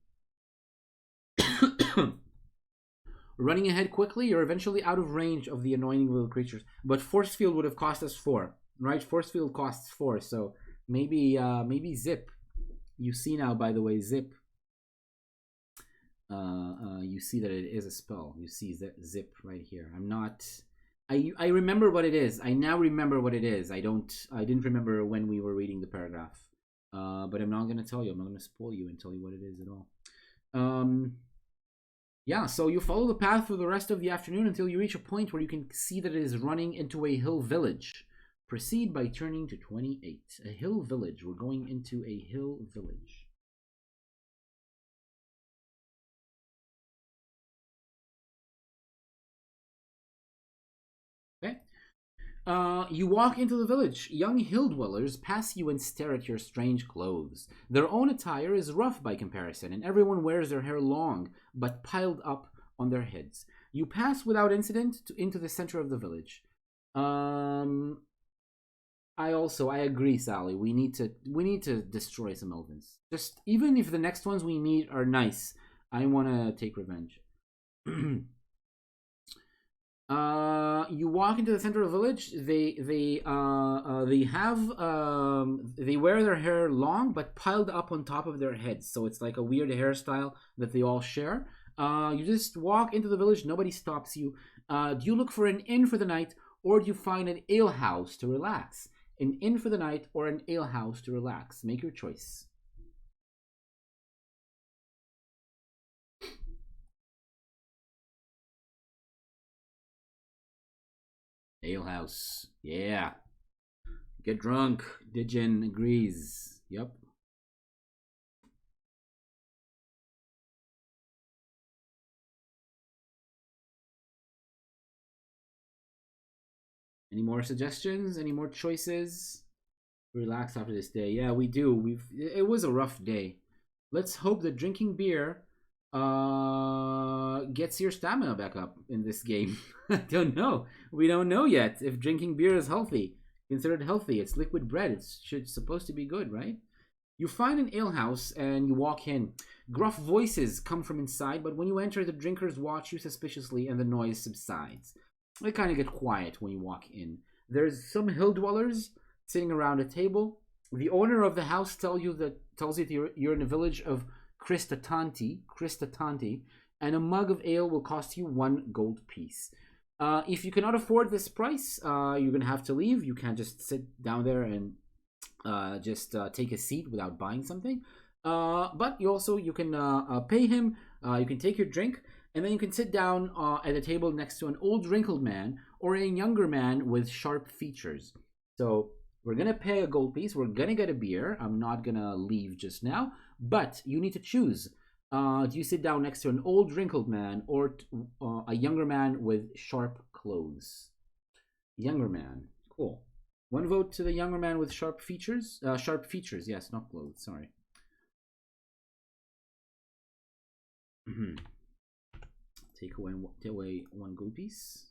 Running ahead quickly, you're eventually out of range of the annoying little creatures. But Force Field would have cost us 4, right? Force Field costs 4, so maybe Zip. You see now, by the way, Zip. You see that it is a spell. You see Zip right here. I remember what it is. I now remember what it is. I didn't remember when we were reading the paragraph. But I'm not going to tell you. I'm not going to spoil you and tell you what it is at all. Yeah, so you follow the path for the rest of the afternoon until you reach a point where you can see that it is running into a hill village. Proceed by turning to 28. A hill village. We're going into a hill village. Okay. You walk into the village. Young hill dwellers pass you and stare at your strange clothes. Their own attire is rough by comparison, and everyone wears their hair long, but piled up on their heads. You pass without incident into the center of the village. I agree, Sally. We need to destroy some Elvins. Just even if the next ones we meet are nice, I want to take revenge. You walk into the center of the village. They wear their hair long but piled up on top of their heads, so it's like a weird hairstyle that they all share. You just walk into the village. Nobody stops you. Do you look for an inn for the night, or do you find an alehouse to relax? An inn for the night or an alehouse to relax? Make your choice. Alehouse. Yeah. Get drunk. Digin agrees. Yep. Any more suggestions? Any more choices? Relax after this day. Yeah, we do. It was a rough day. Let's hope that drinking beer gets your stamina back up in this game. I don't know. We don't know yet if drinking beer is healthy. Considered healthy. It's liquid bread. It's supposed to be good, right? You find an alehouse and you walk in. Gruff voices come from inside, but when you enter, the drinkers watch you suspiciously and the noise subsides. They kind of get quiet when you walk in. There's some hill dwellers sitting around a table. The owner of the house tells you that you're in a village of Shamutanti, and a mug of ale will cost you 1 gold piece. If you cannot afford this price, you're gonna have to leave. You can't just sit down there and just take a seat without buying something. But you can pay him. You can take your drink, and then you can sit down at a table next to an old wrinkled man or a younger man with sharp features. So we're gonna pay a gold piece. We're gonna get a beer. I'm not gonna leave just now, but you need to choose. Do you sit down next to an old wrinkled man or a younger man with sharp clothes. Younger man. Cool. One vote to the younger man with sharp features. Sharp features, yes, not clothes. Sorry. Take away one gold piece.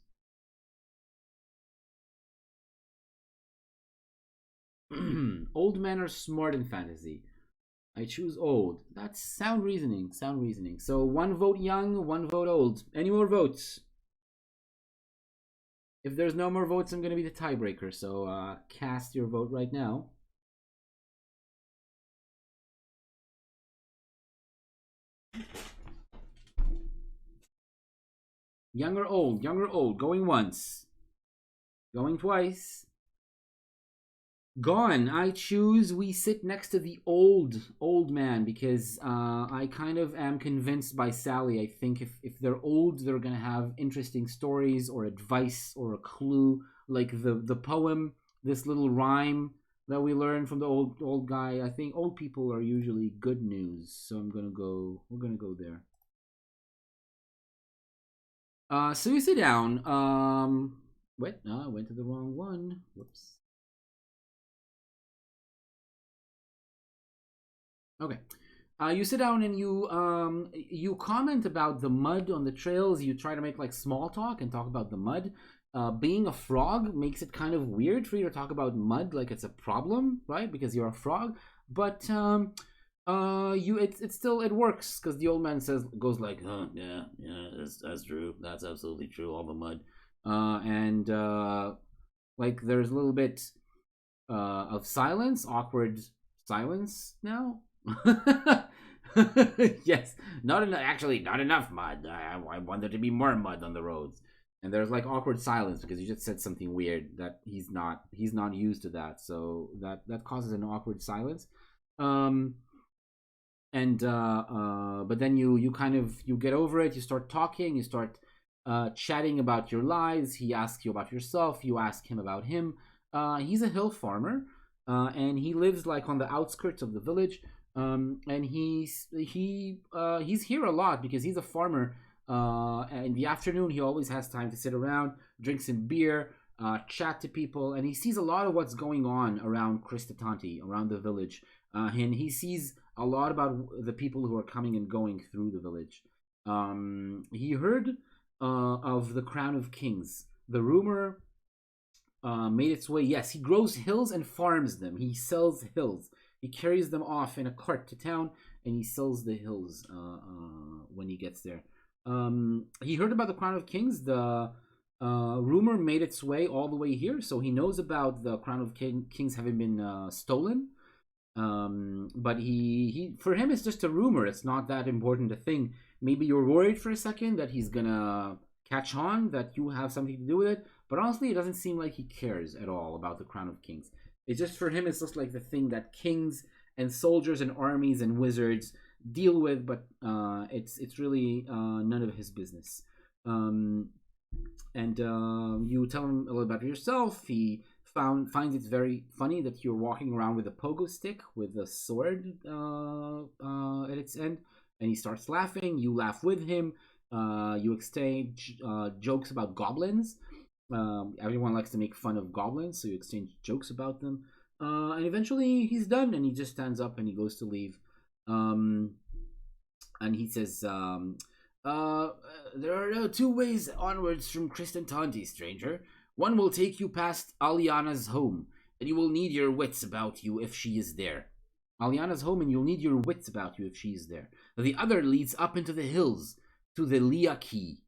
Old men are smart in fantasy. I choose old. That's sound reasoning. Sound reasoning. So one vote young, one vote old. Any more votes? If there's no more votes, I'm going to be the tiebreaker. So cast your vote right now. Young or old? Young or old? Going once. Going twice. Gone. I choose we sit next to the old man because I kind of am convinced by Sally. I think if they're old, they're gonna have interesting stories or advice or a clue, like the poem, this little rhyme that we learned from the old guy. I think old people are usually good news, so we're gonna go there. So you sit down. Wait, no, I went to the wrong one. Whoops. Okay. You sit down and you comment about the mud on the trails. You try to make like small talk and talk about the mud. Being a frog makes it kind of weird for you to talk about mud like it's a problem, right? Because you're a frog. But it's still it works because the old man goes like, oh, yeah, that's true. That's absolutely true. All the mud, and like there's a little bit of silence, awkward silence now. Yes, not enough. Actually, not enough mud. I want there to be more mud on the roads. And there's like awkward silence because you just said something weird that he's not used to that. So that causes an awkward silence. Um, and but then you kind of you get over it. You start talking. You start chatting about your lives. He asks you about yourself. You ask him about him. He's a hill farmer, and he lives like on the outskirts of the village. And he's here a lot because he's a farmer. In the afternoon, he always has time to sit around, drink some beer, chat to people, and he sees a lot of what's going on around Kristatanti, around the village. And he sees a lot about the people who are coming and going through the village. He heard of the Crown of Kings. The rumor made its way. Yes, he grows hills and farms them. He sells hills. He carries them off in a cart to town, and he sells the hills when he gets there. He heard about the Crown of Kings. The rumor made its way all the way here, so he knows about the Crown of Kings having been stolen. But he for him it's just a rumor. It's not that important a thing. Maybe you're worried for a second that he's gonna catch on, that you have something to do with it. But honestly, it doesn't seem like he cares at all about the Crown of Kings. It's just for him, it's just like the thing that kings and soldiers and armies and wizards deal with, but it's really none of his business. And you tell him a little about yourself. He finds it very funny that you're walking around with a pogo stick with a sword at its end, and he starts laughing. You laugh with him. You exchange jokes about goblins. Everyone likes to make fun of goblins, so you exchange jokes about them. And eventually he's done, and he just stands up and he goes to leave. And he says, there are two ways onwards from Kristantanti, stranger. One will take you past Aliana's home, and you will need your wits about you if she is there. Aliana's home, and you'll need your wits about you if she is there. The other leads up into the hills to the Liaki,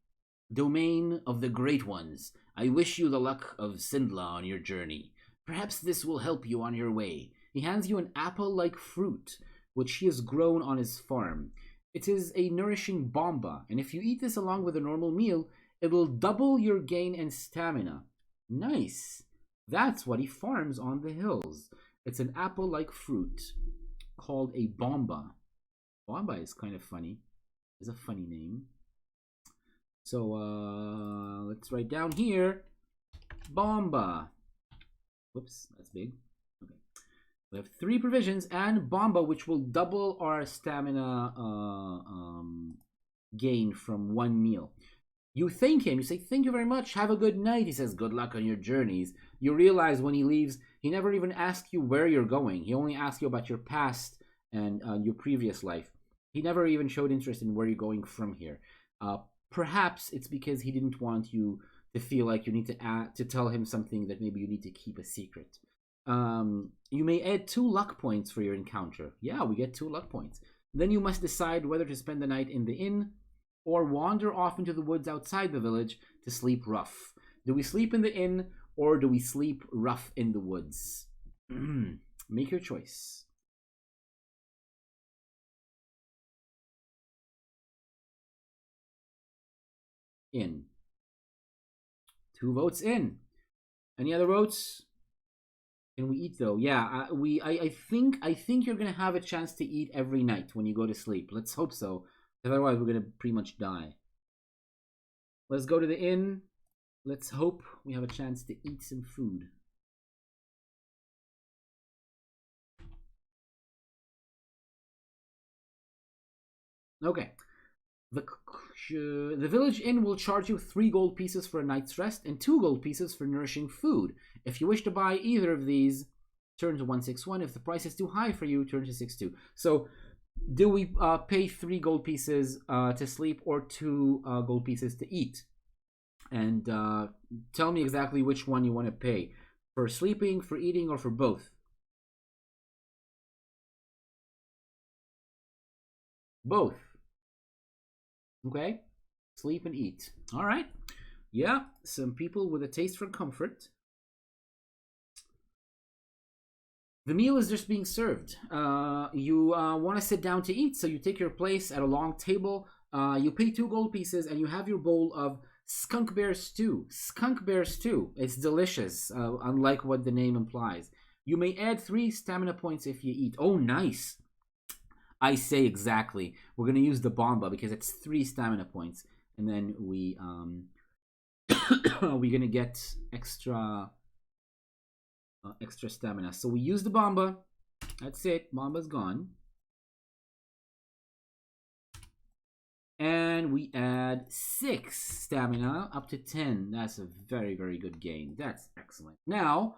domain of the Great Ones. I wish you the luck of Sindla on your journey. Perhaps this will help you on your way. He hands you an apple-like fruit, which he has grown on his farm. It is a nourishing bomba, and if you eat this along with a normal meal, it will double your gain and stamina. Nice. That's what he farms on the hills. It's an apple-like fruit called a bomba. Bomba is kind of funny. It's a funny name. So let's write down here, bomba. Whoops, that's big. Okay, we have 3 provisions and bomba, which will double our stamina gain from one meal. You thank him. You say, thank you very much. Have a good night. He says, good luck on your journeys. You realize when he leaves, he never even asked you where you're going. He only asked you about your past and your previous life. He never even showed interest in where you're going from here. Perhaps it's because he didn't want you to feel like you need to tell him something that maybe you need to keep a secret. You may add 2 luck points for your encounter. Yeah, we get 2 luck points. Then you must decide whether to spend the night in the inn or wander off into the woods outside the village to sleep rough. Do we sleep in the inn or do we sleep rough in the woods? Make your choice. In. 2 votes in. Any other votes? Can we eat though? Yeah, I think you're gonna have a chance to eat every night when you go to sleep. Let's hope so. Otherwise, we're gonna pretty much die. Let's go to the inn. Let's hope we have a chance to eat some food. Okay. The village inn will charge you 3 gold pieces for a night's rest and 2 gold pieces for nourishing food. If you wish to buy either of these, turn to 161. If the price is too high for you, turn to 62. So, do we pay 3 gold pieces to sleep or 2 gold pieces to eat? And tell me exactly which one you want to pay. For sleeping, for eating, or for both? Both. Okay? Sleep and eat. Alright. Yeah, some people with a taste for comfort. The meal is just being served. You want to sit down to eat, so you take your place at a long table. You pay 2 gold pieces, and you have your bowl of skunk bear stew. Skunk bear stew. It's delicious, unlike what the name implies. You may add 3 stamina points if you eat. Oh, nice. I say exactly. We're gonna use the bomba because it's 3 stamina points, and then we're gonna get extra stamina. So we use the bomba. That's it. Bomba's gone, and we add 6 stamina up to 10. That's a very good gain. That's excellent. Now,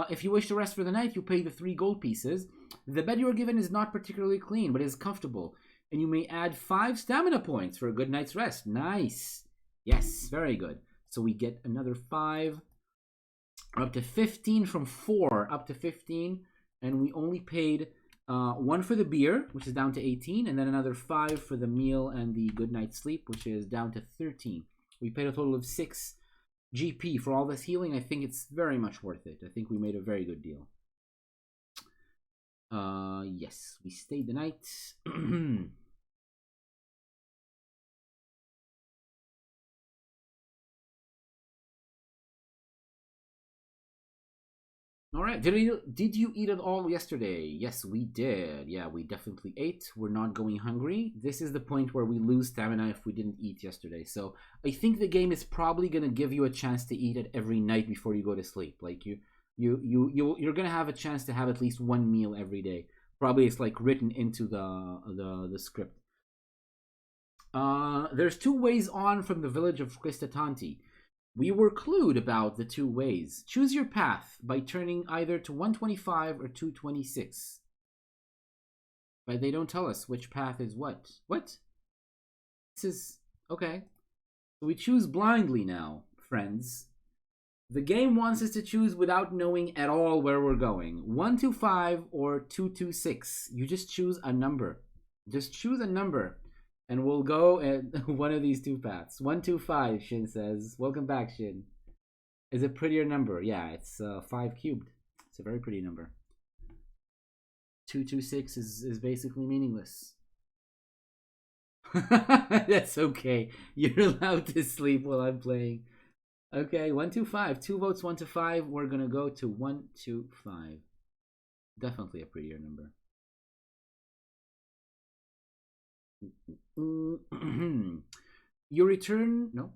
if you wish to rest for the night, you pay the 3 gold pieces. The bed you are given is not particularly clean, but is comfortable, and you may add 5 stamina points for a good night's rest. Nice. Yes, very good. So we get another 5, up to 15 from 4, up to 15, and we only paid 1 for the beer, which is down to 18, and then another 5 for the meal and the good night's sleep, which is down to 13. We paid a total of 6 GP for all this healing. I think it's very much worth it. I think we made a very good deal. Yes, we stayed the night. All right. Did you eat at all yesterday? Yes, we did. Yeah, we definitely ate. We're not going hungry. This is the point where we lose stamina if we didn't eat yesterday. So I think the game is probably gonna give you a chance to eat it every night before you go to sleep. Like you're gonna have a chance to have at least 1 meal every day. Probably it's like written into the script. There's 2 ways on from the village of Cristatanti. We were clued about the 2 ways. Choose your path by turning either to 125 or 226. But they don't tell us which path is what. What? This is... okay. So we choose blindly now, friends. The game wants us to choose without knowing at all where we're going. 125 or 226. You just choose a number. Just choose a number. And we'll go at one of these 2 paths. 125, Shin says. Welcome back, Shin. Is a prettier number. Yeah, it's 5 cubed. It's a very pretty number. 226 is basically meaningless. That's okay. You're allowed to sleep while I'm playing. Okay, 125. 2 votes, 1 to 5. We're gonna go to 125. Definitely a prettier number. You return. No.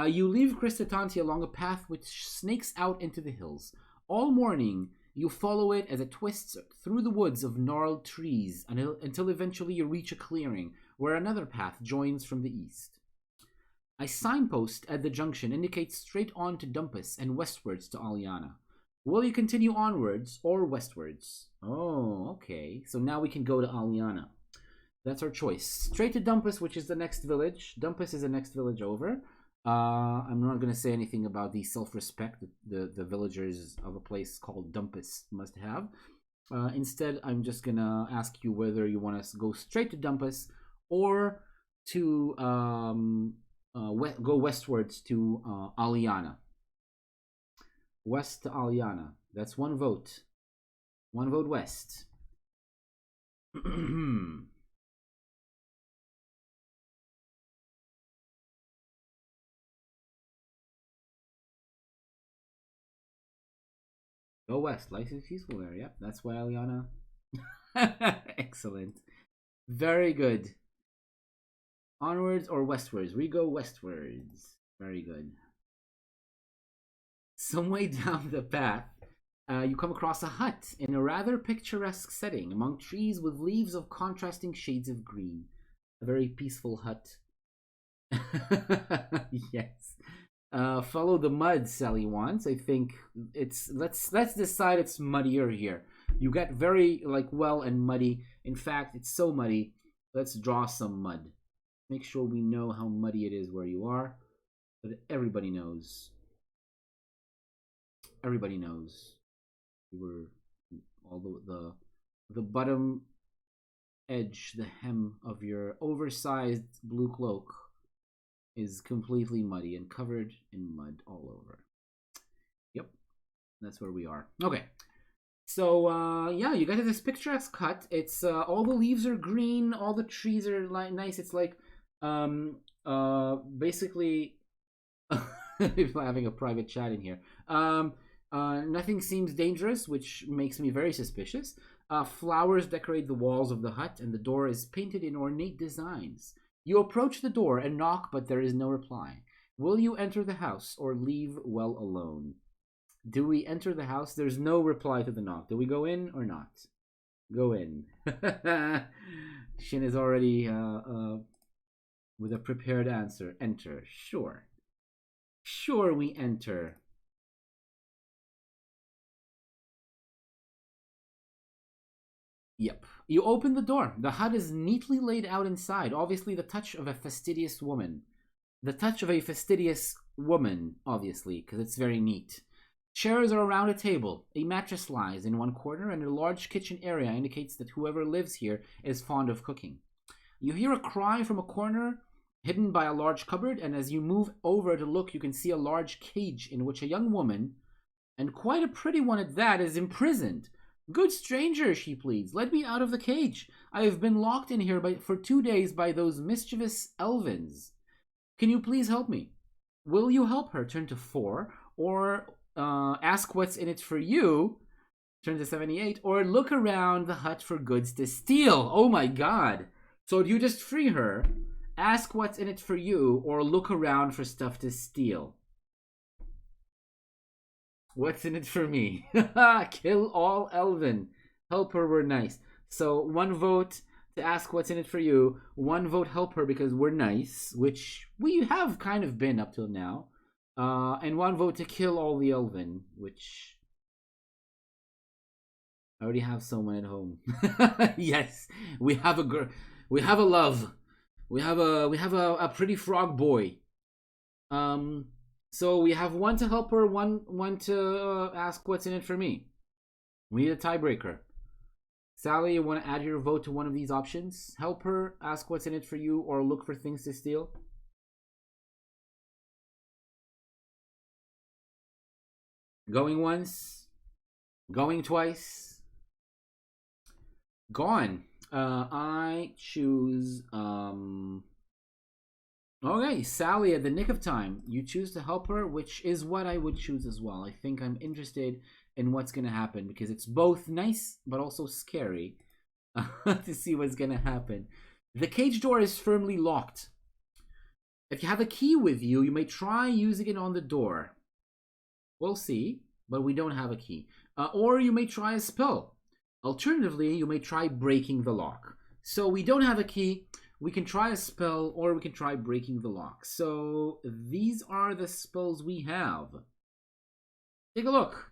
You leave Cristatanti along a path which snakes out into the hills. All morning, you follow it as it twists through the woods of gnarled trees until eventually you reach a clearing where another path joins from the east. A signpost at the junction indicates straight on to Dumpus and westwards to Aliana. Will you continue onwards or westwards? Oh, okay. So now we can go to Aliana. That's our choice. Straight to Dumpus, which is the next village. Dumpus is the next village over. I'm not going to say anything about the self-respect that the villagers of a place called Dumpus must have. Instead, I'm just going to ask you whether you want to go straight to Dumpus or to go westwards to Aliana. West to Aliana. That's one vote. One vote west. Go west. Life is peaceful there. Yep, that's why Aliana. Excellent. Very good. Onwards or westwards? We go westwards. Very good. Some way down the path, you come across a hut in a rather picturesque setting among trees with leaves of contrasting shades of green. A very peaceful hut. Yes. Follow the mud, Sally wants. I think it's let's decide it's muddier here. You get very well and muddy. In fact, it's so muddy. Let's draw some mud. Make sure we know how muddy it is where you are. But everybody knows. Everybody knows. You were all the bottom edge, the hem of your oversized blue cloak is completely muddy and covered in mud all over. Yep, that's where we are. Okay, so yeah, you get to this picturesque hut. It's all the leaves are green, all the trees are nice. It's like basically people are having a private chat in here. Nothing seems dangerous, which makes me very suspicious. Flowers decorate the walls of the hut, and the door is painted in ornate designs. You approach the door and knock, but there is no reply. Will you enter the house or leave well alone? Do we enter the house? There's no reply to the knock. Do we go in or not? Go in. Shin is already with a prepared answer. Enter. Sure. Sure, we enter. Yep. You open the door. The hut is neatly laid out inside. Obviously, the touch of a fastidious woman. The touch of a fastidious woman, obviously, because it's very neat. Chairs are around a table. A mattress lies in one corner, and a large kitchen area indicates that whoever lives here is fond of cooking. You hear a cry from a corner hidden by a large cupboard, and as you move over to look, you can see a large cage in which a young woman, and quite a pretty one at that, is imprisoned. Good stranger, she pleads, let me out of the cage. I have been locked in here for 2 days by those mischievous elvins. Can you please help me? Will you help her? Turn to 4, or ask what's in it for you. Turn to 78, or look around the hut for goods to steal. Oh my god. So do you just free her, ask what's in it for you, or look around for stuff to steal? What's in it for me? Kill all elven. Help her, we're nice. So 1 vote to ask what's in it for you. 1 vote help her because we're nice, which we have kind of been up till now. And 1 vote to kill all the elven, which I already have someone at home. Yes, we have a girl. We have a love. We have a pretty frog boy. So we have 1 to help her, one to ask what's in it for me. We need a tiebreaker. Sally, you want to add your vote to one of these options? Help her, ask what's in it for you, or look for things to steal? Going once, going twice, gone. I choose okay, Sally, at the nick of time, you choose to help her, which is what I would choose as well. I think I'm interested in what's going to happen because it's both nice but also scary to see what's going to happen. The cage door is firmly locked. If you have a key with you, you may try using it on the door. We'll see, but we don't have a key. Or you may try a spell. Alternatively, you may try breaking the lock. So we don't have a key. we can try a spell or we can try breaking the lock. So these are the spells we have. Take a look.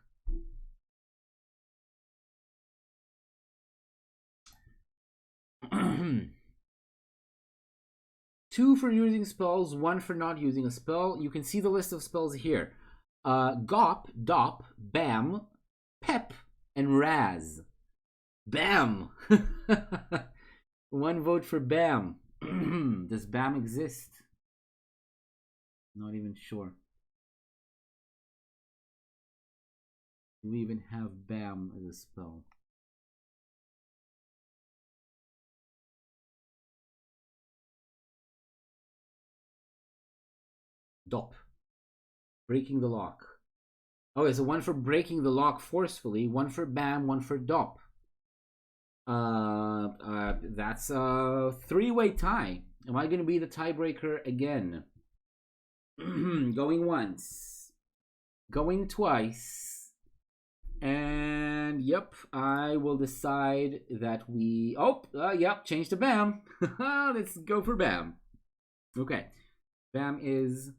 Two for using spells, one for not using a spell. You can see the list of spells here. Gop, Dop, Bam, Pep, and Raz. Bam! One vote for Bam. Does Bam exist? Not even sure. Do we even have Bam as a spell? Dop. Breaking the lock. Okay, so one for breaking the lock forcefully, one for Bam, one for Dop. That's a three-way tie. Am I going to be the tiebreaker again? Going once. Going twice. And yep, I will decide that we... Oh, yep, change to Bam. Let's go for Bam. Okay. Bam is...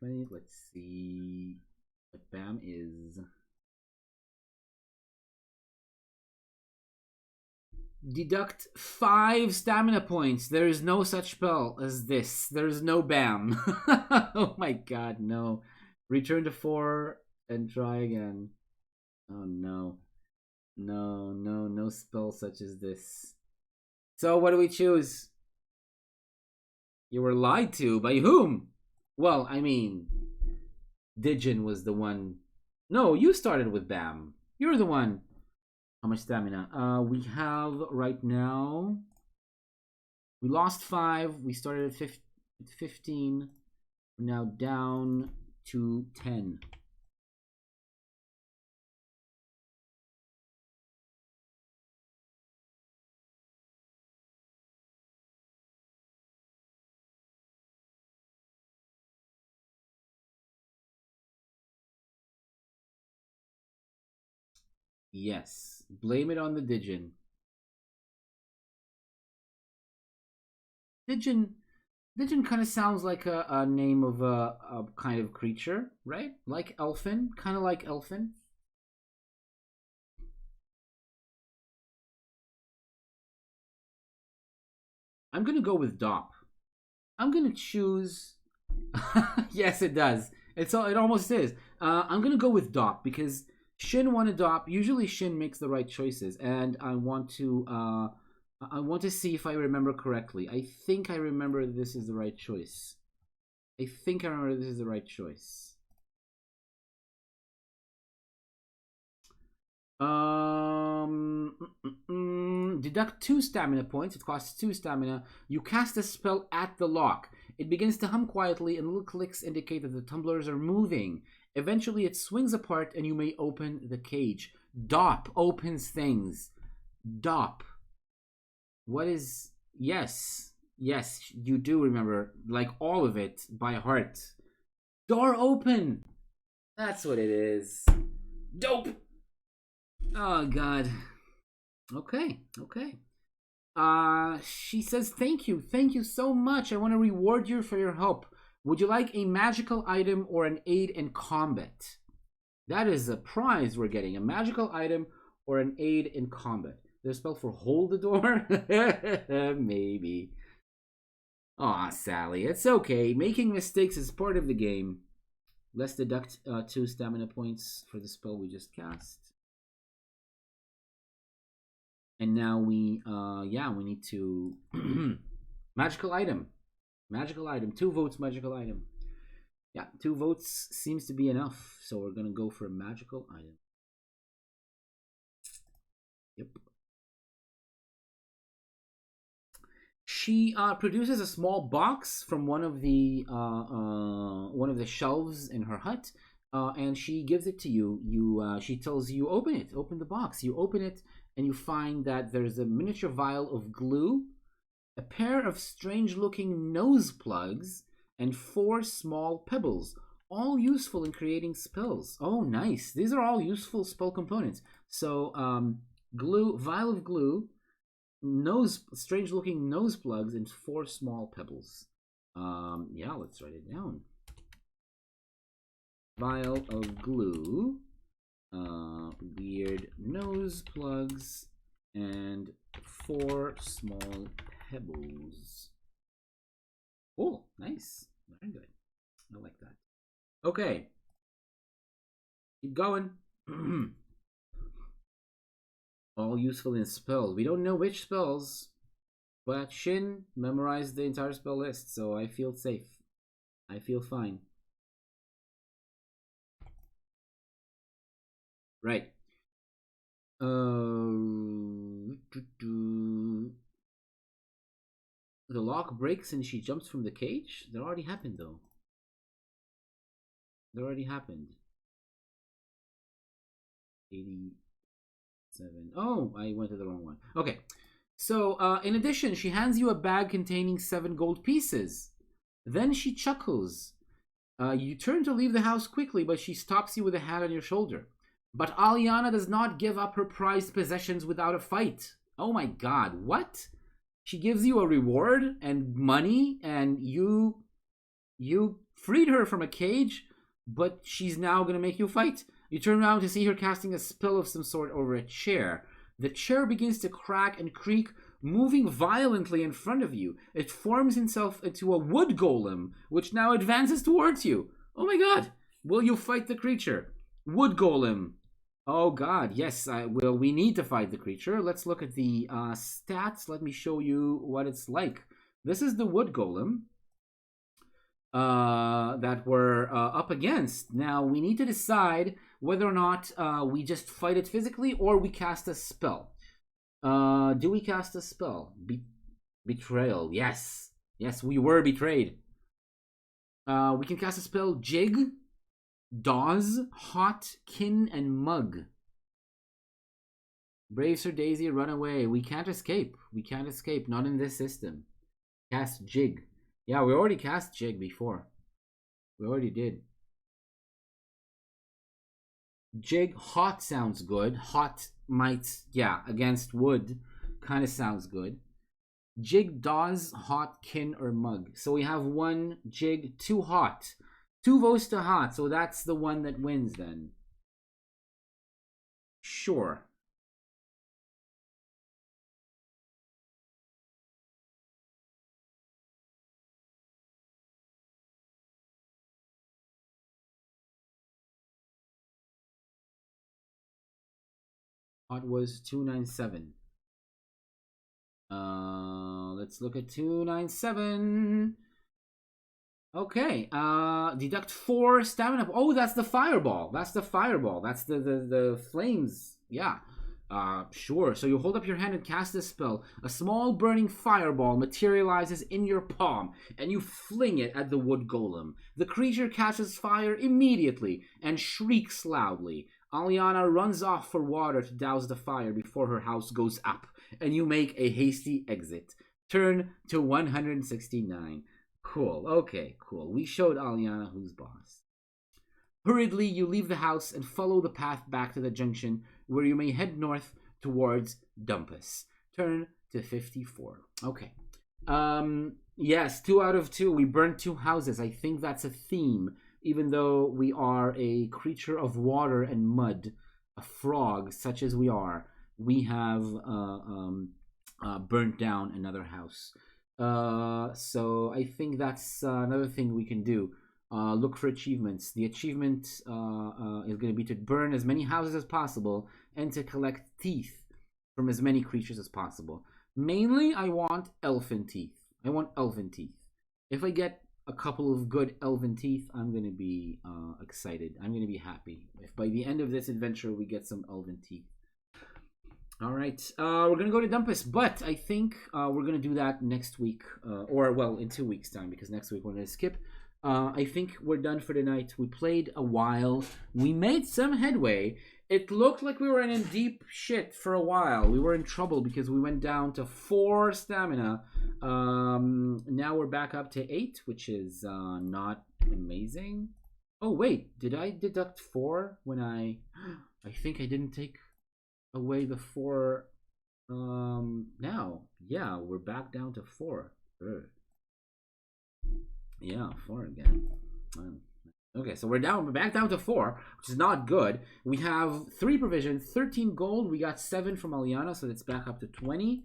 20. Let's see what Bam is. Deduct 5 stamina points. There is no such spell as this. There is no Bam. Oh my god, no. Return to 4 and try again. Oh no. No spell such as this. So what do we choose? You were lied to. By whom? Well, I mean, Digin was the one. No, you started with Bam. You're the one. How much stamina? We have right now. We lost 5. We started at 15. We're now down to 10. Yes. Blame it on the Digin. Digin kind of sounds like a name of a kind of creature, right? Like Elfin. Kind of like Elfin. I'm going to go with Dop. I'm going to choose... Yes, it does. It almost is. I'm going to go with Dop because... Shin won a Dop. Usually Shin makes the right choices, and I want to see if I remember correctly. I think I remember this is the right choice. Deduct 2 stamina points. It costs 2 stamina. You cast a spell at the lock. It begins to hum quietly, and little clicks indicate that the tumblers are moving. Eventually, it swings apart, and you may open the cage. Dop opens things. Dop. What is... Yes, you do remember, like, all of it by heart. Door open! That's what it is. Dope! Oh, God. Okay. She says, thank you so much. I want to reward you for your help. Would you like a magical item or an aid in combat? That is a prize we're getting. A magical item or an aid in combat. There's a spell for hold the door? Maybe. Aw, Sally, it's okay. Making mistakes is part of the game. Let's deduct 2 stamina points for the spell we just cast. And now we need to... Magical item. 2 votes, magical item. Yeah, 2 votes seems to be enough. So we're going to go for a magical item. Yep. She produces a small box from one of the shelves in her hut, and she gives it to you. She tells you, open the box. You open it, and you find that there's a miniature vial of glue, a pair of strange-looking nose plugs, and 4 small pebbles, all useful in creating spells. Oh, nice. These are all useful spell components. So, glue, vial of glue, strange looking nose plugs and 4 small pebbles. Yeah, let's write it down. Vial of glue, weird nose plugs, and 4 small pebbles. Oh, nice. Very good. I like that. Okay. Keep going. All useful in spells. We don't know which spells, but Shin memorized the entire spell list, so I feel safe. I feel fine. Right. The lock breaks and she jumps from the cage? That already happened, though. That already happened. 87. Oh, I went to the wrong one. Okay. So, in addition, she hands you a bag containing 7 gold pieces. Then she chuckles. You turn to leave the house quickly, but she stops you with a hand on your shoulder. But Aliana does not give up her prized possessions without a fight. Oh my god, what? She gives you a reward and money, and you freed her from a cage, but she's now gonna make you fight. You turn around to see her casting a spell of some sort over a chair. The chair begins to crack and creak, moving violently in front of you. It forms itself into a wood golem, which now advances towards you. Oh my god! Will you fight the creature? Wood golem. Oh god, yes, I will. We need to fight the creature. Let's look at the stats. Let me show you what it's like. This is the wood golem that we're up against. Now, we need to decide whether or not we just fight it physically or we cast a spell. Do we cast a spell? Betrayal, yes. Yes, we were betrayed. We can cast a spell, Jig, Dawes, Hot, Kin, and Mug. Brave Sir Daisy, run away. We can't escape. We can't escape. Not in this system. Cast Jig. Yeah, we already cast Jig before. We already did. Jig, Hot sounds good. Hot might, yeah, against wood. Kind of sounds good. Jig, Dawes, Hot, Kin, or Mug. So we have 1 Jig, 2 Hot. 2 votes to Hot, so that's the one that wins then. Sure. Hot was 297. Let's look at 297. Okay. Deduct 4 stamina. Oh, that's the fireball. That's the fireball. That's the flames. Yeah. Sure. So you hold up your hand and cast this spell. A small burning fireball materializes in your palm, and you fling it at the wood golem. The creature catches fire immediately and shrieks loudly. Aliana runs off for water to douse the fire before her house goes up, and you make a hasty exit. Turn to 169. Cool. Okay, cool. We showed Aliana who's boss. Hurriedly, you leave the house and follow the path back to the junction, where you may head north towards Dumpus. Turn to 54. Okay. Yes, 2 out of 2. We burned 2 houses. I think that's a theme. Even though we are a creature of water and mud, a frog such as we are, we have burnt down another house. So I think that's another thing we can do. Look for achievements. The achievement is going to be to burn as many houses as possible and to collect teeth from as many creatures as possible. Mainly, I want elfin teeth. I want elven teeth. If I get a couple of good elven teeth, I'm going to be excited. I'm going to be happy. If by the end of this adventure we get some elven teeth. All right. We're going to go to Dumpus, but I think we're going to do that next week. Or, well, in 2 weeks' time, because next week we're going to skip. I think we're done for tonight. We played a while. We made some headway. It looked like we were in deep shit for a while. We were in trouble because we went down to 4 stamina. Now we're back up to 8, which is not amazing. Oh, wait. Did I deduct 4 when I think I didn't take away the 4 Now, yeah, we're back down to four. Yeah, four again. Um, Okay, so we're back down to four, which is not good. We have three provisions, 13 gold. We got seven from Aliana, so it's back up to 20.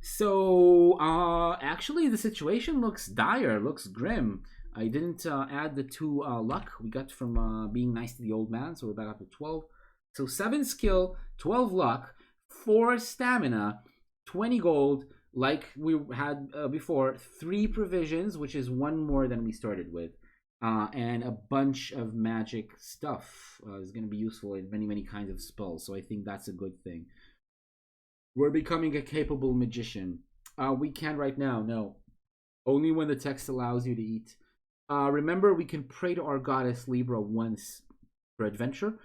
So, actually, the situation looks dire, looks grim. I didn't add the two luck we got from being nice to the old man, so we're back up to 12. So, 7 skill, 12 luck, 4 stamina, 20 gold, like we had before, 3 provisions, which is one more than we started with. And a bunch of magic stuff is going to be useful in many, many kinds of spells. So I think that's a good thing. We're becoming a capable magician. We can right now, no. Only when the text allows you to eat. Remember, we can pray to our goddess Libra once for adventure,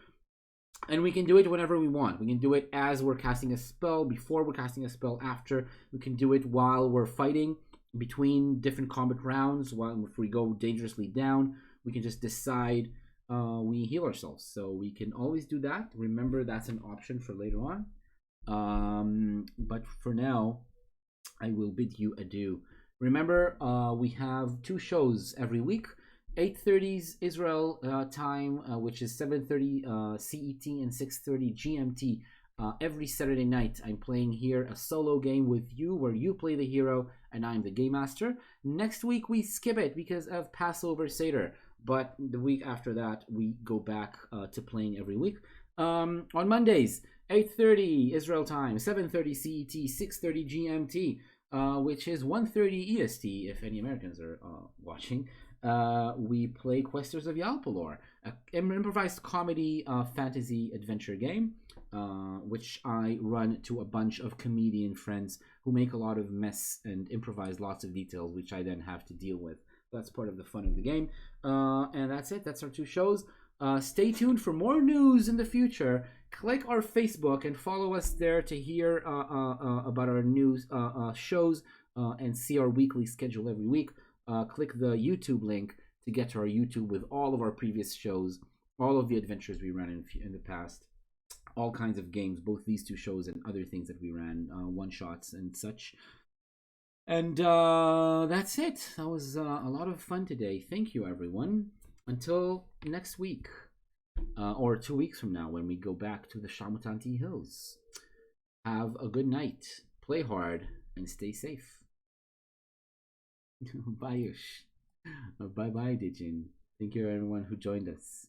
and we can do it whenever we want. We can do it as we're casting a spell, before we're casting a spell, after. We can do it while we're fighting, between different combat rounds. While if we go dangerously down, we can just decide we heal ourselves. So we can always do that. Remember, that's an option for later on. But for now, I will bid you adieu. Remember, we have two shows every week. 8:30's Israel time, which is 7:30 CET and 6:30 GMT. Every Saturday night, I'm playing here a solo game with you where you play the hero and I'm the game master. Next week, we skip it because of Passover Seder. But the week after that, we go back to playing every week. On Mondays, 8:30 Israel time, 7:30 CET, 6:30 GMT, which is 1:30 EST if any Americans are watching. We play Questers of Yalpalor, an improvised comedy fantasy adventure game, which I run to a bunch of comedian friends who make a lot of mess and improvise lots of details, which I then have to deal with. That's part of the fun of the game. And that's it. That's our two shows. Stay tuned for more news in the future. Click our Facebook and follow us there to hear about our news shows and see our weekly schedule every week. Click the YouTube link to get to our YouTube with all of our previous shows, all of the adventures we ran in the past, all kinds of games, both these two shows and other things that we ran, one shots and such. And that's it. That was a lot of fun today. Thank you, everyone. Until next week, or 2 weeks from now when we go back to the Shamutanti Hills. Have a good night, play hard, and stay safe. Bye, Yush. Bye bye, Dijin. Thank you, everyone who joined us.